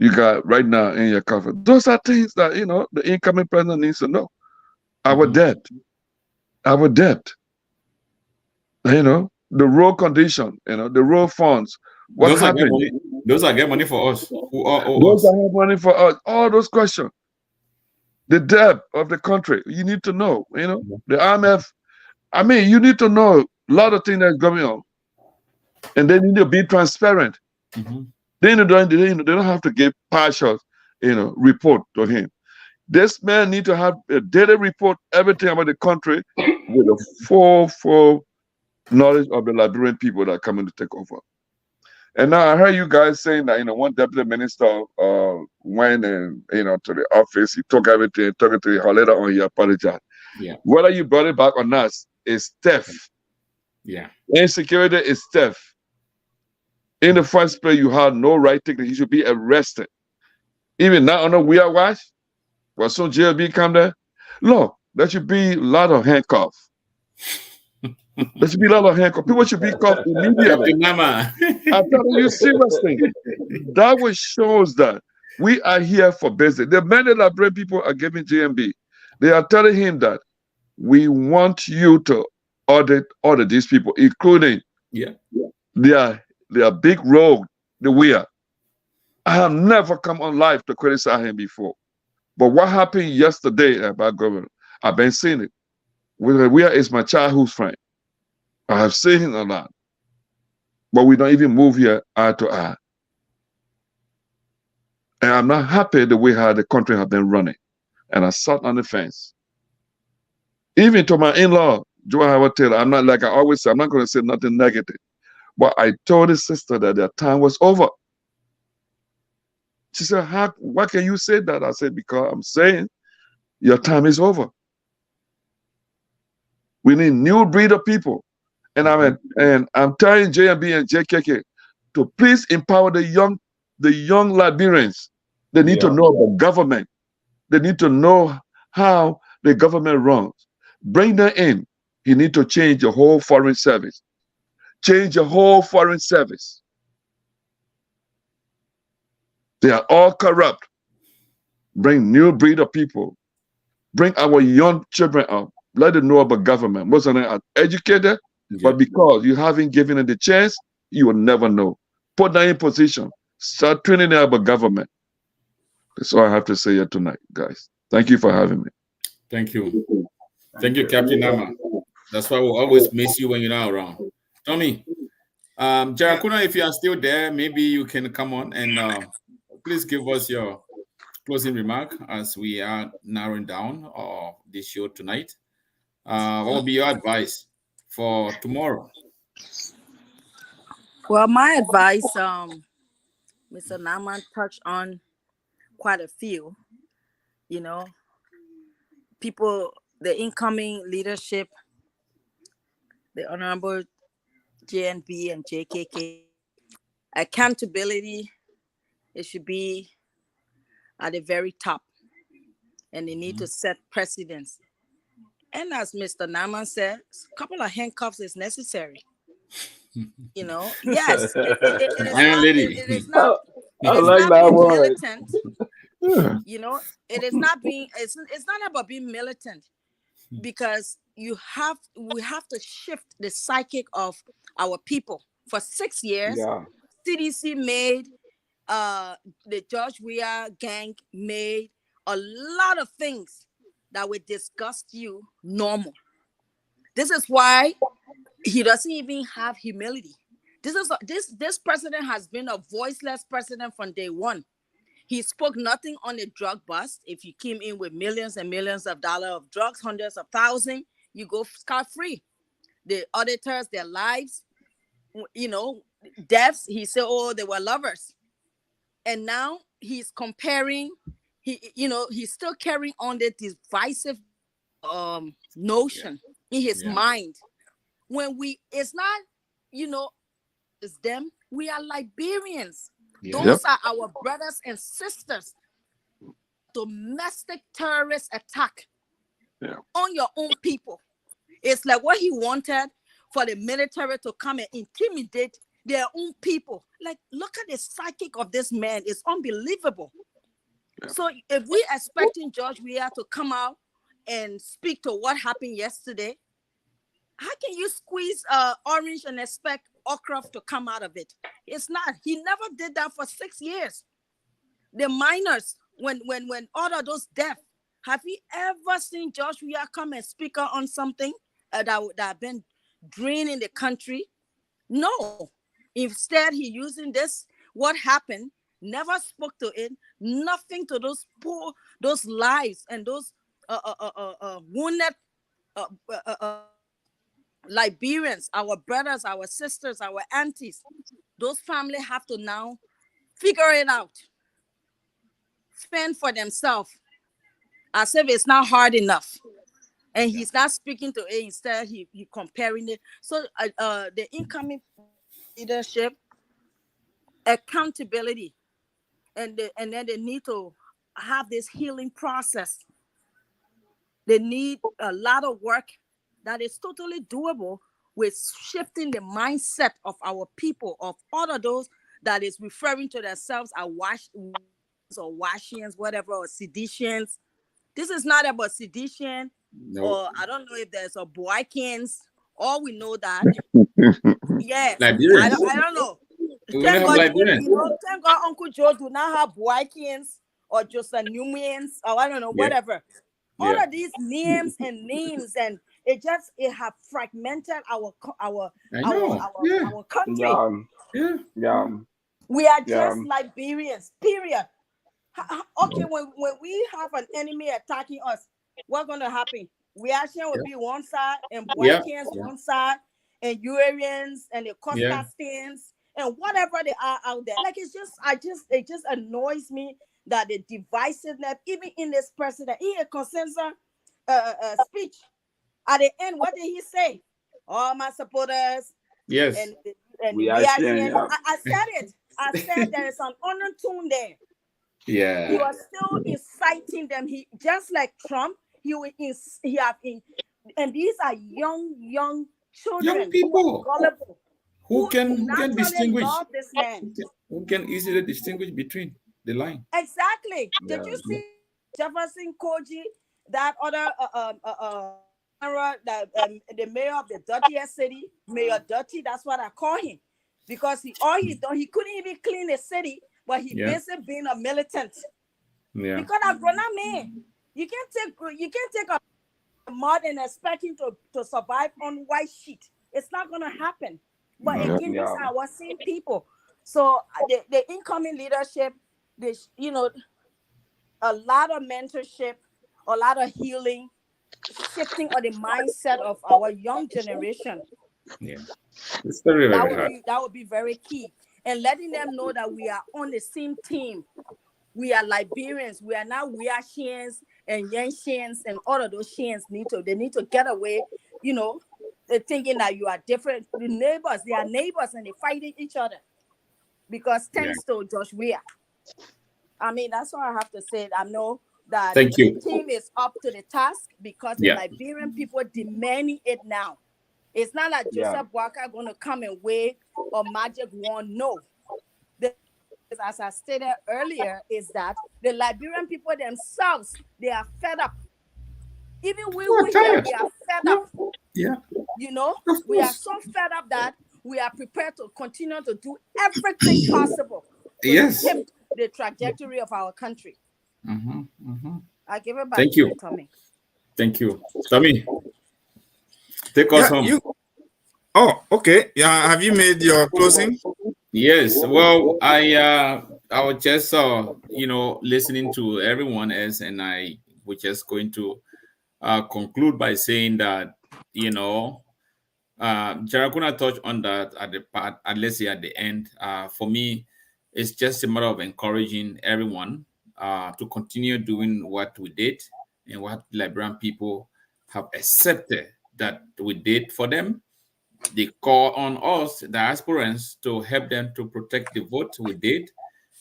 you got right now in your cover? Those are things that the incoming president needs to know. Our debt, our debt. The road condition. The road funds. What
Those are get
happened?
money. Those are get money for us. Who owe
Those
us?
are money for us. All those questions. The debt of the country. You need to know. The IMF. I mean, you need to know a lot of things that's going on, and they need to be transparent. They don't have to give partial, report to him. This man need to have a daily report, everything about the country, with a full knowledge of the Liberian people that are coming to take over. And now I heard you guys saying that one deputy minister went and to the office, he took everything, took it to the later on, he apologized.
Yeah.
Whether you brought it back or not is theft.
Yeah.
Insecurity is theft. In the first place, you had no right to. He should be arrested. Even now on a weird watch, when some JLB come there, look, there should be a lot of handcuffs. There should be a lot of handcuffs. People should be cuffed immediately. I'm telling you seriously. That was shows that we are here for business. The men that Liberian people are giving JMB, they are telling him that we want you to audit these people, including their big rogue, the weir. I have never come on live to criticize him before. But what happened yesterday about government, I've been seeing it. Weir is my childhood friend. I have seen him a lot. But we don't even move here eye to eye. And I'm not happy the way how the country has been running. And I sat on the fence. Even to my in-law, Joe Howard Taylor, I'm not, like I always say, I'm not going to say nothing negative. But I told his sister that their time was over. She said, why can you say that? I said, because I'm saying your time is over. We need new breed of people. And I'm telling JMB and JKK to please empower the young Liberians. They need to know about government. They need to know how the government runs. Bring them in. You need to change the whole foreign service. Change the whole foreign service. They are all corrupt. Bring new breed of people. Bring our young children up. Let them know about government. Most of them are educated, but because you haven't given them the chance, you will never know. Put them in position. Start training them about government. That's all I have to say here tonight, guys. Thank you for having me.
Thank you. Thank you, Captain Nama. That's why we'll always miss you when you're not around. Tommy, Jarakuna, if you are still there, maybe you can come on and please give us your closing remark as we are narrowing down this show tonight. What will be your advice for tomorrow?
Well, my advice, Mr. Naman touched on quite a few. People, the incoming leadership, the Honorable JNB and JKK, accountability, it should be at the very top. And they need to set precedents. And as Mr. Naman said, a couple of handcuffs is necessary. Yes, it is not being militant. It is not being. It's not about being militant, because we have to shift the psychic of our people. For 6 years, CDC made the George Weah gang made a lot of things that would disgust you normal. This is why he doesn't even have humility. This president has been a voiceless president from day one. He spoke nothing on the drug bust. If you came in with millions and millions of dollars of drugs, hundreds of thousands, you go scot-free. The auditors, their lives, deaths, he said, oh, they were lovers. And now he's comparing, he's still carrying on the divisive notion in his mind. When it's not, it's them, We are Liberians.
Yeah.
Those are our brothers and sisters. Domestic terrorist attack on your own people. It's like what he wanted for the military to come and intimidate their own people. Like, look at the psychic of this man. It's unbelievable. So if we expecting George Weah to come out and speak to what happened yesterday, how can you squeeze orange and expect okra to come out of it? It's not. He never did that for 6 years. The miners, when all of those deaths, have you ever seen George Weah come and speak out on something that have been draining the country? No. Instead, he using this, what happened, never spoke to it, nothing to those poor, those lives and those wounded Liberians, our brothers, our sisters, our aunties. Those families have to now figure it out, fend for themselves, as if it's not hard enough. And he's not speaking to it. Instead, he comparing it. So the incoming leadership, accountability, and then they need to have this healing process. They need a lot of work that is totally doable with shifting the mindset of our people, of all of those that is referring to themselves as Washians, whatever, or seditions. This is not about sedition, or I don't know if there's a Boykins. All we know that, yes,
Liberians.
I don't know.
Thank
God Uncle Joe do not have Boykins or just a Numians, or I don't know, whatever. All of these names and it have fragmented our country. We are just Liberians, period. Okay, when we have an enemy attacking us, what's going to happen? We actually will be one side, and Boykins one side, and Urians and the Costastans and whatever they are out there. Like, it just annoys me that the divisiveness, even in this president, in a consensus speech, at the end, what did he say? All my supporters.
Yes.
And we are here. I said it. I said there is an undertone there.
Yeah.
You are still inciting them. He just like Trump. And these are young children,
young people who can distinguish.
Love this man.
Who can easily distinguish between the line.
Exactly. Did you see Jefferson Koji, that other the mayor of the dirtiest city, Mayor Dirty? That's what I call him, because he couldn't even clean the city, but he busy being a militant.
Yeah.
Because a grown man, you can't take a mud and expect him to survive on white sheet. It's not gonna happen. But again, these are our same people. So the incoming leadership, a lot of mentorship, a lot of healing, shifting of the mindset of our young generation.
Yeah, it's very hard.
That would be very key, and letting them know that we are on the same team. We are Liberians. We are not Weashians and Yanshians, and all of those Shians need to get away. They're thinking that you are different. The neighbors, they are neighbors, and they're fighting each other. Because thanks to Josh Weah. I mean, that's all I have to say. I know that the team is up to the task, because the Liberian people demanding it now. It's not like Joseph Boakai going to come and wave or magic wand. No. As I stated earlier, is that the Liberian people themselves, they are fed up. Even we are fed up.
Yeah.
We are so fed up that we are prepared to continue to do everything possible to shift the trajectory of our country. I give it back to you, Tommy.
Thank you. Tommy, take us home.
Oh, okay. Yeah, have you made your closing?
Yes. Well, I was just listening to everyone else, and I was just going to conclude by saying that Jarakuna touched on that at the end. For me, it's just a matter of encouraging everyone to continue doing what we did and what Liberian people have accepted that we did for them.
they call on us, the aspirants, to help them to protect the vote. We did,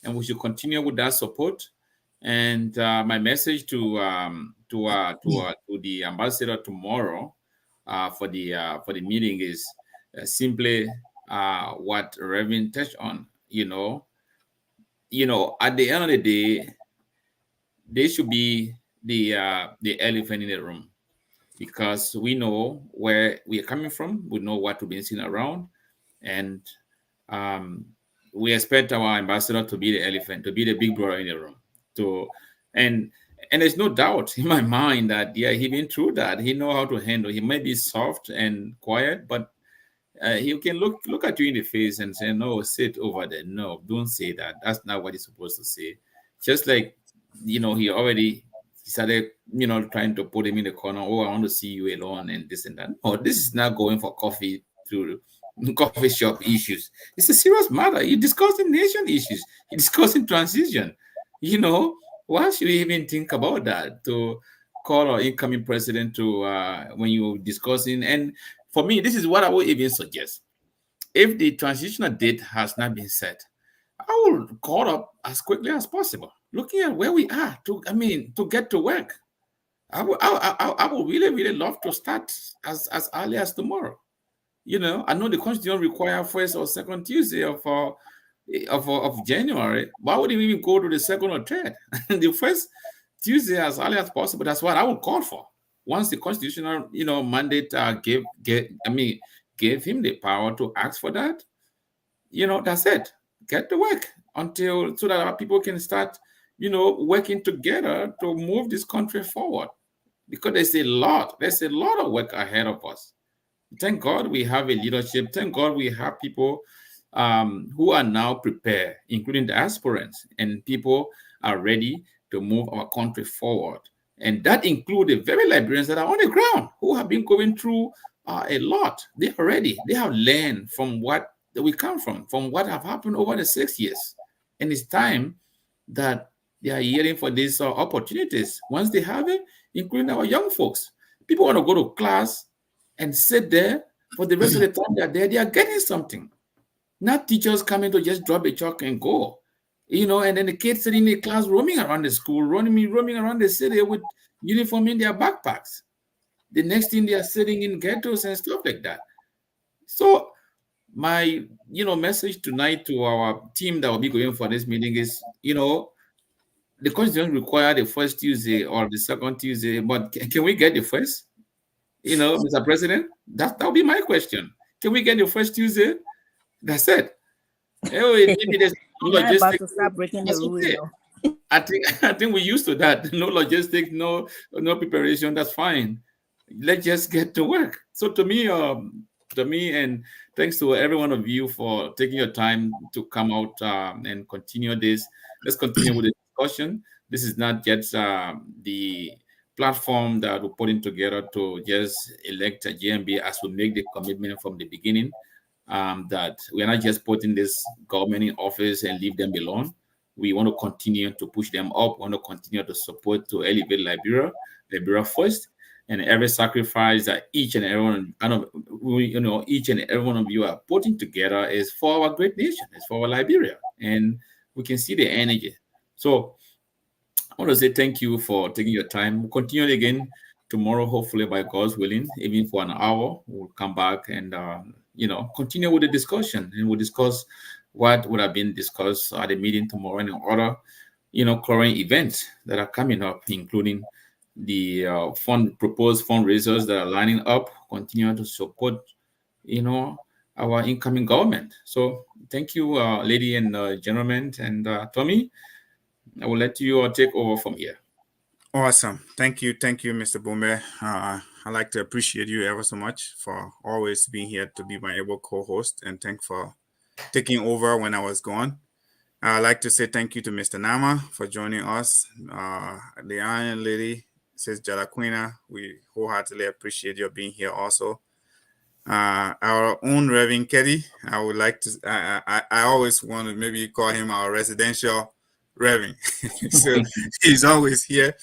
and we should continue with that support. And my message to the ambassador tomorrow for the meeting is simply what Reverend touched on. At the end of the day, they should be the elephant in the room, because we know where we are coming from, we know what we've been seeing around, and um, we expect our ambassador to be the elephant, to be the big brother in the room. To and there's no doubt in my mind that he been through that. He know how to handle. He may be soft and quiet, but he can look at you in the face and say, "No, sit over there. No, don't say that. That's not what he's supposed to say." Just like he already started, trying to put him in the corner. Oh, I want to see you alone and this and that. No, this is not going for coffee to coffee shop issues. It's a serious matter. You're discussing nation issues. You're discussing transition. Why should we even think about that? To call our incoming president to when you're discussing. And for me, this is what I would even suggest. If the transitional date has not been set, I will call up as quickly as possible. Looking at where we are, to get to work. I would really, really love to start as early as tomorrow. I know the constitution require first or second Tuesday of January. Why would we even go to the second or third? The first Tuesday as early as possible. That's what I would call for. Once the constitutional, mandate gave him the power to ask for that, that's it. Get to work so that our people can start, working together to move this country forward. Because there's a lot of work ahead of us. Thank God we have a leadership. Thank God we have people who are now prepared, including the aspirants, and people are ready to move our country forward. And that includes the very Liberians that are on the ground, who have been going through a lot. They have learned from what we come from what have happened over the 6 years. And it's time that they are hearing for these opportunities. Once they have it, including our young folks, people want to go to class and sit there for the rest of the time they're there. They are getting something. Not teachers coming to just drop a chalk and go. And then the kids sitting in the class roaming around the school, roaming around the city with uniform in their backpacks. The next thing, they are sitting in ghettos and stuff like that. So my message tonight to our team that will be going for this meeting is, the constitution require the first Tuesday or the second Tuesday, but can we get the first? Mr. President, that will be my question. Can we get the first Tuesday? That's it. Maybe there's no logistics.
About to start breaking the rules.
I think we're used to that. No logistics, no preparation. That's fine. Let's just get to work. So to me, and thanks to every one of you for taking your time to come out and continue this. Let's continue with the discussion. This is not just the platform that we're putting together to just elect a GMB, as we make the commitment from the beginning, that we're not just putting this government in office and leave them alone. We want to continue to push them up. We want to continue to support, to elevate Liberia first. And every sacrifice that each and every one of you are putting together is for our great nation. It's for our Liberia, and we can see the energy. So I want to say thank you for taking your time. We'll continue again tomorrow, hopefully by God's willing, even for an hour. We'll come back and continue with the discussion, and we'll discuss what would have been discussed at the meeting tomorrow and other current events that are coming up, including the proposed fundraisers that are lining up, continue to support, our incoming government. So thank you, lady and gentlemen, and Tommy, I will let you take over from here.
Awesome. Thank you, Mr. Bombe. I like to appreciate you ever so much for always being here to be my able co-host, and thanks for taking over when I was gone. I'd like to say thank you to Mr. Nama for joining us. The Iron Lady, says Jalaquina, we wholeheartedly appreciate your being here also. Our own Reverend Keddy, I would like to, I always want to maybe call him our residential Reverend. So he's always here.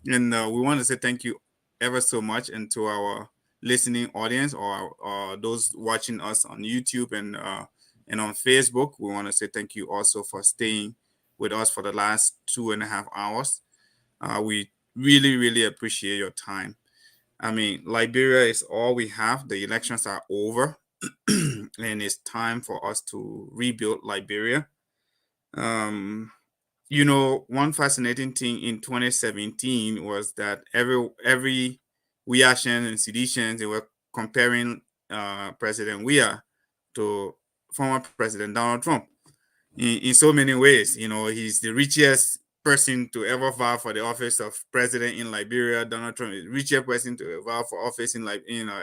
And we want to say thank you ever so much, and to our listening audience or those watching us on YouTube and on Facebook. We want to say thank you also for staying with us for the last 2.5 hours. We really, really appreciate your time. I mean, Liberia is all we have. The elections are over, and it's time for us to rebuild Liberia. One fascinating thing in 2017 was that every Weah-Shen and Seditians, they were comparing President Weah to former President Donald Trump in so many ways. He's the richest person to ever vie for the office of president in Liberia. Donald Trump is the richest person to vie for office in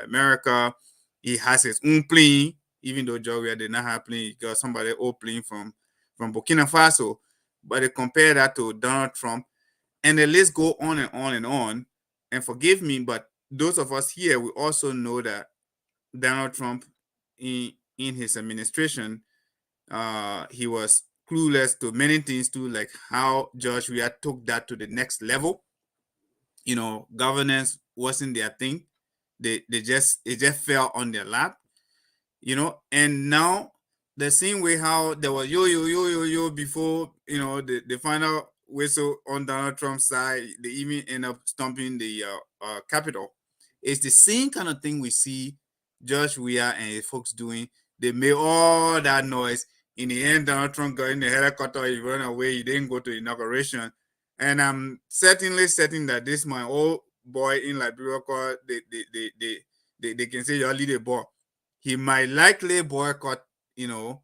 America. He has his own plane, even though Georgia did not have plane. He got somebody old plane from Burkina Faso. But they compare that to Donald Trump, and the list go on and on and on. And forgive me, but those of us here, we also know that Donald Trump, in his administration, he was clueless to many things too, like how George Weah took that to the next level. Governance wasn't their thing. It just fell on their lap. And now the same way how there was yo before, the final whistle on Donald Trump's side, they even end up stomping the Capitol. It's the same kind of thing we see George Weah and his folks doing. They made all that noise. In the end, Donald Trump got in the helicopter, he ran away, he didn't go to inauguration. And I'm certainly certain that this my old boy in Liberia, they can say you're leader boy. He might likely boycott, the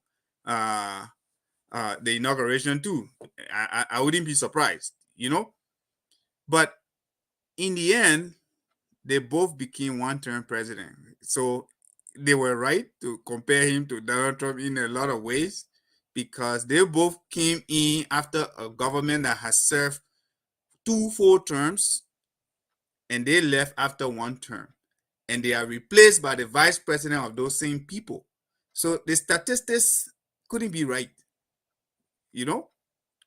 inauguration too. I wouldn't be surprised, But in the end, they both became one-term president. So they were right to compare him to Donald Trump in a lot of ways, because they both came in after a government that has served 2 full terms, and they left after 1 term. And they are replaced by the vice president of those same people. So the statistics couldn't be right,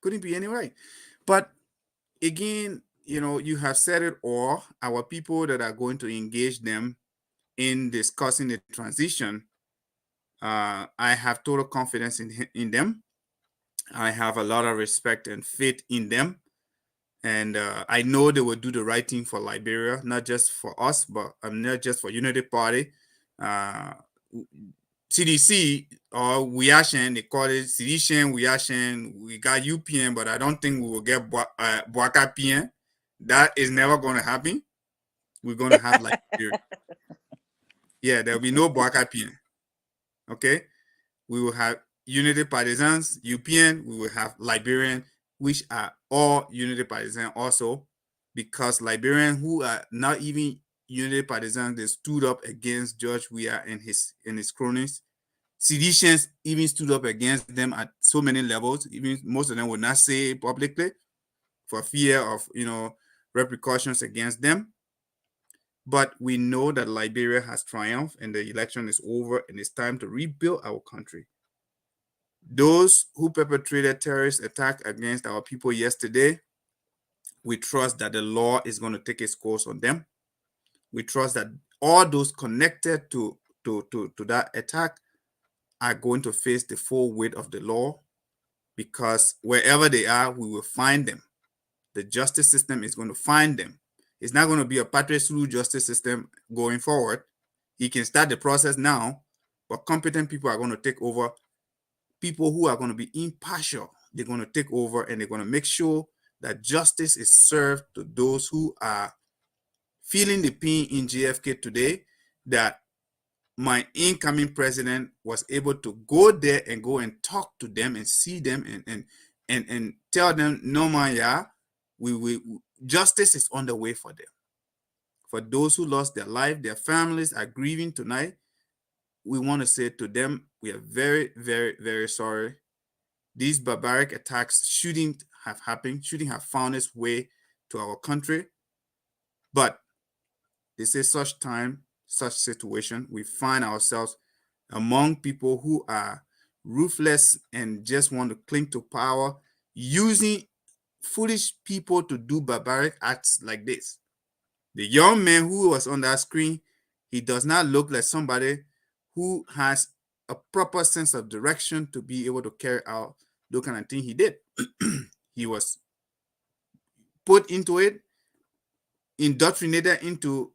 couldn't be any right. But again, you have said it all. Our people that are going to engage them in discussing the transition, I have total confidence in them. I have a lot of respect and faith in them. And I know they will do the right thing for Liberia, not just for us, but not just for Unity Party. CDC or Weah-Shen, they call it Sedition, Weah-Shen. We got UPN, but I don't think we will get Boaka PN. That is never going to happen. We're going to have Liberia. Yeah, there'll be no Boaka PN. Okay? We will have Unity Partisans, UPN. We will have Liberian, which are all Unity Partisans also, because Liberians who are not even Unity Partisans, they stood up against George Weah and his cronies. Seditians even stood up against them at so many levels. Even most of them would not say it publicly for fear of repercussions against them. But we know that Liberia has triumphed and the election is over, and it's time to rebuild our country. Those who perpetrated terrorist attack against our people yesterday, we trust that the law is going to take its course on them. We trust that all those connected to that attack are going to face the full weight of the law, because wherever they are, we will find them. The justice system is going to find them. It's not going to be a patriot-through justice system going forward. He can start the process now, but competent people are going to take over. People who are going to be impartial, they're going to take over, and they're going to make sure that justice is served to those who are feeling the pain in JFK today, that my incoming president was able to go there and go and talk to them and see them and tell them, no man, yeah, justice is on the way for them. For those who lost their life, their families are grieving tonight. We want to say to them, we are very, very, very sorry. These barbaric attacks shouldn't have happened, shouldn't have found its way to our country. But they say such time, such situation, we find ourselves among people who are ruthless and just want to cling to power, using foolish people to do barbaric acts like this. The young man who was on that screen, He does not look like somebody who has a proper sense of direction to be able to carry out the kind of thing he did. He was put into it, indoctrinated into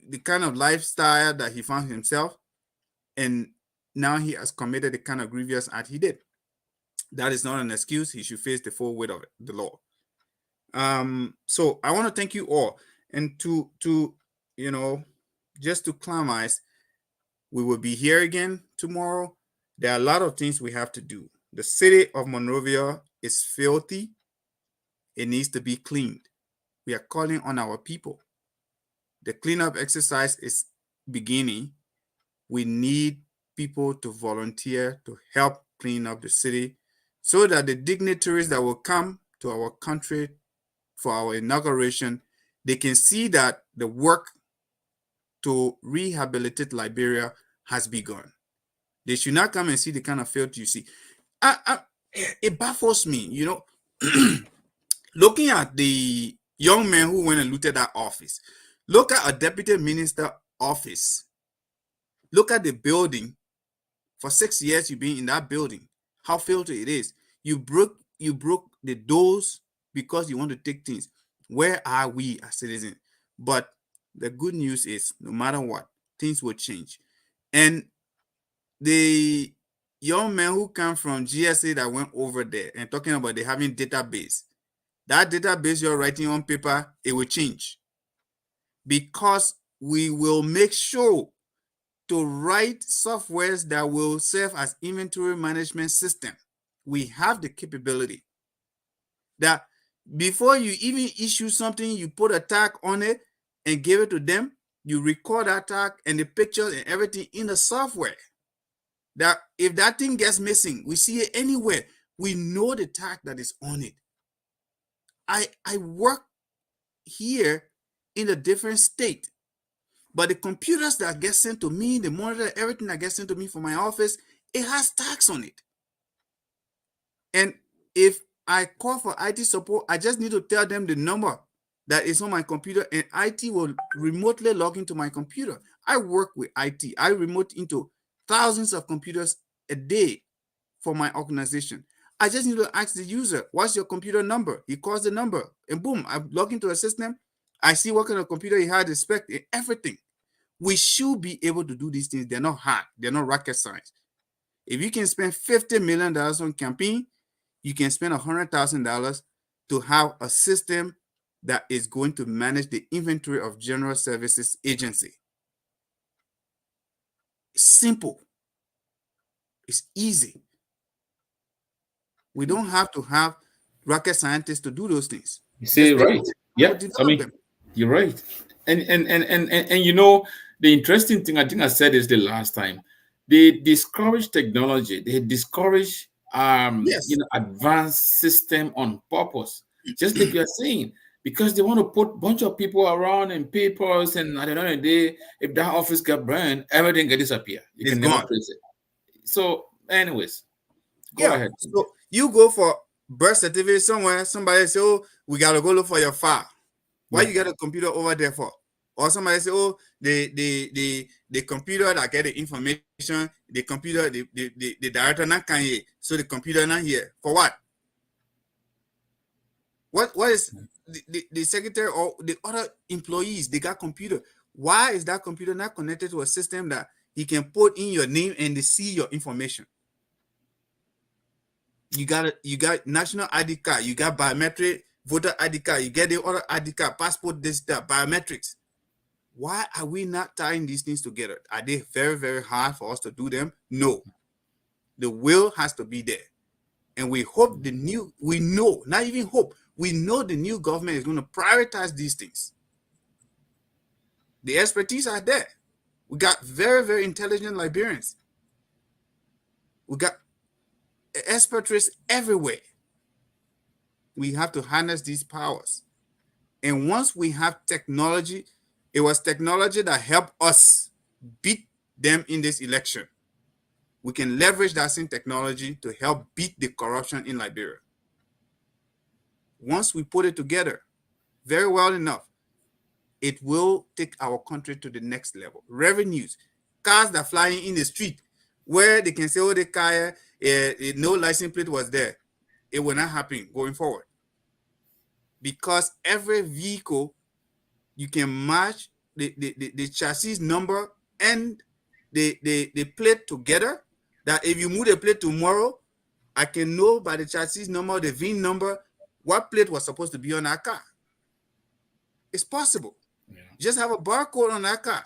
the kind of lifestyle that he found himself, and now he has committed the kind of grievous act he did. That is not an excuse. He should face the full weight of it, the law. So I want to thank you all, and to just to climax, we will be here again tomorrow. There are a lot of things we have to do. The city of Monrovia is filthy. It needs to be cleaned. We are calling on our people. The cleanup exercise is beginning. We need people to volunteer to help clean up the city so that the dignitaries that will come to our country for our inauguration, they can see that the work to rehabilitate Liberia has begun. They should not come and see the kind of filth you see. It baffles me, looking at the young man who went and looted that office. Look at a deputy minister office. Look at the building. For 6 years, you've been in that building. How filthy it is. You broke the doors because you want to take things. Where are we as citizens? But the good news is, no matter what, things will change. And the young man who came from GSA that went over there and talking about they having database, that database you're writing on paper, it will change. Because we will make sure to write softwares that will serve as inventory management system. We have the capability that before you even issue something, you put a tag on it and give it to them. You record that tag and the pictures and everything in the software. That if that thing gets missing, we see it anywhere. We know the tag that is on it. I work here in a different state, but the computers that get sent to me, the monitor, everything that gets sent to me from my office, it has tags on it. And if I call for IT support, I just need to tell them the number that is on my computer, and IT will remotely log into my computer. I work with IT. I remote into thousands of computers a day for my organization. I just need to ask the user, what's your computer number? He calls the number, and boom, I log into a system. I see what kind of computer he had, the spec, everything. We should be able to do these things. They're not hard. They're not rocket science. If you can spend $50 million on campaign, you can spend $100,000 to have a system that is going to manage the inventory of General Services Agency. It's simple. It's easy. We don't have to have rocket scientists to do those things.
You say right. Yeah, I mean, you're right. And the interesting thing I think I said is the last time, they discourage technology. They discourage advanced system on purpose, just like you're saying, because they want to put a bunch of people around and papers, and at the end of the day, if that office got burned, everything can disappear. You can never trace it. So, anyways, go ahead.
So you go for birth certificate somewhere, somebody say, oh, we gotta go look for your file. Why you got a computer over there for? Or somebody say, oh, the computer that get the information, the computer, the director not can hear, so the computer not here. For what? What is the secretary or the other employees, they got computer. Why is that computer not connected to a system that he can put in your name and they see your information? You got national ID card, you got biometric voter ID card, you get the other ID card, passport, this, that, biometrics. Why are we not tying these things together? Are they very, very hard for us to do them? No. The will has to be there. And we hope we know the new government is going to prioritize these things. The expertise are there. We got very, very intelligent Liberians. We got expertise everywhere. We have to harness these powers. And once we have technology, it was technology that helped us beat them in this election. We can leverage that same technology to help beat the corruption in Liberia. Once we put it together very well enough, it will take our country to the next level. Revenues, cars that are flying in the street, where they can say, oh, the car, no license plate was there. It will not happen going forward. Because every vehicle, you can match the chassis number and the plate together, that if you move the plate tomorrow, I can know by the chassis number, the VIN number, what plate was supposed to be on that car. It's possible. Yeah. Just have a barcode on that car.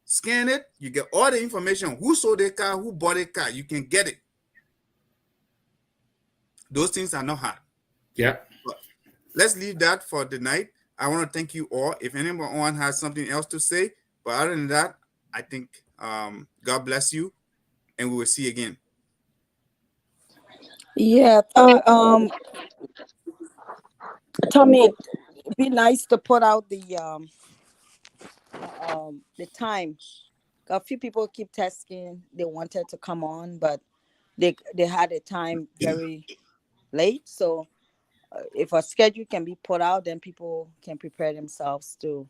Scan it, you get all the information. Who sold the car, who bought the car, you can get it. Those things are not hard.
Yeah.
But let's leave that for the night. I want to thank you all. If anyone has something else to say, but other than that, I think God bless you, and we will see you again.
Yeah, Tommy, it'd be nice to put out the time. A few people keep testing. They wanted to come on, but they had a time very late. So if a schedule can be put out, then people can prepare themselves to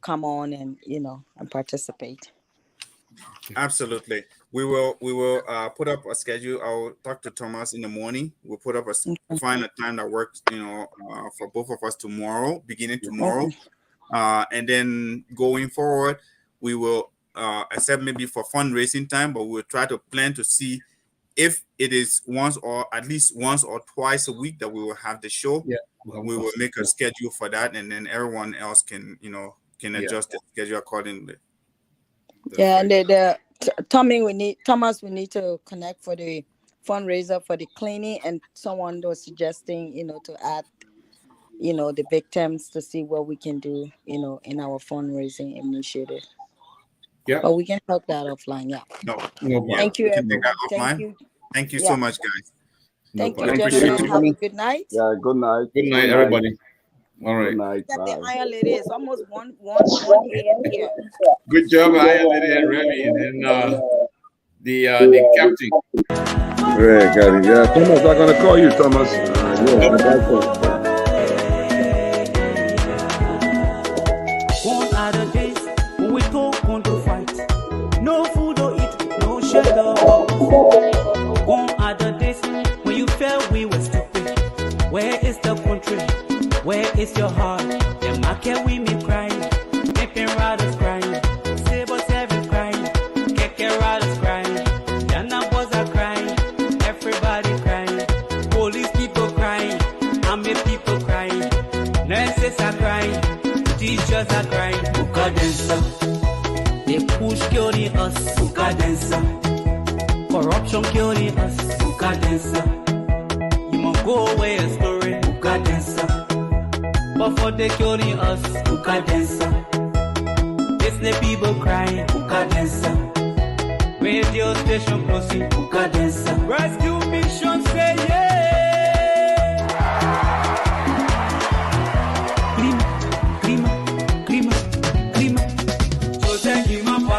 come on and and participate.
Absolutely. We will put up a schedule. I'll talk to Thomas in the morning. We'll put up find a time that works, for both of us tomorrow, beginning tomorrow. And then going forward, we will except maybe for fundraising time, but we'll try to plan to see if it is at least once or twice a week that we will have the show.
Yeah.
We will make a schedule for that, and then everyone else can adjust the schedule accordingly.
Yeah, and Thomas, we need to connect for the fundraiser for the cleaning, and someone was suggesting, to add, the victims to see what we can do, in our fundraising initiative.
Yeah.
But we can help that offline. Yeah.
No.
Thank you, everyone.
Thank you. Thank you so much, guys.
Thank you, gentlemen. Have a good night.
Yeah, good night.
Good night, everybody. All right.
Good night.
The Iron Lady is almost 1 a.m. here.
Good job, Iron Lady and Remy, and the captain.
Great, got it. Yeah, Thomas, I'm gonna call you, Thomas.
Gone are the days when we talk on to fight. No food or eat, no shelter. Gone are the days when you felt we were stupid. Where is the country? Where is your heart? The market women crying, making riders crying, Sabres having crying, Keke riders crying, Dana boys are crying, everybody crying, police people crying, army people crying, nurses are crying, teachers are crying. Bukadensa, they push killing us. Bukadensa, corruption killing us. Bukadensa, you must go away a story. Bukadensa. But for the killing us, Bukadensa. Disney people crying, Bukadensa. Radio station closing, Bukadensa.